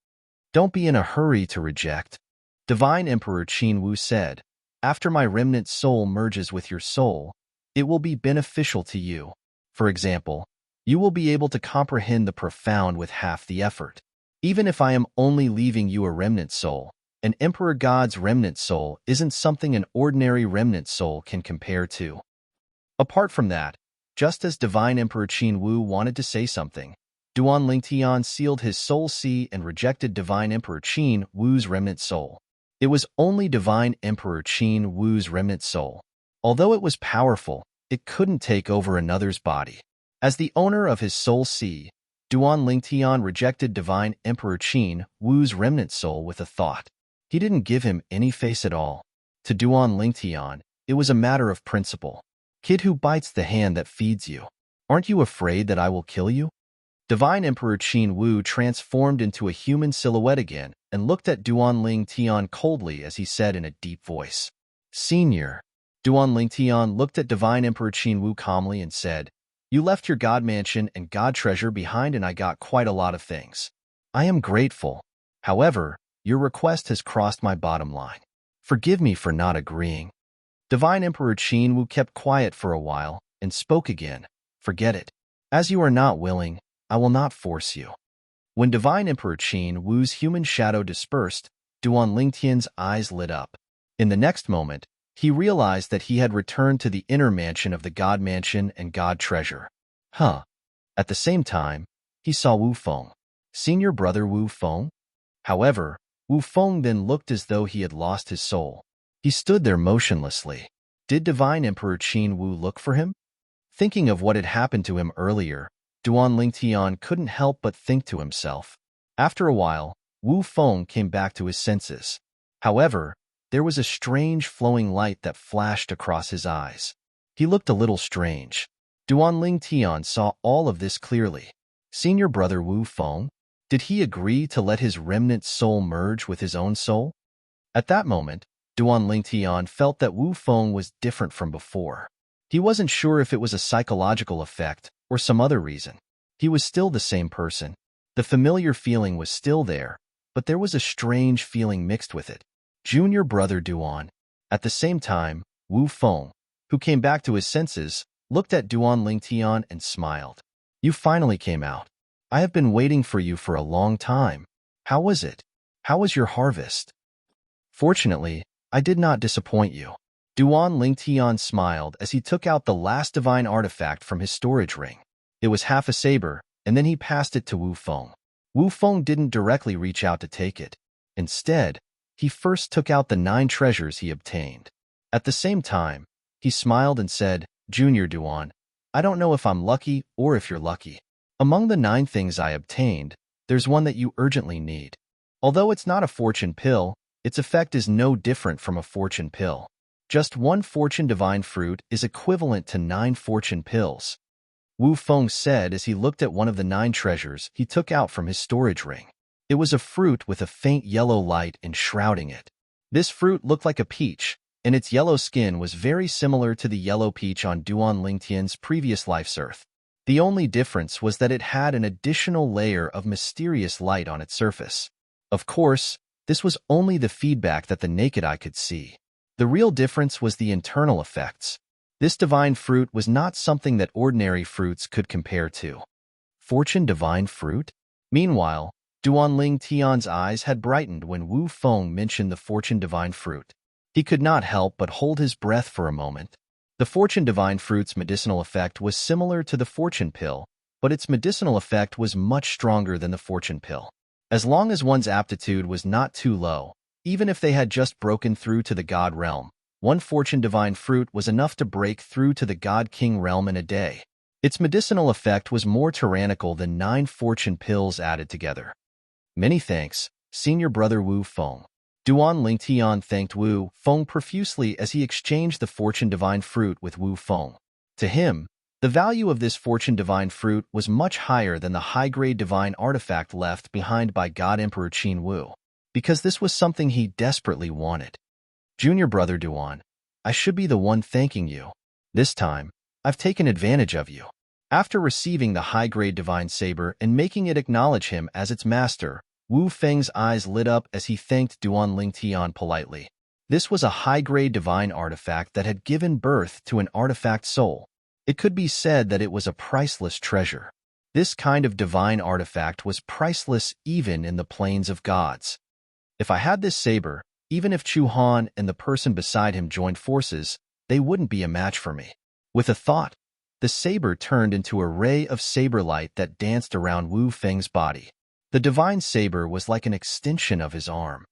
Don't be in a hurry to reject. Divine Emperor Qin Wu said, after my remnant soul merges with your soul, it will be beneficial to you. For example, you will be able to comprehend the profound with half the effort. Even if I am only leaving you a remnant soul, an Emperor God's remnant soul isn't something an ordinary remnant soul can compare to. Apart from that, Just as Divine Emperor Qin Wu wanted to say something, Duan Lingtian sealed his soul sea and rejected Divine Emperor Qin Wu's remnant soul. It was only Divine Emperor Qin Wu's remnant soul. Although it was powerful, it couldn't take over another's body. As the owner of his soul sea, Duan Lingtian rejected Divine Emperor Qin Wu's remnant soul with a thought. He didn't give him any face at all. To Duan Lingtian, it was a matter of principle. Kid who bites the hand that feeds you. Aren't you afraid that I will kill you? Divine Emperor Qin Wu transformed into a human silhouette again and looked at Duan Lingtian coldly as he said in a deep voice, "Senior." Duan Lingtian looked at Divine Emperor Qin Wu calmly and said, "You left your god mansion and god treasure behind and I got quite a lot of things. I am grateful. However, your request has crossed my bottom line. Forgive me for not agreeing." Divine Emperor Qin Wu kept quiet for a while and spoke again, "Forget it. As you are not willing, I will not force you." When Divine Emperor Qin Wu's human shadow dispersed, Duan Lingtian's eyes lit up. In the next moment, he realized that he had returned to the inner mansion of the God Mansion and God Treasure. At the same time, he saw Wu Feng. Senior brother Wu Feng? However, Wu Feng then looked as though he had lost his soul. He stood there motionlessly. Did Divine Emperor Qin Wu look for him? Thinking of what had happened to him earlier, Duan Lingtian couldn't help but think to himself. After a while, Wu Feng came back to his senses. However, there was a strange flowing light that flashed across his eyes. He looked a little strange. Duan Lingtian saw all of this clearly. Senior brother Wu Feng? Did he agree to let his remnant soul merge with his own soul? At that moment, Duan Lingtian felt that Wu Feng was different from before. He wasn't sure if it was a psychological effect or some other reason. He was still the same person. The familiar feeling was still there, but there was a strange feeling mixed with it. Junior brother Duan. At the same time, Wu Feng, who came back to his senses, looked at Duan Lingtian and smiled. "You finally came out. I have been waiting for you for a long time. How was it? How was your harvest?" "Fortunately, I did not disappoint you." Duan Lingtian smiled as he took out the last divine artifact from his storage ring. It was half a saber, and then he passed it to Wu Feng. Wu Feng didn't directly reach out to take it. Instead, he first took out the 9 treasures he obtained. At the same time, he smiled and said, "Junior Duan, I don't know if I'm lucky or if you're lucky. Among the 9 things I obtained, there's one that you urgently need. Although it's not a fortune pill, its effect is no different from a fortune pill. Just 1 fortune divine fruit is equivalent to 9 fortune pills," Wu Feng said as he looked at one of the 9 treasures he took out from his storage ring. It was a fruit with a faint yellow light enshrouding it. This fruit looked like a peach, and its yellow skin was very similar to the yellow peach on Duan Lingtian's previous life's earth. The only difference was that it had an additional layer of mysterious light on its surface. Of course, this was only the feedback that the naked eye could see. The real difference was the internal effects. This divine fruit was not something that ordinary fruits could compare to. Fortune divine fruit? Meanwhile, Duan Lingtian's eyes had brightened when Wu Feng mentioned the fortune divine fruit. He could not help but hold his breath for a moment. The fortune divine fruit's medicinal effect was similar to the fortune pill, but its medicinal effect was much stronger than the fortune pill. As long as one's aptitude was not too low, even if they had just broken through to the God realm, 1 fortune divine fruit was enough to break through to the God King realm in a day. Its medicinal effect was more tyrannical than 9 fortune pills added together. "Many thanks, senior brother Wu Feng." Duan Lingtian thanked Wu Feng profusely as he exchanged the fortune divine fruit with Wu Feng. To him, the value of this fortune divine fruit was much higher than the high-grade divine artifact left behind by God Emperor Qin Wu, because this was something he desperately wanted. "Junior brother Duan, I should be the one thanking you. This time, I've taken advantage of you." After receiving the high-grade divine saber and making it acknowledge him as its master, Wu Feng's eyes lit up as he thanked Duan Lingtian politely. This was a high-grade divine artifact that had given birth to an artifact soul. It could be said that it was a priceless treasure. This kind of divine artifact was priceless even in the plains of gods. If I had this saber, even if Chu Han and the person beside him joined forces, they wouldn't be a match for me. With a thought, The saber turned into a ray of saber light that danced around Wu Feng's body. The divine saber was like an extension of his arm.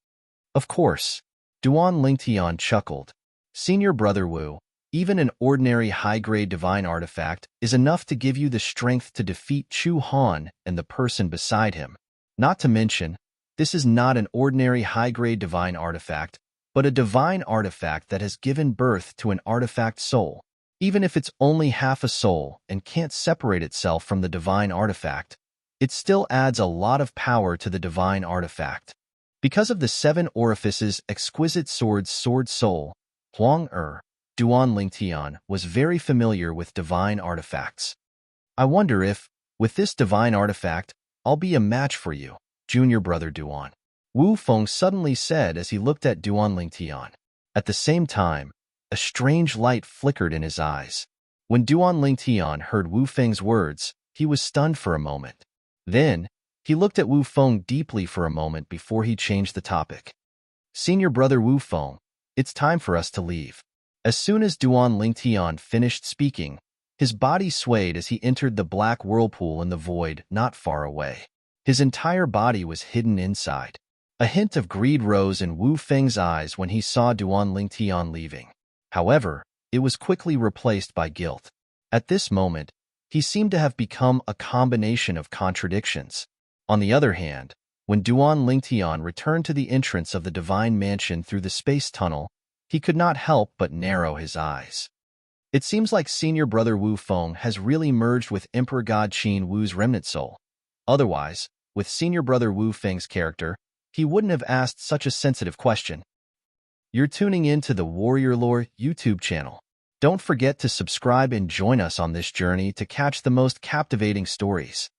Of course, Duan Lingtian chuckled. Senior Brother Wu, even an ordinary high-grade divine artifact is enough to give you the strength to defeat Chu Han and the person beside him. Not to mention, this is not an ordinary high-grade divine artifact, but a divine artifact that has given birth to an artifact soul. Even if it's only half a soul and can't separate itself from the divine artifact, it still adds a lot of power to the divine artifact. Because of the 7 orifices exquisite sword soul, Huang Duan Lingtian was very familiar with divine artifacts. I wonder if, with this divine artifact, I'll be a match for you, junior brother Duan. Wu Feng suddenly said as he looked at Duan Lingtian. At the same time, a strange light flickered in his eyes. When Duan Lingtian heard Wu Feng's words, he was stunned for a moment. Then, he looked at Wu Feng deeply for a moment before he changed the topic. Senior brother Wu Feng, it's time for us to leave. As soon as Duan Lingtian finished speaking, his body swayed as he entered the black whirlpool in the void not far away. His entire body was hidden inside. A hint of greed rose in Wu Feng's eyes when he saw Duan Lingtian leaving. However, it was quickly replaced by guilt. At this moment, he seemed to have become a combination of contradictions. On the other hand, when Duan Lingtian returned to the entrance of the divine mansion through the space tunnel, he could not help but narrow his eyes. It seems like senior brother Wu Feng has really merged with Emperor God Qin Wu's remnant soul. Otherwise, with senior brother Wu Feng's character, he wouldn't have asked such a sensitive question. You're tuning in to the Warrior Lore YouTube channel. Don't forget to subscribe and join us on this journey to catch the most captivating stories.